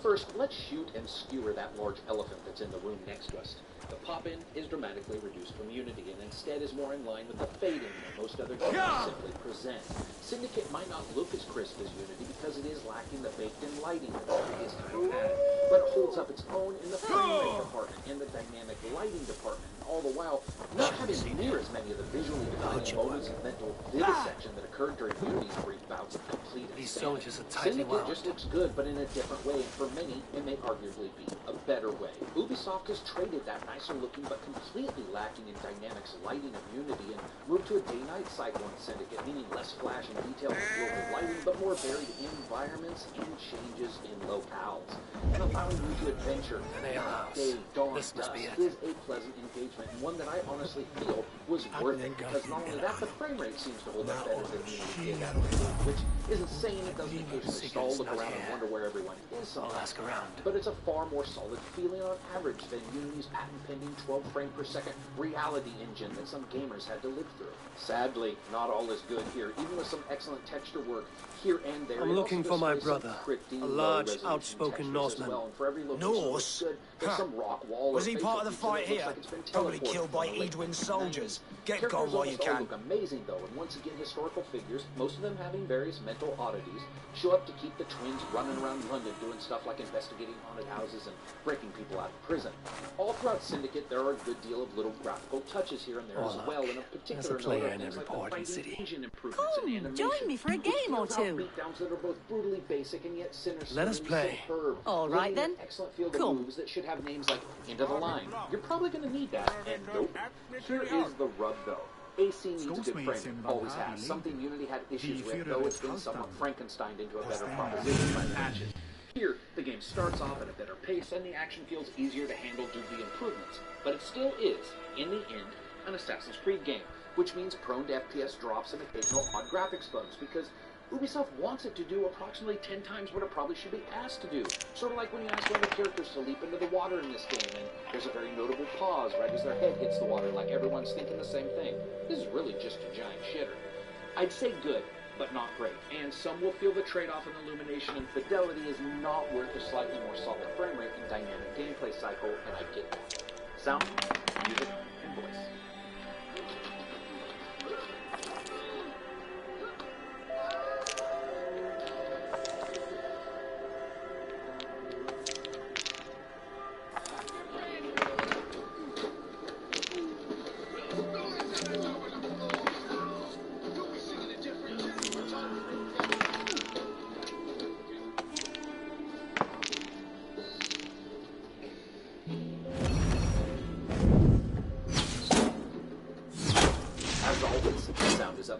First, let's shoot and skewer that large elephant that's in the room next to us. The pop-in is dramatically reduced from Unity, and instead is more in line with the fade-in that most other games simply present. Syndicate might not look as crisp as Unity because it is lacking the baked-in lighting that the previous title had, but it holds up its own in the frame rate department and the dynamic lighting department, all the while not having near as many of the visually defining moments of mental vivisection that occurred during Unity's brief bouts of complete complete These insanity. soldiers are tightly Syndicate wound. just looks good, but in a different way, and for many, it may arguably be a better way. Ubisoft has traded that nicer looking but completely lacking in dynamics, lighting, and unity, and moved to a day-night cycle in Syndicate, meaning less flash and detail in global lighting, but more varied environments and changes in locales, and allowing you to adventure day, dawn, dusk is a pleasant engagement, and one that I honestly feel was worth it, because not only that, the frame rate seems to hold up better than Unity did at the time, which isn't saying it doesn't occasionally stall, look around and wonder where everyone is sometimes, but it's a far more solid feeling on average than Unity's patent-pending 12 frame per second reality engine that some gamers had to live through. Sadly, not all is good here, even with some excellent texture work here and there. I'm looking for my brother, a large, outspoken Norseman. Norse? Was he part of the fight here? Probably killed by Edwin's soldiers. Get gone while you can. Look amazing though, and once again historical figures, most of them having various mental oddities, show up to keep the twins running around London doing stuff like investigating haunted houses and breaking people out of prison. All throughout Syndicate, there are a good deal of little graphical touches here and there as well, and of particular note are things like the fighting engine improvements and animation. Join me for a game or two. Beatdowns that are both brutally basic and yet sinister. Let us play. Superb. All right then. Excellent field of moves that should have names like Into the Line. You're probably going to need that, and nope. Here is the rub though. AC needs a good framing, always has. Something Unity had issues with, though it's been somewhat Frankensteined into a better proposition by the patches. Here, the game starts off at a better pace, and the action feels easier to handle due to the improvements. But it still is, in the end, an Assassin's Creed game, which means prone to FPS drops and occasional odd graphics bugs, because Ubisoft wants it to do approximately 10 times what it probably should be asked to do. Sort of like when you ask one of the characters to leap into the water in this game, and there's a very notable pause right as their head hits the water, like everyone's thinking the same thing. This is really just a giant shitter. I'd say good, but not great, and some will feel the trade-off in illumination and fidelity is not worth a slightly more solid frame rate and dynamic gameplay cycle, and I get that. Sound, music, and voice.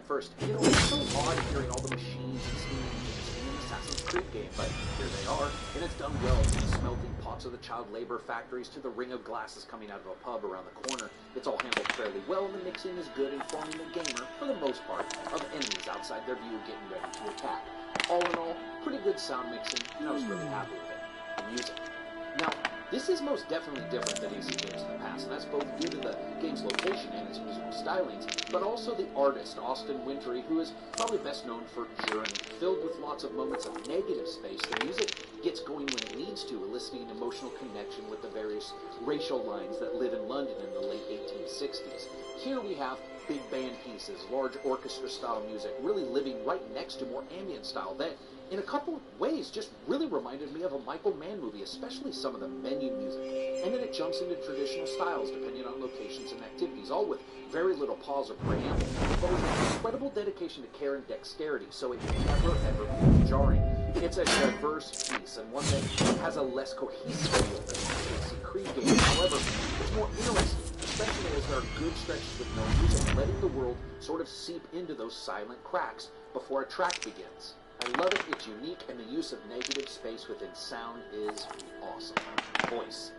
First, you know, it's so odd hearing all the machines and steam engines in an Assassin's Creed game, but here they are, and it's done well, from the smelting pots of the child labor factories to the ring of glasses coming out of a pub around the corner. It's all handled fairly well, and the mixing is good, informing the gamer, for the most part, of enemies outside their view getting ready to attack. All in all, pretty good sound mixing, and I was really happy with it. The music. Now, this is most definitely different than AC games in the past, and that's both due to the game's location and its musical stylings, but also the artist, Austin Wintory, who is probably best known for Journey. Filled with lots of moments of negative space, the music gets going when it needs to, eliciting an emotional connection with the various racial lines that live in London in the late 1860s. Here we have big band pieces, large orchestra-style music, really living right next to more ambient style that, in a couple of ways, just really reminded me of a Michael Mann movie, especially some of the menu music. And then it jumps into traditional styles depending on locations and activities, all with very little pause or preamble, but with an incredible dedication to care and dexterity, so it can never, ever be jarring. It's a diverse piece, and one that has a less cohesive feel than the AC Creed game. However, it's more interesting, especially as there are good stretches with no music, letting the world sort of seep into those silent cracks before a track begins. I love it, it's unique, and the use of negative space within sound is awesome. Voice.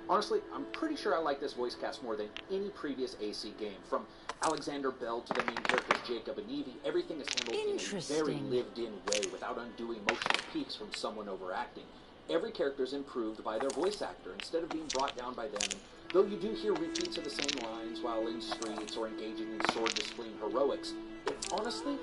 Honestly, I'm pretty sure I like this voice cast more than any previous AC game. From Alexander Bell to the main characters Jacob and Evie, everything is handled in a very lived-in way without undue emotional peaks from someone overacting. Every character is improved by their voice actor instead of being brought down by them, and though you do hear repeats of the same lines while in streets or engaging in sword-displaying heroics, it honestly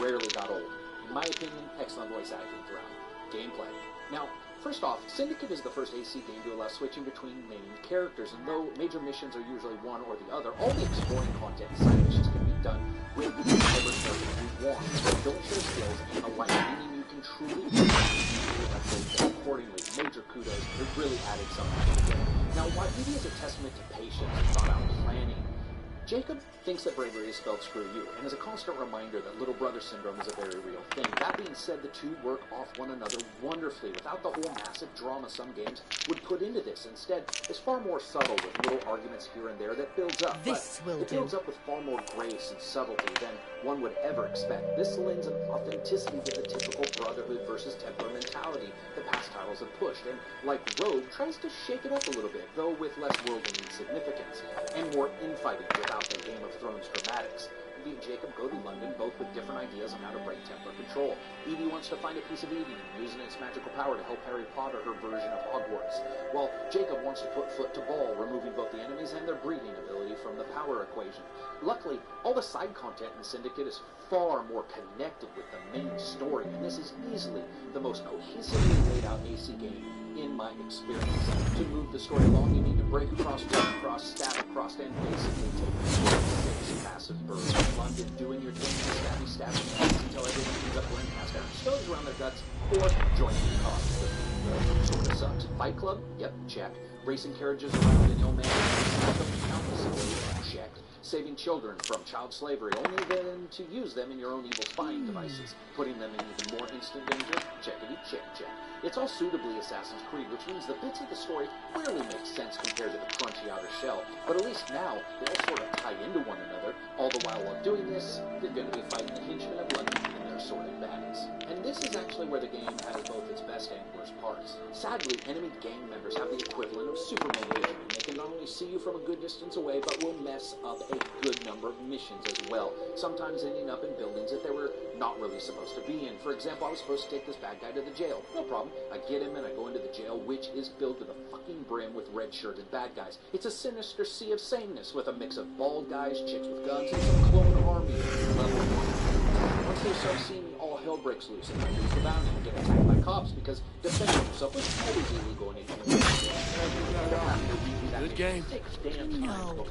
rarely got old. In my opinion, excellent voice acting throughout. Gameplay. Now, first off, Syndicate is the first AC game to allow switching between main characters, and though major missions are usually one or the other, all the exploring content and side missions can be done with whatever character you want. So don't share skills alike, meaning you can truly accordingly. Major kudos, it really added something to the game. Now, while Evie is a testament to patience and thought-out planning, Jacob thinks that bravery is spelled screw you, and is a constant reminder that little brother syndrome is a very real thing. That being said the two work off one another wonderfully, without the whole massive drama some games would put into this. Instead, it's far more subtle, with little arguments here and there that builds up. It builds up with far more grace and subtlety than one would ever expect. This lends an authenticity to the typical Brotherhood versus Templar mentality that past titles have pushed, and like Rogue, tries to shake it up a little bit, though with less worldly significance, and more infighting without the Game of Thrones dramatics. Evie and Jacob go to London, both with different ideas on how to break Templar control. Evie wants to find a piece of Eden, using its magical power to help Harry Potter her version of Hogwarts, while Jacob wants to put foot to ball, removing both the enemies and their breathing ability from the power equation. Luckily, all the side content in Syndicate is far more connected with the main story, and this is easily the most cohesively laid out AC game in my experience. To move the story along, you need to break across, jump across, stab across, and basically take 6 passive birds of London, doing your thing, stabbing until everyone ends up wearing cast iron stones around their guts, or joining the cause. Sort of sucks. Fight Club? Yep, check. Racing carriages around in ill-mannered, check. Saving children from child slavery, only then to use them in your own evil spying devices, putting them in even more instant danger, checkity check check. It's all suitably Assassin's Creed, which means the bits of the story rarely make sense compared to the crunchy outer shell, but at least now they all sort of tie into one another. All the while doing this, you're going to be fighting the henchmen of London and their assorted battles. And this is actually where the game has both its best and worst parts. Sadly, enemy gang members have the equivalent of Superman vision, and they can not only see you from a good distance away, but will mess up a good number of missions as well, sometimes ending up in buildings that they were not really supposed to be in. For example, I was supposed to take this bad guy to the jail. No problem. I get him and I go into the jail, which is filled to the fucking brim with red-shirted bad guys. It's a sinister sea of sameness with a mix of bald guys, chicks with guns, and some clone army. Once they start seeing all hell breaks loose, and I lose the bounty and get attacked by cops because defending yourself was always illegal in Good game. No.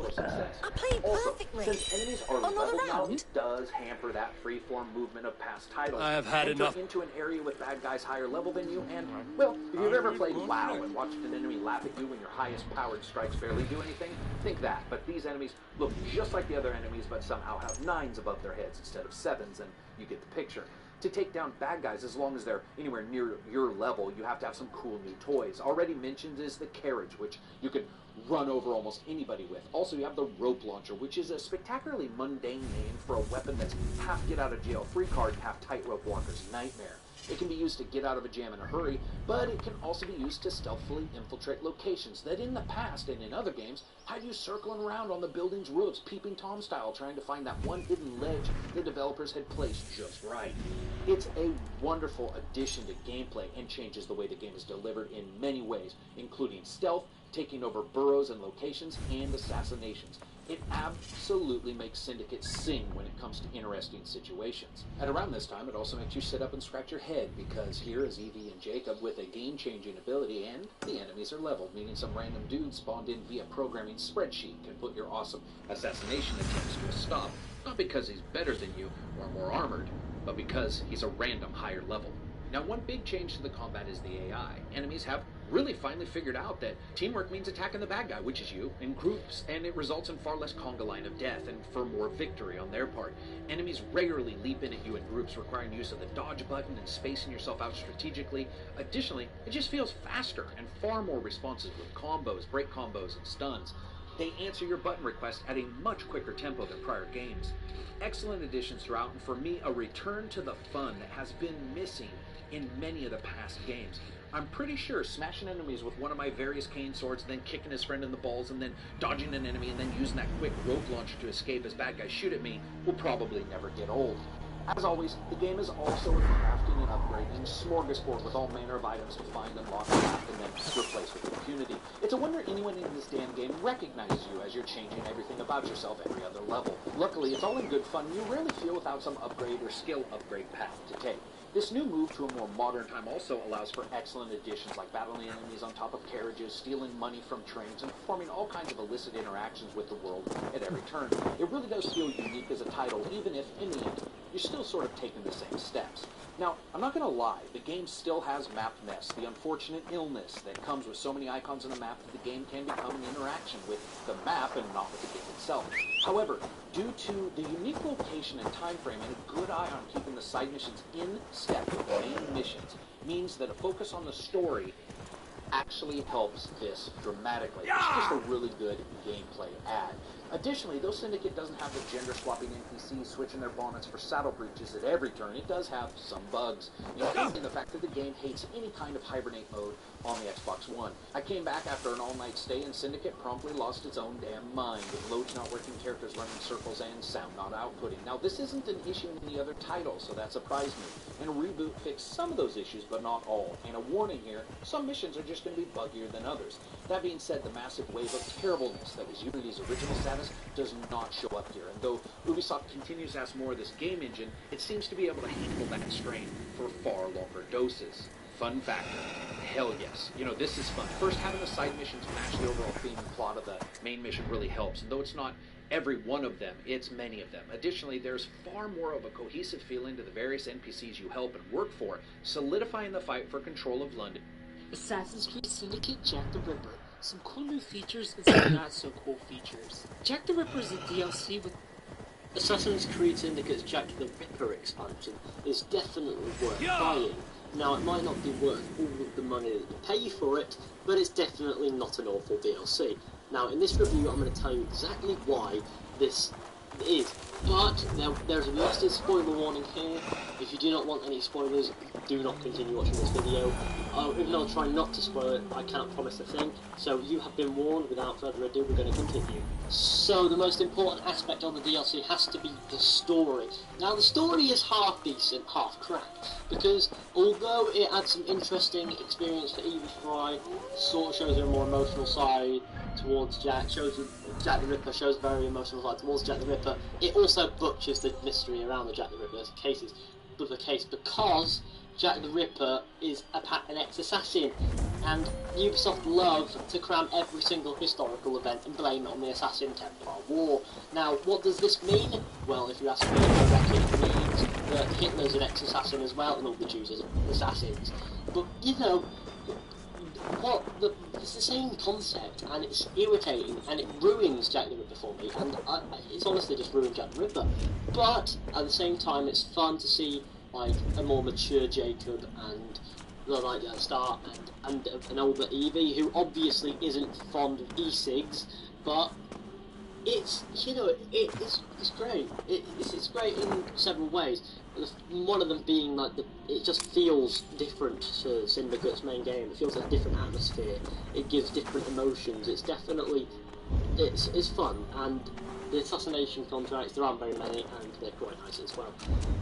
I played perfectly. Since enemies are leveled now, it does hamper that free-form movement of past titles. I have had enough. Into an area with bad guys higher level than you, and, well, if you've ever played WoW and watched an enemy laugh at you when your highest powered strikes barely do anything, think that. But these enemies look just like the other enemies, but somehow have 9s above their heads instead of 7s, and you get the picture. To take down bad guys, as long as they're anywhere near your level, you have to have some cool new toys. Already mentioned is the carriage, which you can run over almost anybody with. Also, you have the rope launcher, which is a spectacularly mundane name for a weapon that's half get out of jail free card, half tightrope walker's nightmare. It can be used to get out of a jam in a hurry, but it can also be used to stealthily infiltrate locations that in the past and in other games had you circling around on the building's roofs, peeping Tom style, trying to find that one hidden ledge the developers had placed just right. It's a wonderful addition to gameplay and changes the way the game is delivered in many ways, including stealth, taking over burrows and locations, and assassinations. It absolutely makes Syndicate sing when it comes to interesting situations. At around this time, it also makes you sit up and scratch your head, because here is Evie and Jacob with a game-changing ability, and the enemies are leveled, meaning some random dude spawned in via programming spreadsheet can put your awesome assassination attempts to a stop, not because he's better than you or more armored, but because he's a random higher level. Now, one big change to the combat is the AI. Enemies have really finally figured out that teamwork means attacking the bad guy, which is you, in groups, and it results in far less conga line of death and for more victory on their part. Enemies regularly leap in at you in groups, requiring use of the dodge button and spacing yourself out strategically. Additionally, it just feels faster and far more responsive with combos, break combos, and stuns. They answer your button request at a much quicker tempo than prior games. Excellent additions throughout, and for me, a return to the fun that has been missing in many of the past games. I'm pretty sure smashing enemies with one of my various cane swords, then kicking his friend in the balls, and then dodging an enemy, and then using that quick rope launcher to escape as bad guys shoot at me will probably never get old. As always, the game is also a crafting and upgrading smorgasbord with all manner of items to find, unlock, craft, and then replace with impunity. It's a wonder anyone in this damn game recognizes you as you're changing everything about yourself every other level. Luckily, it's all in good fun, and you rarely feel without some upgrade or skill upgrade path to take. This new move to a more modern time also allows for excellent additions like battling enemies on top of carriages, stealing money from trains, and performing all kinds of illicit interactions with the world at every turn. It really does feel unique as a title, even if, in the end, you're still sort of taking the same steps. Now, I'm not going to lie, the game still has map mess, the unfortunate illness that comes with so many icons in a map that the game can become an interaction with the map and not with the game itself. However, due to the unique location and time frame and a good eye on keeping the side missions in step with missions means that a focus on the story actually helps this dramatically. It's just a really good gameplay add. Additionally, though Syndicate doesn't have the gender-swapping NPCs switching their bonnets for saddle breeches at every turn, it does have some bugs, including the fact that the game hates any kind of hibernate mode on the Xbox One. I came back after an all-night stay, and Syndicate promptly lost its own damn mind, with loads not working, characters running circles, and sound not outputting. Now, this isn't an issue in the other titles, so that surprised me, and a reboot fixed some of those issues, but not all. And a warning here, some missions are just going to be buggier than others. That being said, the massive wave of terribleness that was Unity's original status does not show up here, and though Ubisoft continues to ask more of this game engine, it seems to be able to handle that strain for far longer doses. Fun factor. Hell yes. This is fun. First, having the side missions match the overall theme and plot of the main mission really helps, and though it's not every one of them, it's many of them. Additionally, there's far more of a cohesive feeling to the various NPCs you help and work for, solidifying the fight for control of London. Assassin's Creed Syndicate Jack the Ripper. Some cool new features and some not so cool features. Jack the Ripper is a DLC with Assassin's Creed Syndicate's Jack the Ripper expansion is definitely worth buying. Now, it might not be worth all of the money that you pay for it, but it's definitely not an awful DLC. Now, in this review, I'm going to tell you exactly why this is. But there's a massive spoiler warning here. If you do not want any spoilers, do not continue watching this video. Even though I'll try not to spoil it, I cannot promise a thing. So you have been warned. Without further ado, we're going to continue. So the most important aspect of the DLC has to be the story. Now the story is half decent, half crap, because although it adds some interesting experience for Evil Fry, sort of shows a more emotional side towards Jack, Jack the Ripper shows a very emotional side towards Jack the Ripper, it also butchers the mystery around the Jack the Ripper case because Jack the Ripper is an ex-assassin, and Ubisoft love to cram every single historical event and blame it on the Assassin-Templar War. Now, what does this mean? Well, if you ask me, I reckon it means that Hitler's an ex-assassin as well, and all the Jews are assassins. But, it's the same concept, and it's irritating, and it ruins Jack the Ripper for me, and it's honestly just ruined Jack the Ripper. But, at the same time, it's fun to see a more mature Jacob and Star and an older Evie, who obviously isn't fond of e-cigs, but it's it's great. It's great in several ways. One of them being it just feels different to Syndicate's main game. It feels like a different atmosphere. It gives different emotions. It's definitely it's fun, and the assassination contracts, there aren't very many, and they're quite nice as well.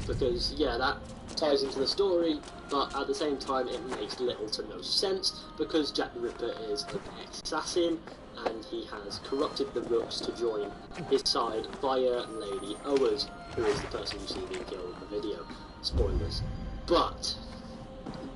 Because, that ties into the story, but at the same time it makes little to no sense, because Jack the Ripper is an ex-assassin, and he has corrupted the Rooks to join his side via Lady Owers, who is the person you see being killed in the video. Spoilers. But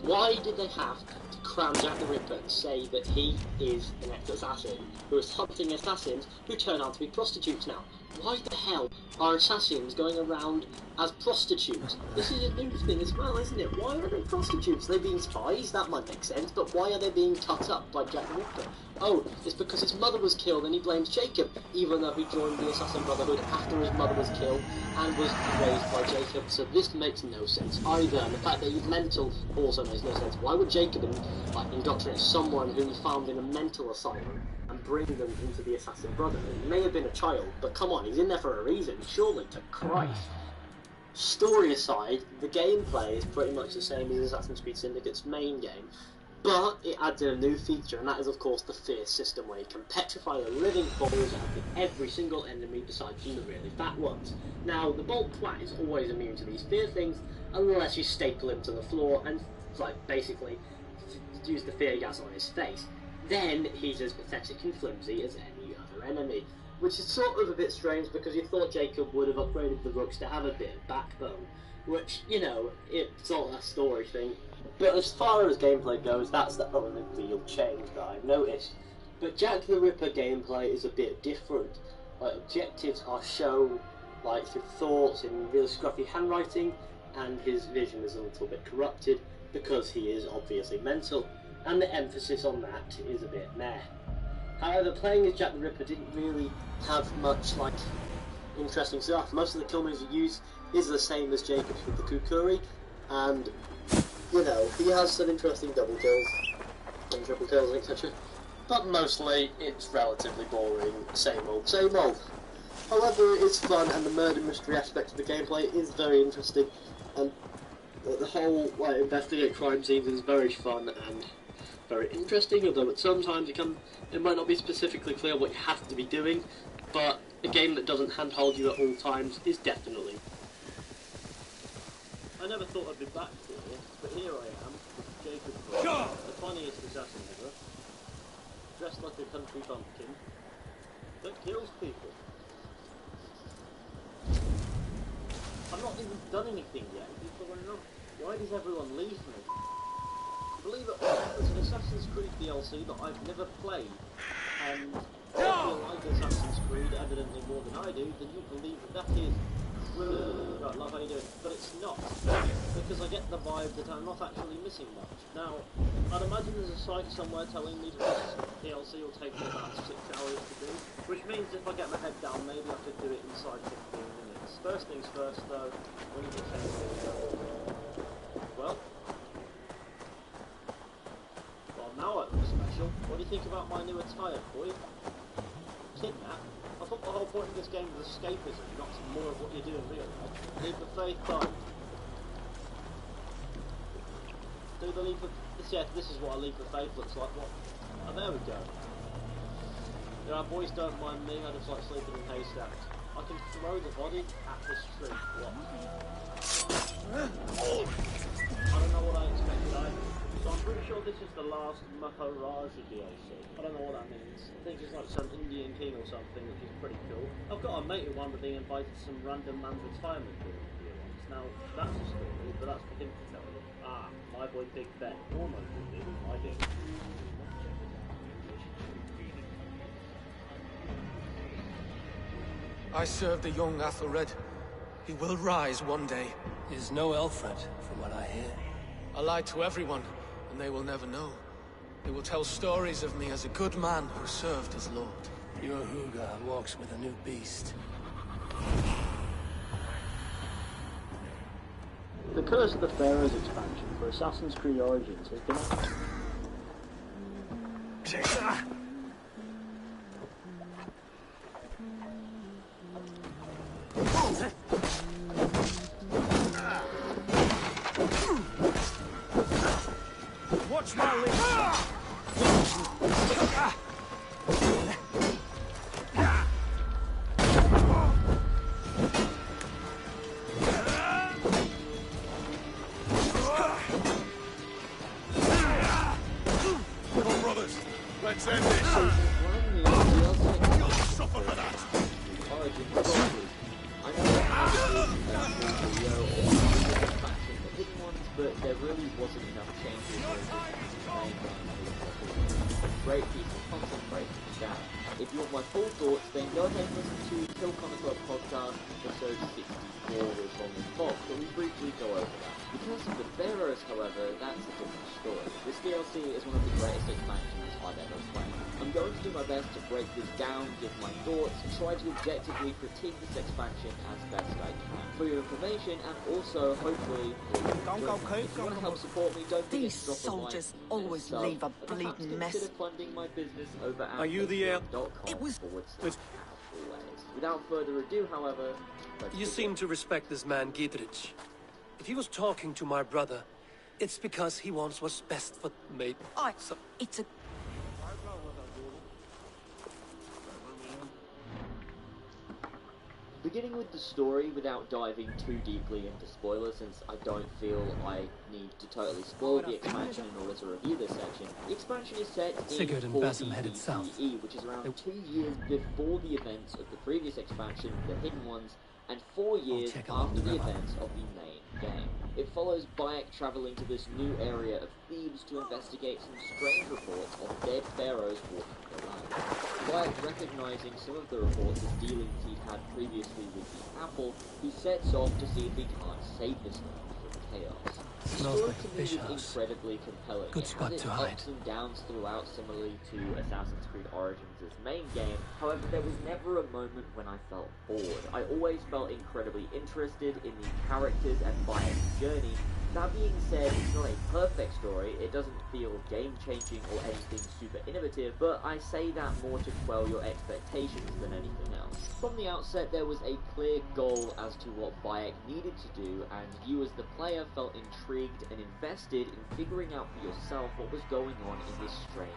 why did they have to cram Jack the Ripper and say that he is an ex-assassin who is hunting assassins who turn out to be prostitutes now? Why the hell are assassins going around as prostitutes? This is a new thing as well, isn't it? Why are they prostitutes? Are they being spies? That might make sense, but why are they being cut up by Jack the Ripper? Oh, it's because his mother was killed and he blames Jacob, even though he joined the Assassin Brotherhood after his mother was killed and was raised by Jacob, so this makes no sense either. And the fact that he's mental also makes no sense. Why would Jacob indoctrinate someone who he found in a mental asylum and bring them into the Assassin Brotherhood? He may have been a child, but come on, he's in there for a reason, surely to Christ. Story aside, the gameplay is pretty much the same as Assassin's Creed Syndicate's main game, but it adds in a new feature, and that is of course the fear system, where you can petrify the living balls out of every single enemy besides from the really fat ones. Now, the Bolt Twat is always immune to these fear things, unless you staple him to the floor and, basically use the fear gas on his face. Then he's as pathetic and flimsy as any other enemy. Which is sort of a bit strange, because you thought Jacob would have upgraded the Rooks to have a bit of backbone, which, it's sort of a story thing. But as far as gameplay goes, that's the only real change that I've noticed. But Jack the Ripper gameplay is a bit different. Objectives are shown, through thoughts in really scruffy handwriting, and his vision is a little bit corrupted, because he is obviously mental, and the emphasis on that is a bit meh. However, playing as Jack the Ripper didn't really have much, interesting stuff. Most of the kill moves you use is the same as Jacob's with the Kukuri, and you know, he has some interesting double kills and triple kills, etc. But mostly, it's relatively boring, same old, same old. However, it's fun, and the murder mystery aspect of the gameplay is very interesting, and the whole investigate crime scenes is very fun and very interesting, although at sometimes it might not be specifically clear what you have to be doing, but a game that doesn't handhold you at all times is definitely. I never thought I'd be back here, but here I am, with Jacob Crow, the funniest assassin ever, dressed like a country bumpkin, that kills people. I've not even done anything yet, people are not. Why does everyone leave me? Believe it or not, there's an Assassin's Creed DLC that I've never played, and if you like Assassin's Creed evidently more than I do, then you believe that is really, right, love how you do it, but it's not, because I get the vibe that I'm not actually missing much. Now, I'd imagine there's a site somewhere telling me that this DLC will take me about 6 hours to do, which means if I get my head down, maybe I could do it inside 15 minutes. First things first, though, when you get well, now I look special. What do you think about my new attire, boy? Kidnap? I thought the whole point of this game was escapism, not more of what you do in real life. Leave the faith behind. Do the leave the... Yeah, this is what a leave the faith looks like. What? Oh, there we go. Yeah, boys don't mind me, I just like sleeping in haystacks. I can throw the body at this tree. What? I don't know what I expected either. So I'm pretty sure this is the last Maharaja DLC. I don't know what that means. I think it's like some Indian king or something, which is pretty cool. I've got a mate who wanted being invited to some random man's retirement during the year once. Now, that's a story, but that's for him to tell you. Ah, my boy Big Ben. Almost did, I did. I serve the young Athelred. He will rise one day. He's no Alfred, from what I hear. I lied to everyone, and they will never know. They will tell stories of me as a good man who served his lord. Your Huga walks with a new beast. The Curse of the Pharaohs expansion for Assassin's Creed Origins has been out. Watch my lead! Come on, brothers. Let's end this. You'll suffer for that. But there really wasn't enough changes great people, concentrate down. If you want my full thoughts, then go ahead and listen to Kill Comic Podcast, episode 64 with Roman Fox, where we briefly go over that. The Curse of the Pharaohs, however, that's a different story. This DLC is one of the greatest expansions I've ever played. I'm going to do my best to break this down, give my thoughts, and try to objectively critique this expansion as best I can. For your information, and also, hopefully, if you want to help support me, don't forget to drop a like. These soldiers always leave a bleeding mess. Consider funding my business over at Are you the It was... Without further ado, however... You seem to respect this man, Gidrich. If he was talking to my brother, it's because he wants what's best for me. It's a... Beginning with the story, without diving too deeply into spoilers, since I don't feel I need to totally spoil the expansion in order to review this section, the expansion is set Sigurd in and Basim headed south, which is around 2 years before the events of the previous expansion, The Hidden Ones, and 4 years after the events of the main game. It follows Bayek travelling to this new area of Thebes to investigate some strange reports of dead pharaohs walking the land. Bayek, recognizing some of the reports as dealings he'd had previously with the Apple, he sets off to see if he can't save this land from chaos. The story to me was incredibly compelling. Good spot to hide. Ups and downs throughout, similarly to Assassin's Creed Origins' main game. However, there was never a moment when I felt bored. I always felt incredibly interested in the characters and Bayek's journey, That being said, it's not a perfect story, it doesn't feel game-changing or anything super innovative, but I say that more to quell your expectations than anything else. From the outset, there was a clear goal as to what Bayek needed to do, and you as the player felt intrigued and invested in figuring out for yourself what was going on in this strange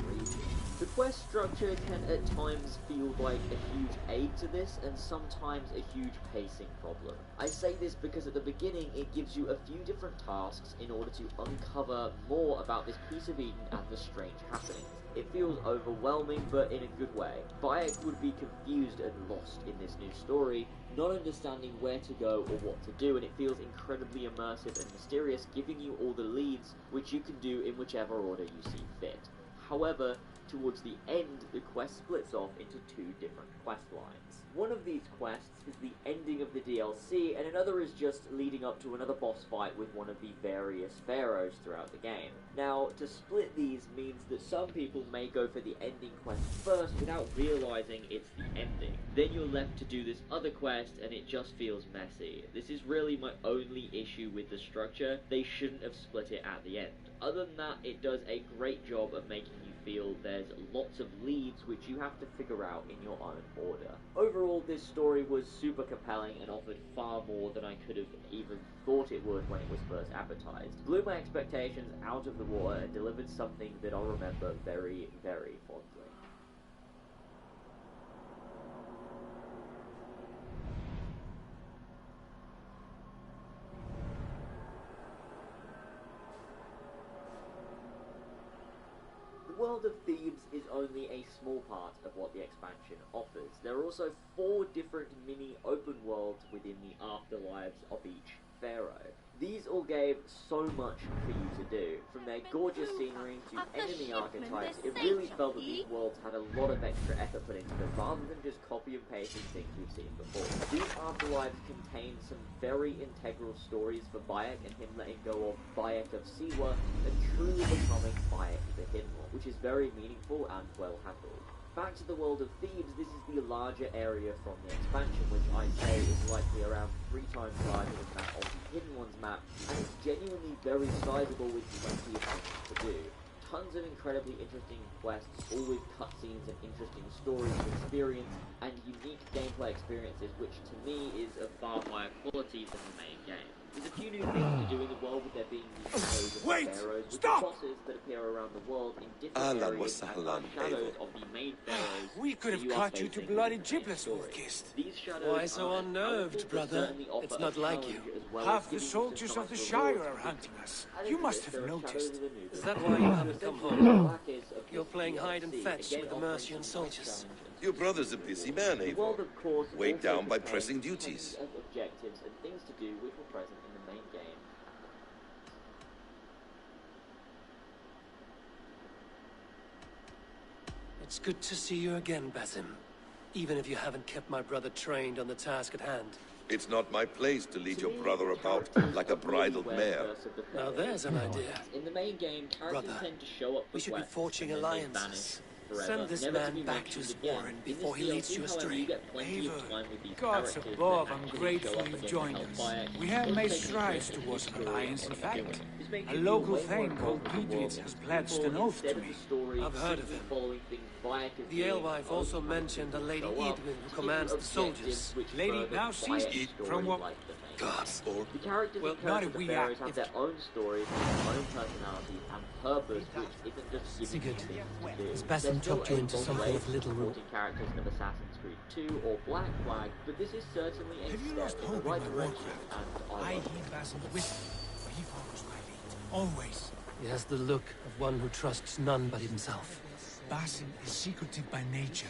region. The quest structure can at times feel like a huge aid to this, and sometimes a huge pacing problem. I say this because at the beginning it gives you a few different tasks in order to uncover more about this piece of Eden and the strange happenings. It feels overwhelming, but in a good way. Bayek would be confused and lost in this new story, not understanding where to go or what to do, and it feels incredibly immersive and mysterious, giving you all the leads, which you can do in whichever order you see fit. However, towards the end, the quest splits off into two different quest lines. One of these quests is the ending of the DLC, and another is just leading up to another boss fight with one of the various pharaohs throughout the game. Now, to split these means that some people may go for the ending quest first without realizing it's the ending. Then you're left to do this other quest, and it just feels messy. This is really my only issue with the structure. They shouldn't have split it at the end. Other than that, it does a great job of making you feel there's lots of leads which you have to figure out in your own order. Overall, this story was super compelling and offered far more than I could have even thought it would when it was first advertised. Blew my expectations out of the water and delivered something that I'll remember very, very fondly. The World of Thebes is only a small part of what the expansion offers. There are also 4 different mini open worlds within the afterlives of each pharaoh. These all gave so much for you to do. From their gorgeous scenery to enemy archetypes, it really felt that these worlds had a lot of extra effort put into them rather than just copy and pasting things we've seen before. These afterlives contain some very integral stories for Bayek and him letting go of Bayek of Siwa and truly becoming Bayek the Hidden One, which is very meaningful and well handled. Back to the World of Thebes, this is the larger area from the expansion, which I say is likely around 3 times larger than that of the Hidden Ones map, and it's genuinely very sizable with plenty of things to do. Tons of incredibly interesting quests, all with cutscenes and interesting stories to experience, and unique gameplay experiences, which to me is of far higher quality than the main game. There's a few new things to do in the world, with there being the echoes of the pharaohs, with the bosses that appear around the world in different areas and are shadows of the main pharaohs. We could have cut you to bloody giblets, Wolf-Kissed. Why so unnerved, brother? It's not like you. Half the soldiers of the Shire are hunting us. You must have noticed. Is that why you haven't come home? You're playing hide and fetch with the Mercian soldiers. Your brother's a busy man, Eivor. Weighed down by pressing duties. Objectives and things to do which were present in the main game. It's good to see you again, Basim. Even if you haven't kept my brother trained on the task at hand. It's not my place to lead your brother about like a bridled mare. Now there's an idea. In the main game, characters tend to show up. We should be forging alliances. Send this man back to his warren before he leads you astray. Eivor, gods above, I'm grateful you've joined us. We have made strides towards an alliance, in fact. A local thane called Gudrid has pledged an oath to me. I've heard of him. The alewife also mentioned a Lady Edwin who commands the soldiers. Lady now ceased from what... Gods. The characters well, and not if we pharaohs have their own stories, their own personalities and purpose, which isn't just giving you things to do. Has Basim talked you into something of little room? Characters of Assassin's Creed 2 or Black Flag, but this is certainly a step in the right direction, and I heed Basim's wisdom, but he follows my lead. Always. He has the look of one who trusts none but himself. Basim is secretive by nature,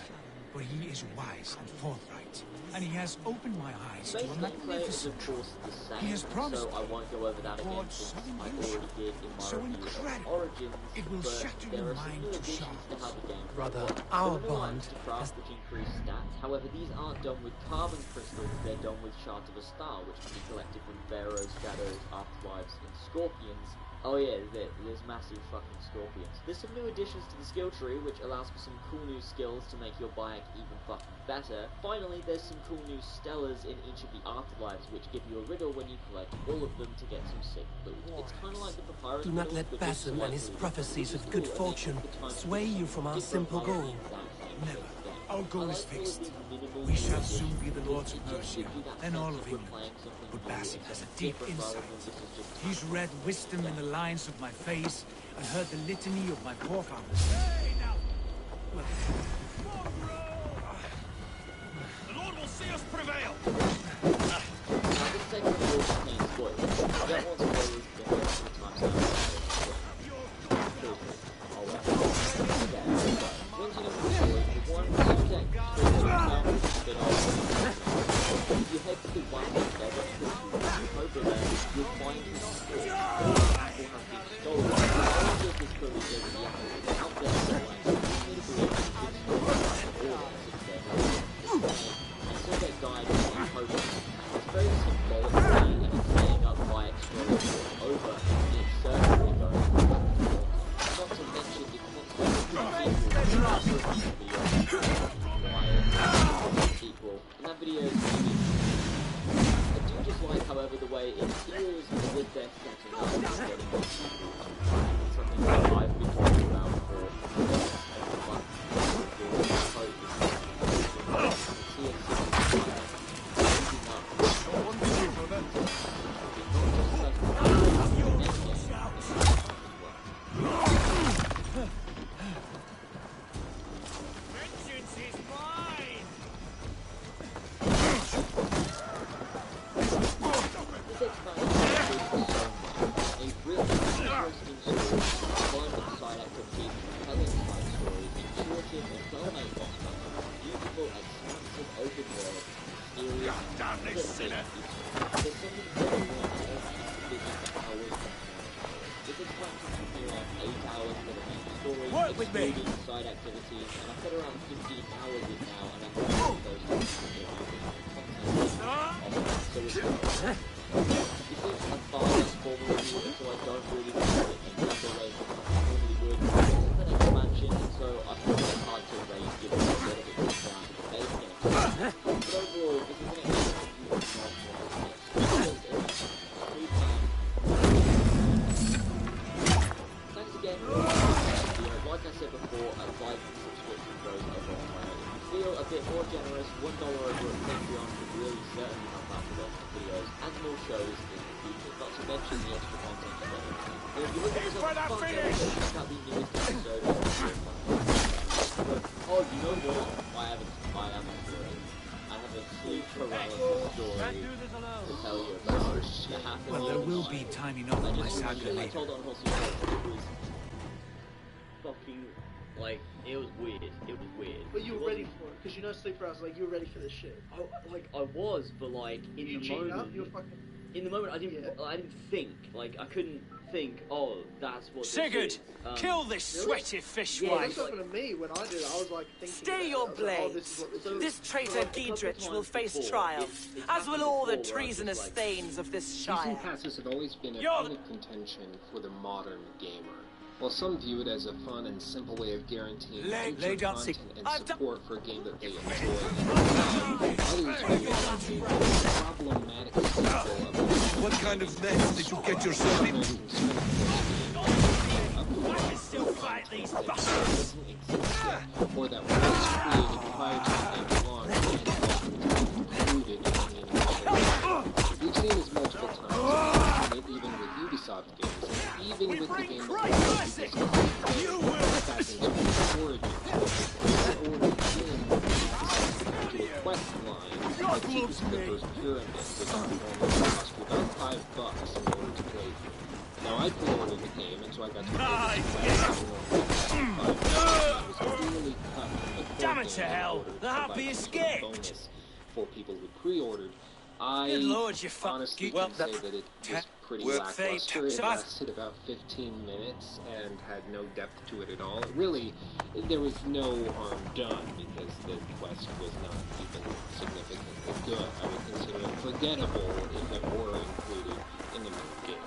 but he is wise and forthright. And he has opened my eyes to a magnificent truth. He has promised so I won't go over that again since I already did in my review of Origins, it will shatter your mind to shards. Brother, our bond has which increase stats. However, these aren't done with carbon crystals, they're done with shards of a star, which can be collected from pharaohs, shadows, afterlives, and scorpions. Oh yeah, there's massive fucking scorpions. There's some new additions to the skill tree, which allows for some cool new skills to make your Bayek like even fucking better. Finally, there's some cool new stellars in each of the afterlives, which give you a riddle when you collect all of them to get some sick loot. It's kind of like the papyrus. Do not let Basim and his prophecies of good fortune sway you from our simple goal. Never. Our goal is fixed. We shall soon be the Lords of Mercia, and all of England. But Basim has a deep insight. He's read wisdom in the lines of my face, and heard the litany of my forefathers. Hey, now! Well, the Lord will see us prevail! This segment will contain spoilers. I don't want spoilers in the rest of the time, so once you know the story, the one subject that you head to the one that over there, you'll find his story. People have been stolen. All of this is probably over the episode out there somewhere. You need to believe it's been stolen by the order since they're home. And so they died in Hope. It's very symbolic and it's setting up why explorers over the certainly going on. Not to mention the sequel. And that video is I do just like, however, the way it feels with their setting up and getting the sequel. Something that I've been talking about for Work with me! Side activities, and I've put around 15 hours in now, and I'm going to those content. So this is a far less formal review, so I don't really know it in other ways than I normally would. This is an expansion, and so I find it hard to rate given a little bit more down to the base game. But overall, this is an expansion. Thanks again. Like I said before, a like and subscription goes a long way. If you feel a bit more generous, $1 over at Patreon could really certainly help out with extra videos and more shows in the future, not to mention the extra content you get. And if you look at this other content, check out the newest episode of the oh, you know what? I have a story. I have a sleep paralysis story to tell you about. That happened. Well, there will be time enough on my saga later. I told on Horse it was fucking, like, it was weird. It was weird. But you were ready for it, because you know sleep paralysis, like, you were ready for this shit. I was, but like, in the moment... You were fucking... In the moment, I didn't think. Like, I couldn't think, oh, that's what Sigurd, kill this sweaty fishwife! Yeah, that's happened to me when I did it. I was like thinking... Stay your blades! This traitor Diedrich will face trial, as will all the treasonous thanes of this shire. Season passes have always been a point of contention for the modern gamer. While some view it as a fun and simple way of guaranteeing future content and support for a game that they enjoy, others view it as a problematic example of what kind of mess did you get yourself into? Or that was created prior to the game's launch and included in the initial. We've seen this multiple times, even with Ubisoft games, and even with the game that quest line that keeps the first pyramid, which normally cost you about $5 in order to play through. Now I pre-ordered the game, and so I got to play really cut from the damn it to hell! The happy escape! For people who pre-ordered. Good Lord, you honestly can say that it was pretty lackluster. It lasted about 15 minutes and had no depth to it at all. Really, there was no harm done because the quest was not even significantly good. I would consider it forgettable if it were included in the main game.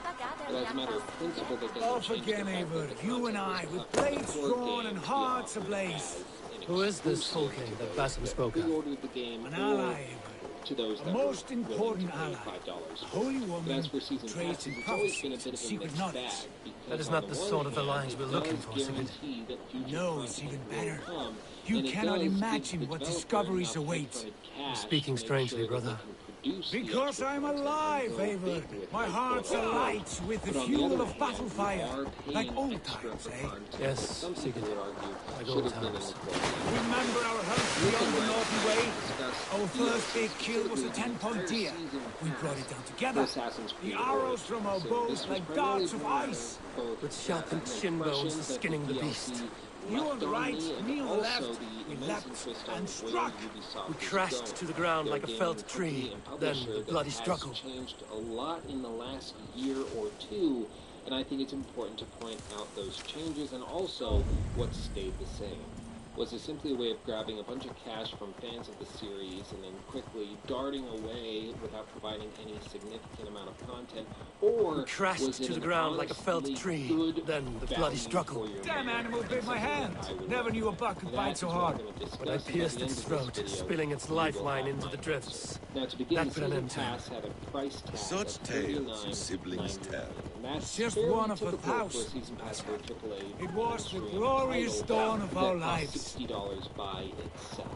But as a matter of principle, that doesn't change the fact that the you and I, with blades drawn and hearts ablaze. Who is this Tolkien that Basim spoke of? Pre-ordered the game An ally, to those a that most were important willing to ally. pay $5. A holy But woman as for season trades passes, in it's always been a prophecies bit and of a secret mixed knowledge. bag. That is on not the the one sort of hand, alliance we're it looking does for, Sigurd. guarantee that future No, it's content even will better. come, You and it cannot does give imagine the what developer discoveries enough await. upfront cash You're speaking to make strangely, sure that brother. they can produce the Because extra I'm content and alive, go Eivor. big with My it, heart's quote, unquote. alight with the But on the fuel other of hand, battle you fire. are Like paying old extra times, for eh? content Yes, that some people Sigurd. would argue Like should old have been in times. the core game. Remember our hunt beyond the Naughty Way? Our first big kill was a 10-point deer. We brought it down together. The arrows from our bows like darts of ice. With sharpened shin bones skinning the beast. You on the right, me on the left. We leapt and struck. We crashed to the ground like a felled tree. Then the bloody struggle. Changed a lot in the last year or two, and I think it's important to point out those changes and also what stayed the same. Was it simply a way of grabbing a bunch of cash from fans of the series and then quickly darting away without providing any significant amount of content, or we crashed was it to the ground like a felled tree, then the bloody struggle. Damn animal bit my hand. Never knew a buck could bite so hard. But I pierced its throat, spilling its lifeline into the drifts. Now, to begin, That the put an season end to pass had a price tag Such of tales your siblings tell. That's Just fairly one of a typical for a thousand. season pass for a AAA. It was the mainstream glorious title dawn of our that costs lives. $60 by itself.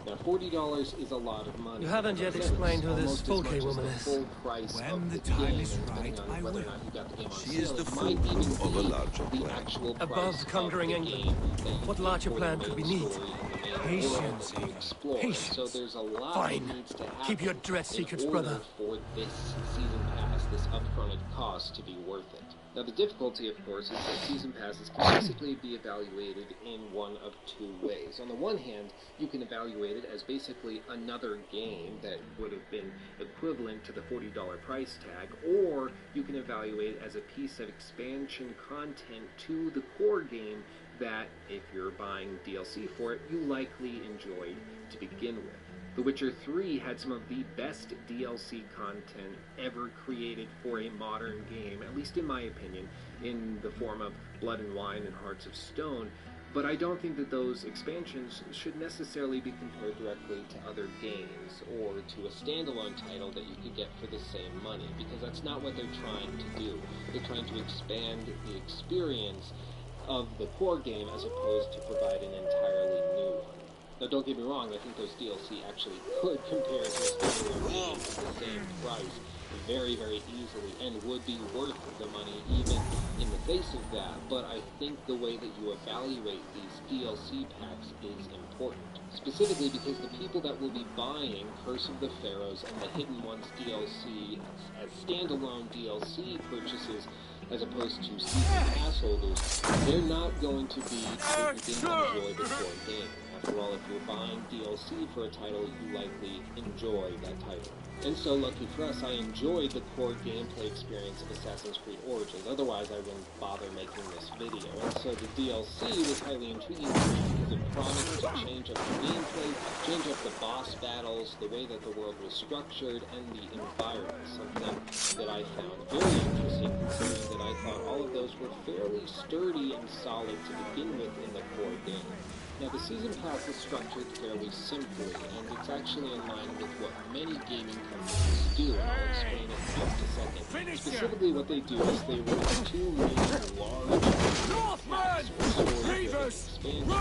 Now, $40 is a lot of money. You haven't yet That explained who almost this as much Tolkien as woman the is. full price When of the the time game, is depending right, on I whether or will. not you got the game on She sale. is the It might fulcrum even of a be larger the plan. actual price Above conquering of the England, game that you what pay larger for plan the could we main need? story and the main Patience, world that you Eivor. explore. Patience. So there's a lot Fine. that needs to happen Keep your dread secrets, in order brother. for this season pass, this upfronted cost, to be worth it. Now, the difficulty, of course, is that season passes can basically be evaluated in one of two ways. On the one hand, you can evaluate it as basically another game that would have been equivalent to the $40 price tag, or you can evaluate it as a piece of expansion content to the core game that, if you're buying DLC for it, you likely enjoyed to begin with. The Witcher 3 had some of the best DLC content ever created for a modern game, at least in my opinion, in the form of Blood and Wine and Hearts of Stone, but I don't think that those expansions should necessarily be compared directly to other games or to a standalone title that you could get for the same money, because that's not what they're trying to do. They're trying to expand the experience of the core game as opposed to provide an entirely new one. Now, don't get me wrong, I think those DLC actually could compare to a standalone game at the same price very, very easily and would be worth the money even in the face of that, but I think the way that you evaluate these DLC packs is important. Specifically because the people that will be buying Curse of the Pharaohs and the Hidden Ones DLC as standalone DLC purchases as opposed to season pass holders, they're not going to be people who didn't enjoy the core game. After all, if you're buying DLC for a title, you likely enjoy that title. And so, lucky for us, I enjoyed the core gameplay experience of Assassin's Creed Origins, otherwise I wouldn't bother making this video. And so the DLC was highly intriguing to me because it promised to change up the gameplay, change up the boss battles, the way that the world was structured, and the environment, something that I found very interesting considering that I thought all of those were fairly sturdy and solid to begin with in the core game. Now, the Season Pass is structured fairly simply, and it's actually in line with what many gaming companies do, and I'll explain it in just a second. Specifically, what they do is they release two major large packs for story-driven expansion, and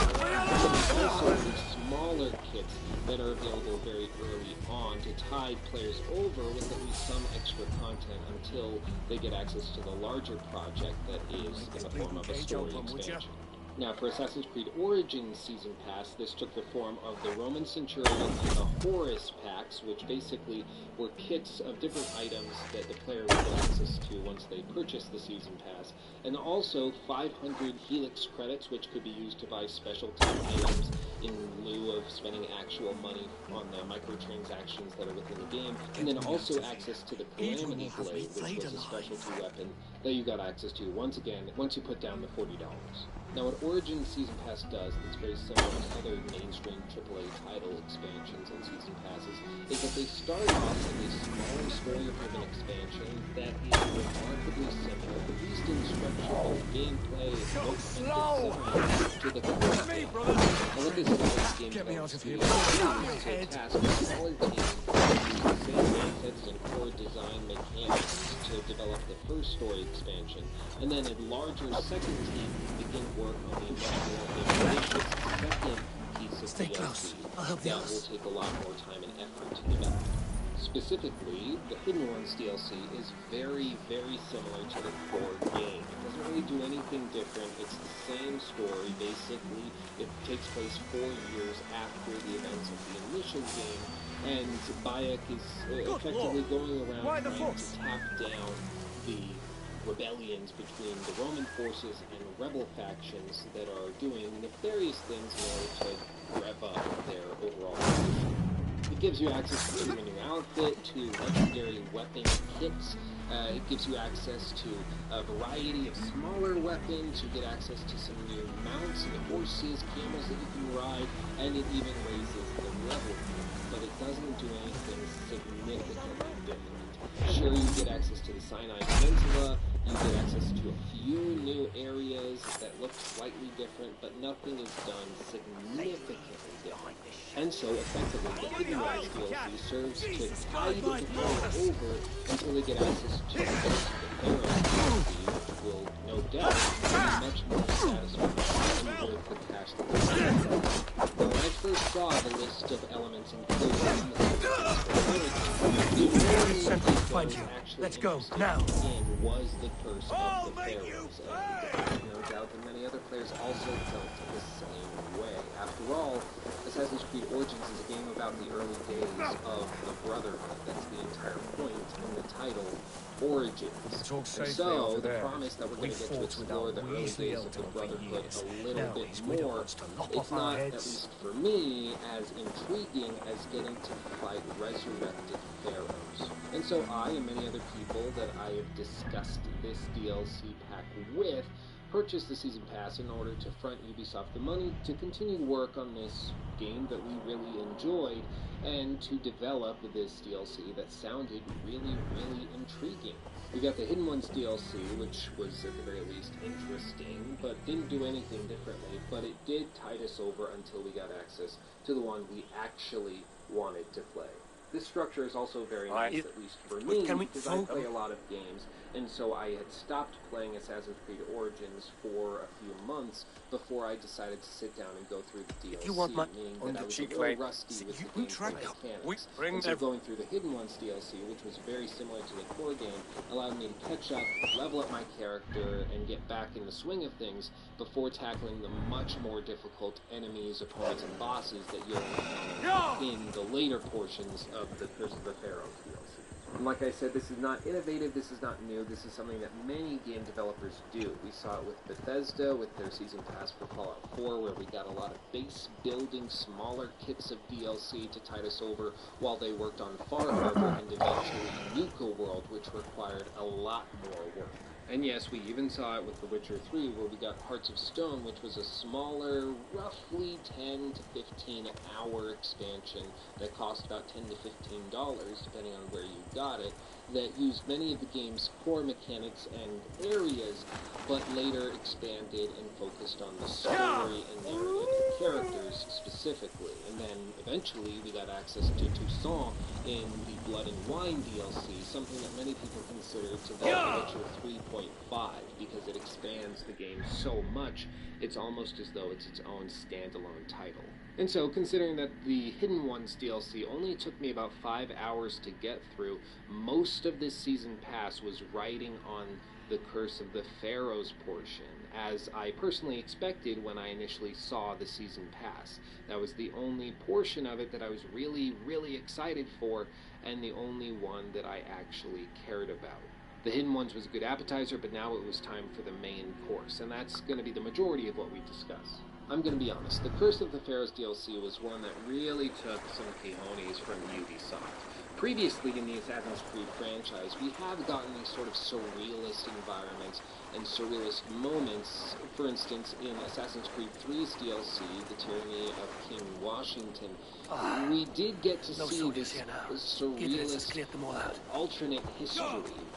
also the smaller kits that are available very early on to tide players over with at least some extra content until they get access to the larger project that is in the form of a story expansion. Now, for Assassin's Creed Origins Season Pass, this took the form of the Roman Centurion and the Horus packs, which basically were kits of different items that the player would get access to once they purchased the Season Pass, and also 500 Helix credits, which could be used to buy specialty items in lieu of spending actual money on the microtransactions that are within the game, and then also access to the Calamity Blade, which was a specialty weapon that you got access to once you put down the $40. Now, what Origins Season Pass does that's very similar to other mainstream AAA title expansions and Season Passes is that they start off with a smaller story-driven expansion that is remarkably similar, at least in structure both gameplay and look to the core. And what this allows game developers to do is to task smaller teams use the same assets and core design mechanics to develop the first story expansion, and then a larger second team begin work on the much more ambitious second piece of Stay DLC close. I'll help that you. will take a lot more time and effort to develop. Specifically, the Hidden Ones DLC is very, very similar to the core game. It doesn't really do anything different. It's the same story, basically. It takes place 4 years after the events of the initial game, and Bayek is effectively going around trying to tap down the rebellions between the Roman forces and rebel factions that are doing nefarious things in order to rev up their overall position. It gives you access to a new outfit, to legendary weapon kits. It gives you access to a variety of smaller weapons. You get access to some new mounts and horses, camels that you can ride, and it even raises the level. But it doesn't do anything significantly different. Sure, you get access to the Sinai Peninsula, you get access to a few new areas that look slightly different, but nothing is done significantly different. And so, effectively, the Hidden Ones DLC serves to tide the player over until they get access to the Pharaoh DLC, which will, no doubt, be much more satisfying than with the cash that they have. When I first saw the list of elements included in the find you. Let's go, now. Was the curse of the Pharaohs, and no doubt that many other players also felt the same way. After all, Assassin's Creed Origins is a game about the early days of the Brotherhood. That's the entire point in the title, Origins. And so, the promise that we're going to get to explore the early days of the Brotherhood a little bit more, it's not, at least for me, as intriguing as getting to fight resurrected pharaohs. And so I, and many other people that I have discussed this DLC pack with, purchased the Season Pass in order to front Ubisoft the money to continue work on this game that we really enjoyed, and to develop this DLC that sounded really, really intriguing. We got the Hidden Ones DLC, which was at the very least interesting, but didn't do anything differently, but it did tide us over until we got access to the one we actually wanted to play. This structure is also very nice, at least for me, because I play a lot of games, and so I had stopped playing Assassin's Creed Origins for a few months before I decided to sit down and go through the DLC, meaning that I was a little rusty with the gameplay mechanics. And so going through the Hidden Ones DLC, which was very similar to the core game, allowed me to catch up, level up my character, and get back in the swing of things before tackling the much more difficult enemies, opponents, and bosses that you'll encounter in the later portions of the Curse of the Pharaohs DLC. And like I said, this is not innovative, this is not new, this is something that many game developers do. We saw it with Bethesda, with their Season Pass for Fallout 4, where we got a lot of base-building, smaller kits of DLC to tide us over, while they worked on Far Harbor and eventually Nuka World, which required a lot more work. And yes, we even saw it with The Witcher 3, where we got Hearts of Stone, which was a smaller, roughly 10 to 15 hour expansion that cost about $10 to $15, depending on where you got it, that used many of the game's core mechanics and areas, but later expanded and focused on the story and narrative and characters specifically. And then eventually we got access to Toussaint in the Blood and Wine DLC, something that many people consider to be The Witcher 3.5, because it expands the game so much, it's almost as though it's its own standalone title. And so, considering that the Hidden Ones DLC only took me about 5 hours to get through, most of this Season Pass was riding on the Curse of the Pharaohs portion, as I personally expected when I initially saw the Season Pass. That was the only portion of it that I was really, really excited for, and the only one that I actually cared about. The Hidden Ones was a good appetizer, but now it was time for the main course, and that's going to be the majority of what we discuss. I'm going to be honest, the Curse of the Pharaohs DLC was one that really took some cojones from Ubisoft. Previously in the Assassin's Creed franchise, we have gotten these sort of surrealist environments and surrealist moments. For instance, in Assassin's Creed 3's DLC, The Tyranny of King Washington, we did get to see this surrealist alternate history,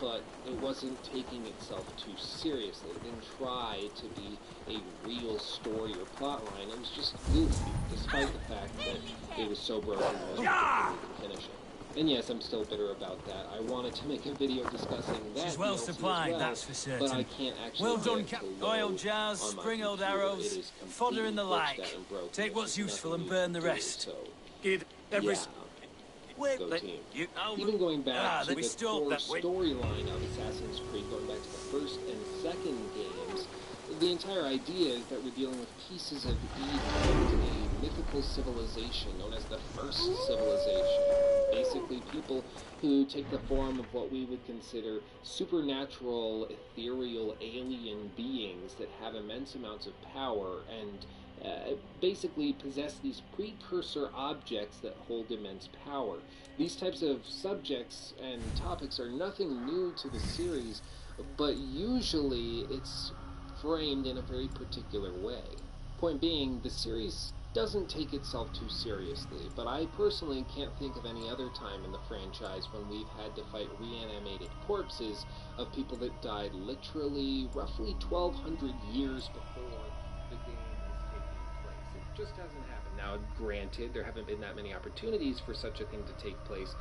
but it wasn't taking itself too seriously. It didn't try to be a real story or plotline. It was just goofy, despite the fact that it was so broken that I couldn't finish it. And yes, I'm still bitter about that. I wanted to make a video discussing that. She's well DLC supplied, as well, that's for certain. but I can't actually. Well done, Cap. Oil jars, spring-oiled arrows, fodder and the like. Take what's useful and burn the rest. So, Give every. yeah. Wait, Go team. oh, even going back to the core that storyline of Assassin's Creed, going back to the first and second games, the entire idea is that we're dealing with pieces of Eden, a mythical civilization known as the First Civilization. Basically, people who take the form of what we would consider supernatural, ethereal, alien beings that have immense amounts of power and basically possess these precursor objects that hold immense power. These types of subjects and topics are nothing new to the series, but usually it's framed in a very particular way. Point being, the series doesn't take itself too seriously, but I personally can't think of any other time in the franchise when we've had to fight reanimated corpses of people that died literally roughly 1,200 years before the game is taking place. It just hasn't happened. Now, granted, there haven't been that many opportunities for such a thing to take place,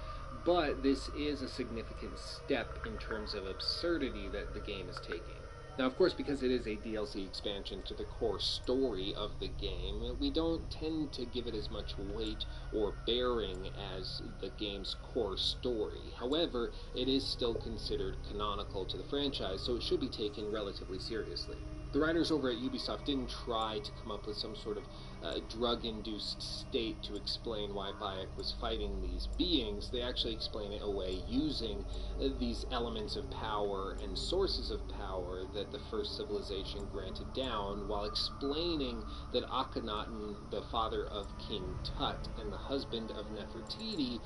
but this is a significant step in terms of absurdity that the game is taking. Now, of course, because it is a DLC expansion to the core story of the game, we don't tend to give it as much weight or bearing as the game's core story. However, it is still considered canonical to the franchise, so it should be taken relatively seriously. The writers over at Ubisoft didn't try to come up with some sort of drug-induced state to explain why Bayek was fighting these beings. They actually explain it away using these elements of power and sources of power that the First Civilization granted down, while explaining that Akhenaten, the father of King Tut and the husband of Nefertiti,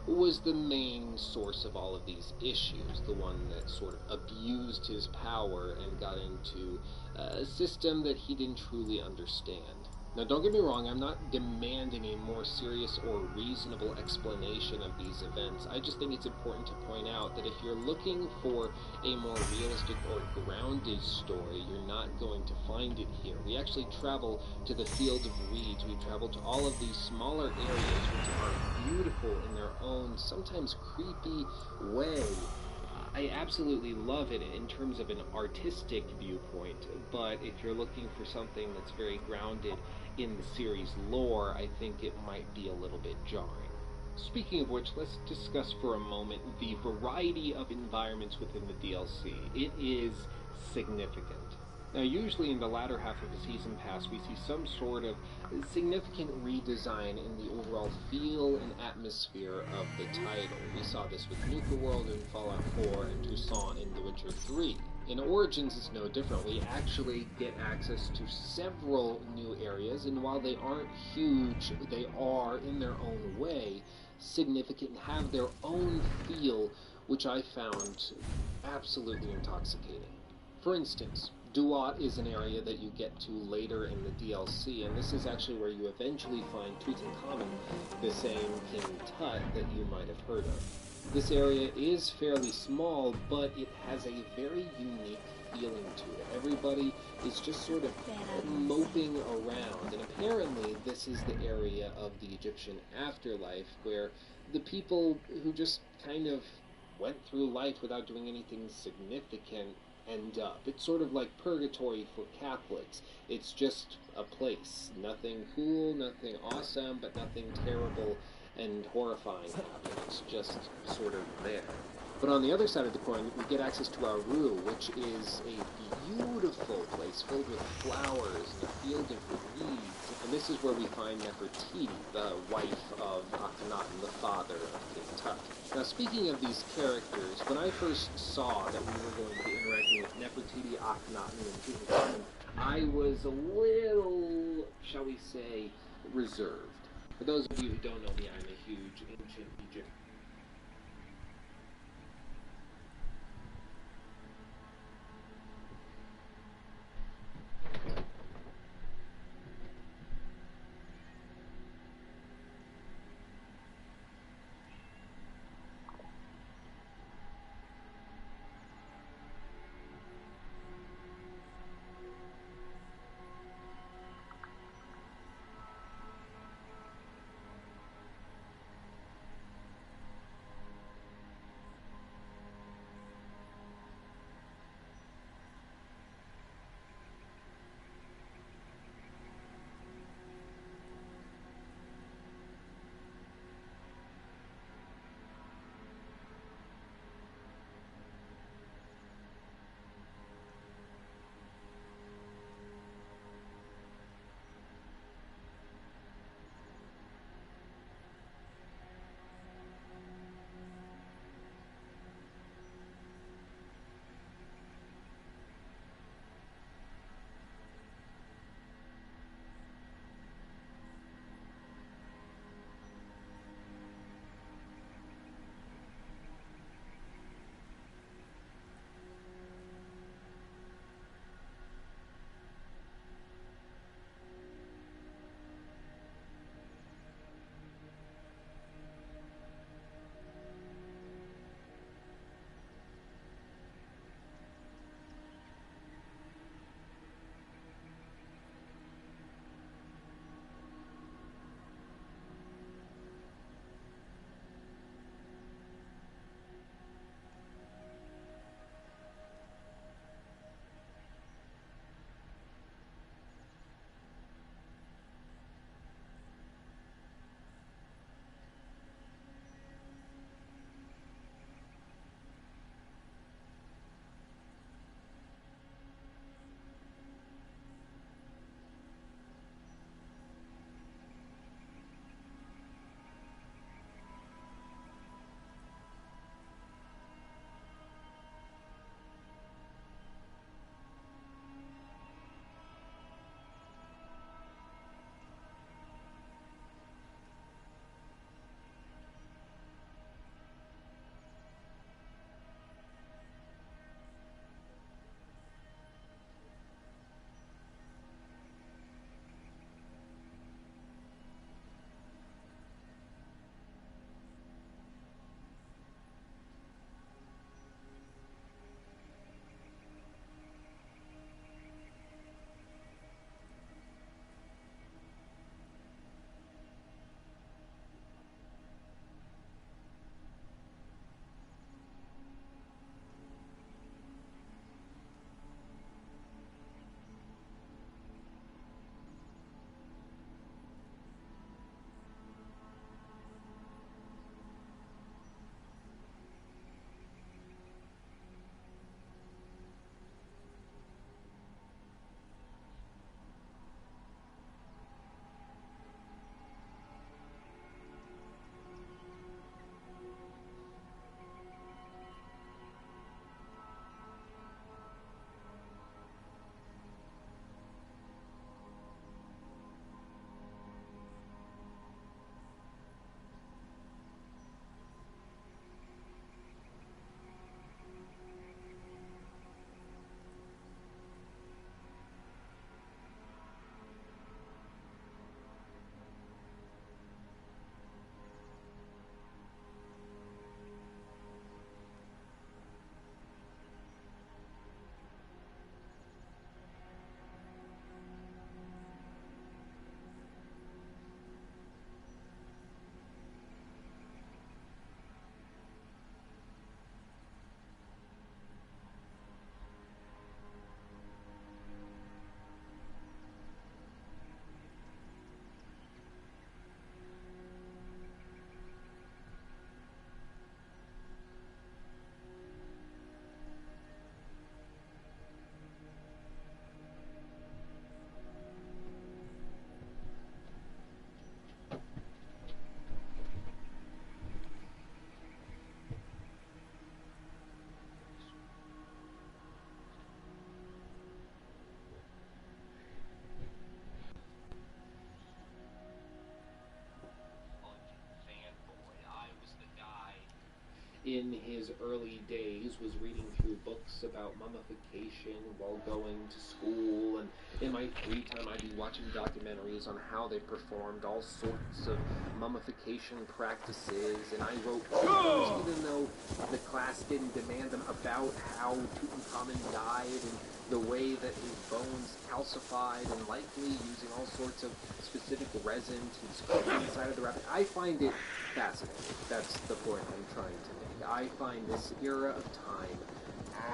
was the main source of all of these issues, the one that sort of abused his power and got into a system that he didn't truly understand. Now, don't get me wrong, I'm not demanding a more serious or reasonable explanation of these events. I just think it's important to point out that if you're looking for a more realistic or grounded story, you're not going to find it here. We actually travel to the Field of Reeds. We travel to all of these smaller areas which are beautiful in their own, sometimes creepy way. I absolutely love it in terms of an artistic viewpoint, but if you're looking for something that's very grounded in the series lore, I think it might be a little bit jarring. Speaking of which, let's discuss for a moment the variety of environments within the DLC. It is significant. Now, usually in the latter half of the Season Pass, we see some sort of significant redesign in the overall feel and atmosphere of the title. We saw this with Nuka World in Fallout 4 and Toussaint in The Witcher 3. In Origins, it's no different. We actually get access to several new areas, and while they aren't huge, they are, in their own way, significant and have their own feel, which I found absolutely intoxicating. For instance, Duat is an area that you get to later in the DLC, and this is actually where you eventually find Tutankhamun, the same King Tut that you might have heard of. This area is fairly small, but it has a very unique feeling to it. Everybody is just sort of moping around, and apparently this is the area of the Egyptian afterlife where the people who just kind of went through life without doing anything significant end up. It's sort of like purgatory for Catholics. It's just a place. Nothing cool, nothing awesome, but nothing terrible and horrifying happening. It's just sort of there. But on the other side of the coin, we get access to Aru, which is a beautiful place filled with flowers and a field of reeds. And this is where we find Nefertiti, the wife of Akhenaten, the father of King Tut. Now, speaking of these characters, when I first saw that we were going to be interacting with Nefertiti, Akhenaten, and Tutankhamun, I was a little, shall we say, reserved. For those of you who don't know me, I'm a huge ancient Egyptian. in his early days was reading through books about mummification while going to school, and in my free time I'd be watching documentaries on how they performed all sorts of mummification practices, and I wrote papers, even though the class didn't demand them, about how Tutankhamun died and the way that his bones calcified, and likely using all sorts of specific resin to cook inside of the wrap. I find it fascinating. That's the point I'm trying to make. I find this era of time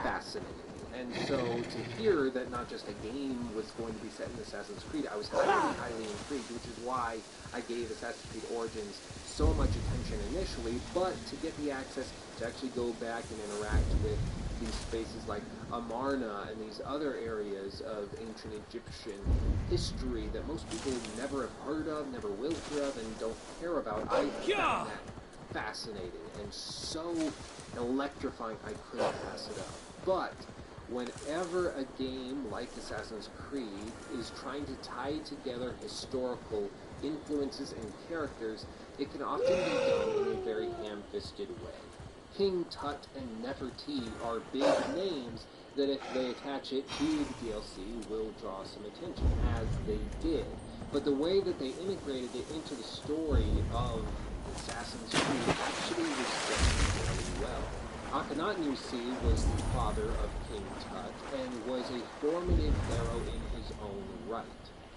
fascinating. And so to hear that not just a game was going to be set in Assassin's Creed, I was highly intrigued, which is why I gave Assassin's Creed Origins so much attention initially, but to get the access to actually go back and interact with these spaces like Amarna and these other areas of ancient Egyptian history that most people never have heard of, never will hear of, and don't care about, I found that fascinating and so electrifying I couldn't pass it up. But whenever a game like Assassin's Creed is trying to tie together historical influences and characters, it can often be done in a very ham-fisted way. King Tut and Nefertiti are big names that if they attach it to the DLC will draw some attention, as they did. But the way that they integrated it into the story of Assassin's Creed actually was done very well. Akhenaten, you see, was the father of King Tut and was a formative pharaoh in his own right.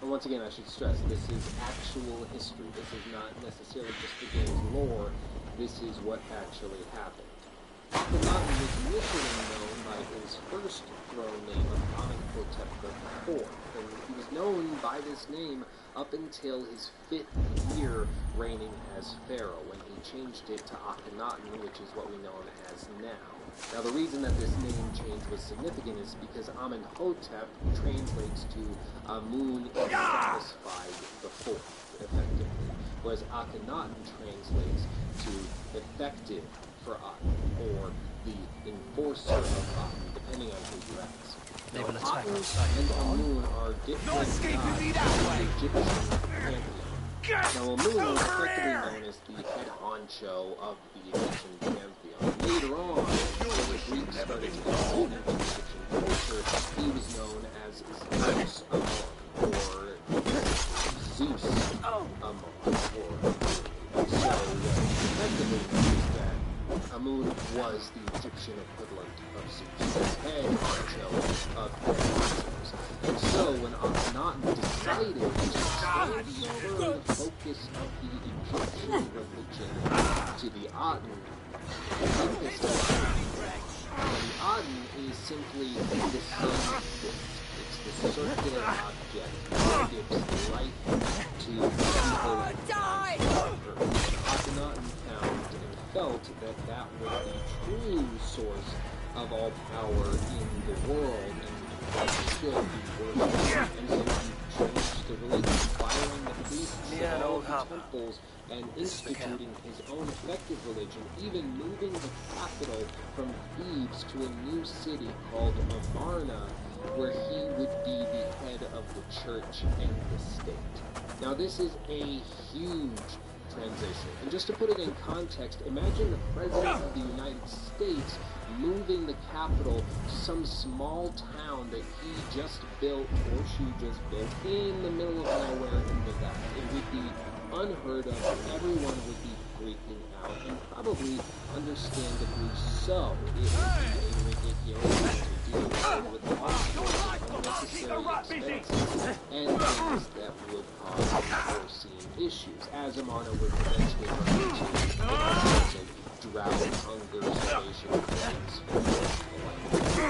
And once again, I should stress, this is actual history. This is not necessarily just the game's lore. This is what actually happened. Akhenaten was initially known by his first throne name of Amenhotep IV, and he was known by this name up until his 5th year reigning as pharaoh, when he changed it to Akhenaten, which is what we know him as now. Now, the reason that this name change was significant is because Amenhotep translates to Amun is satisfied before, effectively, whereas Akhenaten translates to effective for Aten, or the enforcer of Aten, depending on who you ask. Now, Aten and Amun are different gods in the Egyptian pantheon. Now, Amun was effectively known as the head honcho of the Egyptian pantheon. Later on, when the Greeks started to involve into Egyptian culture, he was known as Zeus Amon, or Zeus Amon, so effectively means that Amun was the Egyptian equivalent of Zeus, the head honcho of the monsters. And so when Akhenaten decided to transfer the focus of the Egyptian religion to the Aten, the Aten is simply the sun. It's the circular object that gives life to people on Earth. Akhenaten found and felt that that was the true source of all power in the world, and should be worshipped. And so he changed the religion, firing the priests of all the temples and instituting his own effective religion, even moving the capital from Thebes to a new city called Amarna, where he would be the head of the church and the state. Now, this is a huge transition. And just to put it in context, imagine the President of the United States moving the capital to some small town that he just built, or she just built, in the middle of nowhere in Nevada. It would be unheard of. Everyone would be freaking out, and probably understandably so. It would be a ridiculous to deal with all sorts of unnecessary expenses and things that would cause unforeseen issues, as Amarna would eventually run into drought, hunger, starvation, plagues,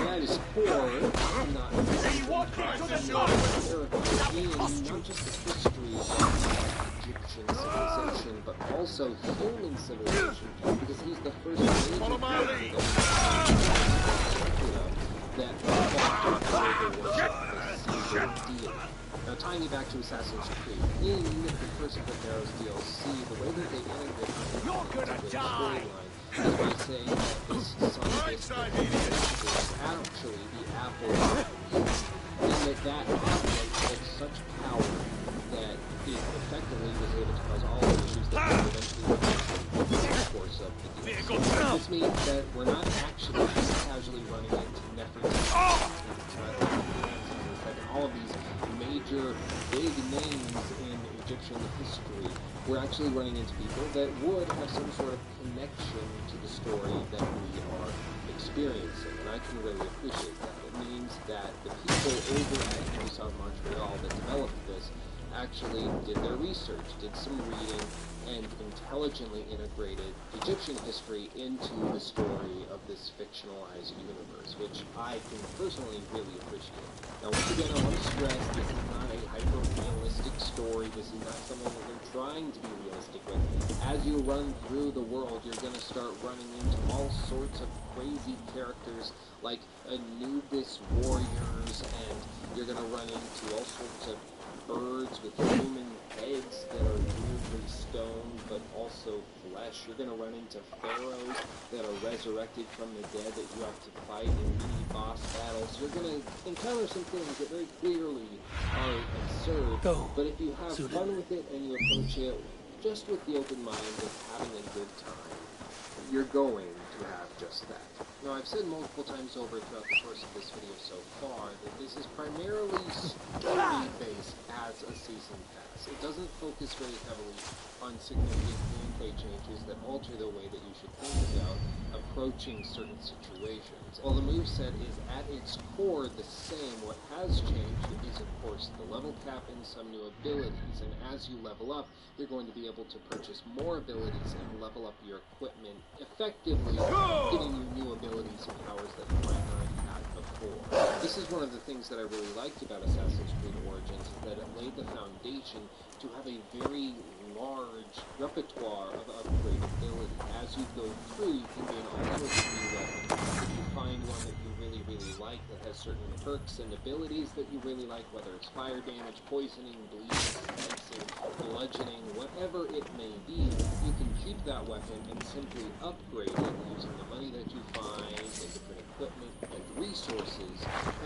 that is core, not just the history of Egyptian civilization, but also human civilization, because he's the first major that deal. Now, tying you back to Assassin's Creed, in the Curse of the Pharaoh's DLC, the way that they integrate the storyline is by saying that this son is actually the apple of Eve, and that object had such power that it effectively was able to cause all the issues that were eventually course of the DLC. This means that we're not actually casually running into Nefertiti, and all of these major big names in Egyptian history. We're actually running into people that would have some sort of connection to the story that we are experiencing, and I can really appreciate that. It means that the people over at Ubisoft Montreal that developed this actually did their research, did some reading, and intelligently integrated Egyptian history into the story of this fictionalized universe, which I can personally really appreciate. Now, once again, I want to stress, this is not a hyper-realistic story. This is not something that they're trying to be realistic with. As you run through the world, you're going to start running into all sorts of crazy characters, like Anubis warriors, and you're going to run into all sorts of birds with human heads that are weirdly stone, but also flesh. You're going to run into pharaohs that are resurrected from the dead that you have to fight in mini-boss battles. You're going to encounter some things that very clearly are absurd, but if you have fun with it and you approach it just with the open mind of having a good time, you're going to have just that. Now, I've said multiple times over throughout the course of this video so far that this is primarily story-based as a season pass. It doesn't focus very heavily on significant gameplay changes that alter the way that you should think about approaching certain situations. While the moveset is at its core the same, what has changed is, of course, the level cap and some new abilities, and as you level up, you're going to be able to purchase more abilities and level up your equipment, effectively giving you new abilities and powers that you might not have had before. This is one of the things that I really liked about Assassin's Creed Origins, is that it laid the foundation to have a very large repertoire of upgrade ability. As you go through, you can gain all sorts of new weapons. If you find one that you really like that has certain perks and abilities that you really like, whether it's fire damage, poisoning, bleeding, slicing, bludgeoning, whatever it may be, you can keep that weapon and simply upgrade it using the money that you find and different equipment and resources,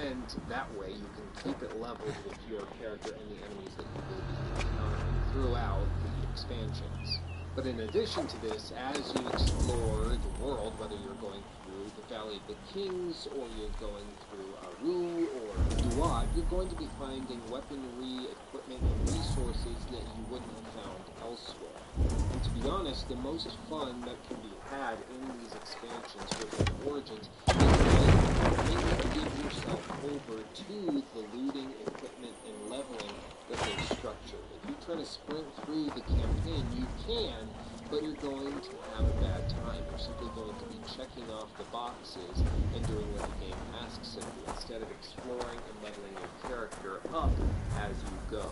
and that way you can keep it leveled with your character and the enemies that you will be encountering throughout the expansions. But in addition to this, as you explore the world, whether you're going through the Valley of the Kings, or you're going through Aru or Duat, you're going to be finding weaponry, equipment, and resources that you wouldn't have found elsewhere. And to be honest, the most fun that can be had in these expansions within Origins is when you give yourself over to the looting, equipment, and leveling that they've structured. If you try to sprint through the campaign, you can, but you're going to have a bad time. You're simply going to be checking off the boxes and doing what the game asks of you, instead of exploring and leveling your character up as you go.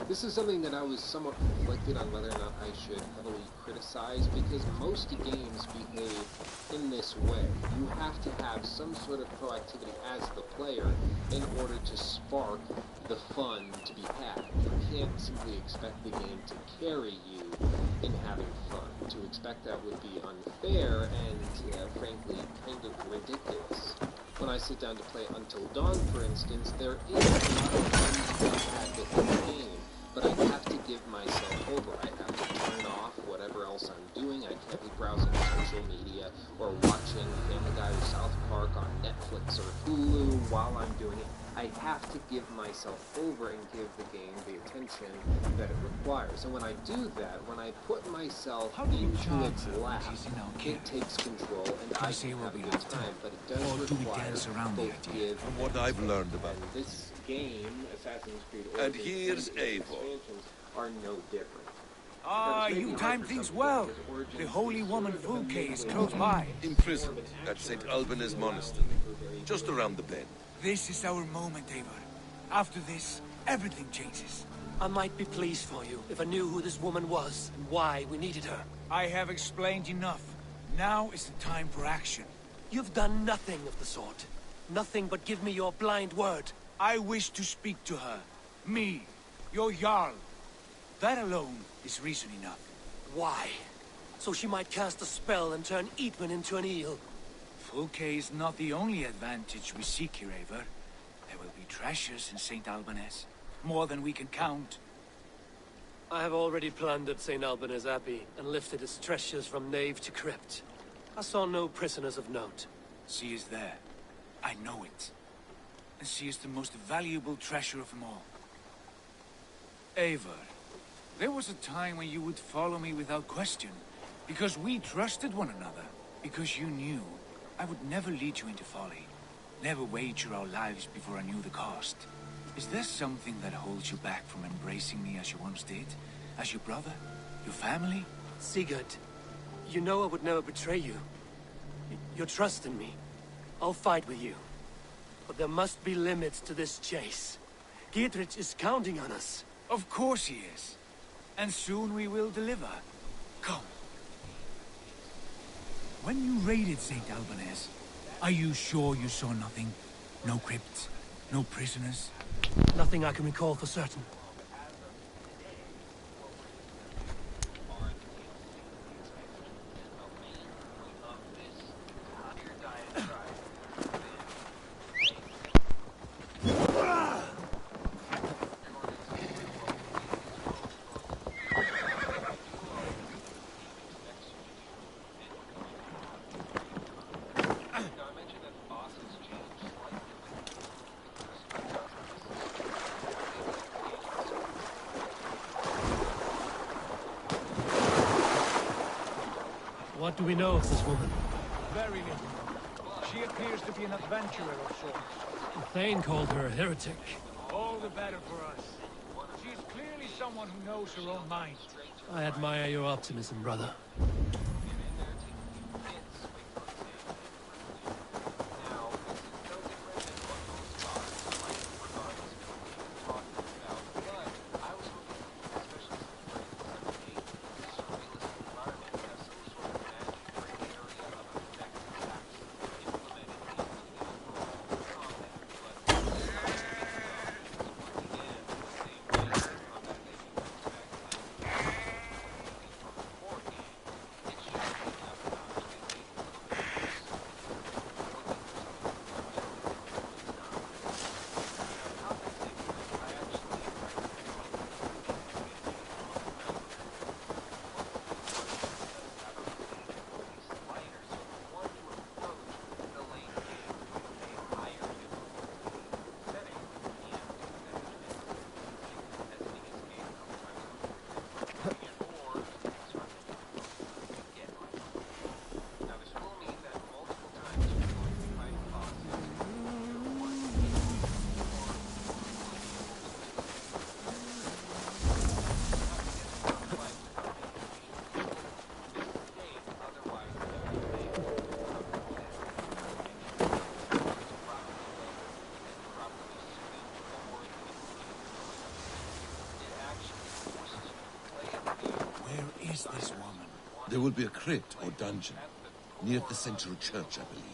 This is something that I was somewhat conflicted on whether or not I should heavily criticize, because most games behave in this way. You have to have some sort of proactivity as the player in order to spark the fun to be had. You can't simply expect the game to carry you in having fun. To expect that would be unfair and, frankly, kind of ridiculous. When I sit down to play Until Dawn, for instance, there is a lot of fun to be had within the game, but I have to give myself over. I have to turn off whatever else I'm doing. I can't be browsing social media or watching Family Guy or South Park on Netflix or Hulu while I'm doing it. I have to give myself over and give the game the attention that it requires. And when I do that, when I put myself into its lap, it takes control and I can have a good time, but it does require both give from what I've learned about and this game, Assassin's Creed and Origins, here's and its Eivor. expansions are no different. Ah, you timed things well. The holy woman Fulke is close by. Imprisoned at St. Alban's Monastery, just around the bend. This is our moment, Eivor. After this, everything changes. I might be pleased for you if I knew who this woman was and why we needed her. I have explained enough. Now is the time for action. You've done nothing of the sort. Nothing but give me your blind word. I wish to speak to her. Me, your Jarl. That alone is reason enough. Why? So she might cast a spell and turn Eatman into an eel. Fulke is not the only advantage we seek here, Eivor. There will be treasures in St. Alban's. More than we can count. I have already plundered St. Alban's Abbey and lifted its treasures from nave to crypt. I saw no prisoners of note. She is there. I know it. And she is the most valuable treasure of them all. Eivor, there was a time when you would follow me without question, because we trusted one another, because you knew I would never lead you into folly, never wager our lives before I knew the cost. Is there something that holds you back from embracing me as you once did? As your brother? Your family? Sigurd, you know I would never betray you. Your trust in me. I'll fight with you. But there must be limits to this chase. Dietrich is counting on us. Of course he is. And soon we will deliver. Come. When you raided St. Alban's, are you sure you saw nothing? No crypts? No prisoners? Nothing I can recall for certain. What do we know of this woman? Very little. She appears to be an adventurer of sorts. Thane called her a heretic. All the better for us. She is clearly someone who knows her own mind. I admire your optimism, brother. There will be a crypt or dungeon near the central church, I believe.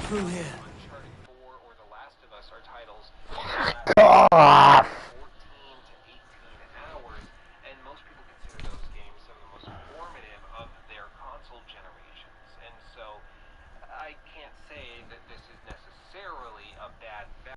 through here. Off!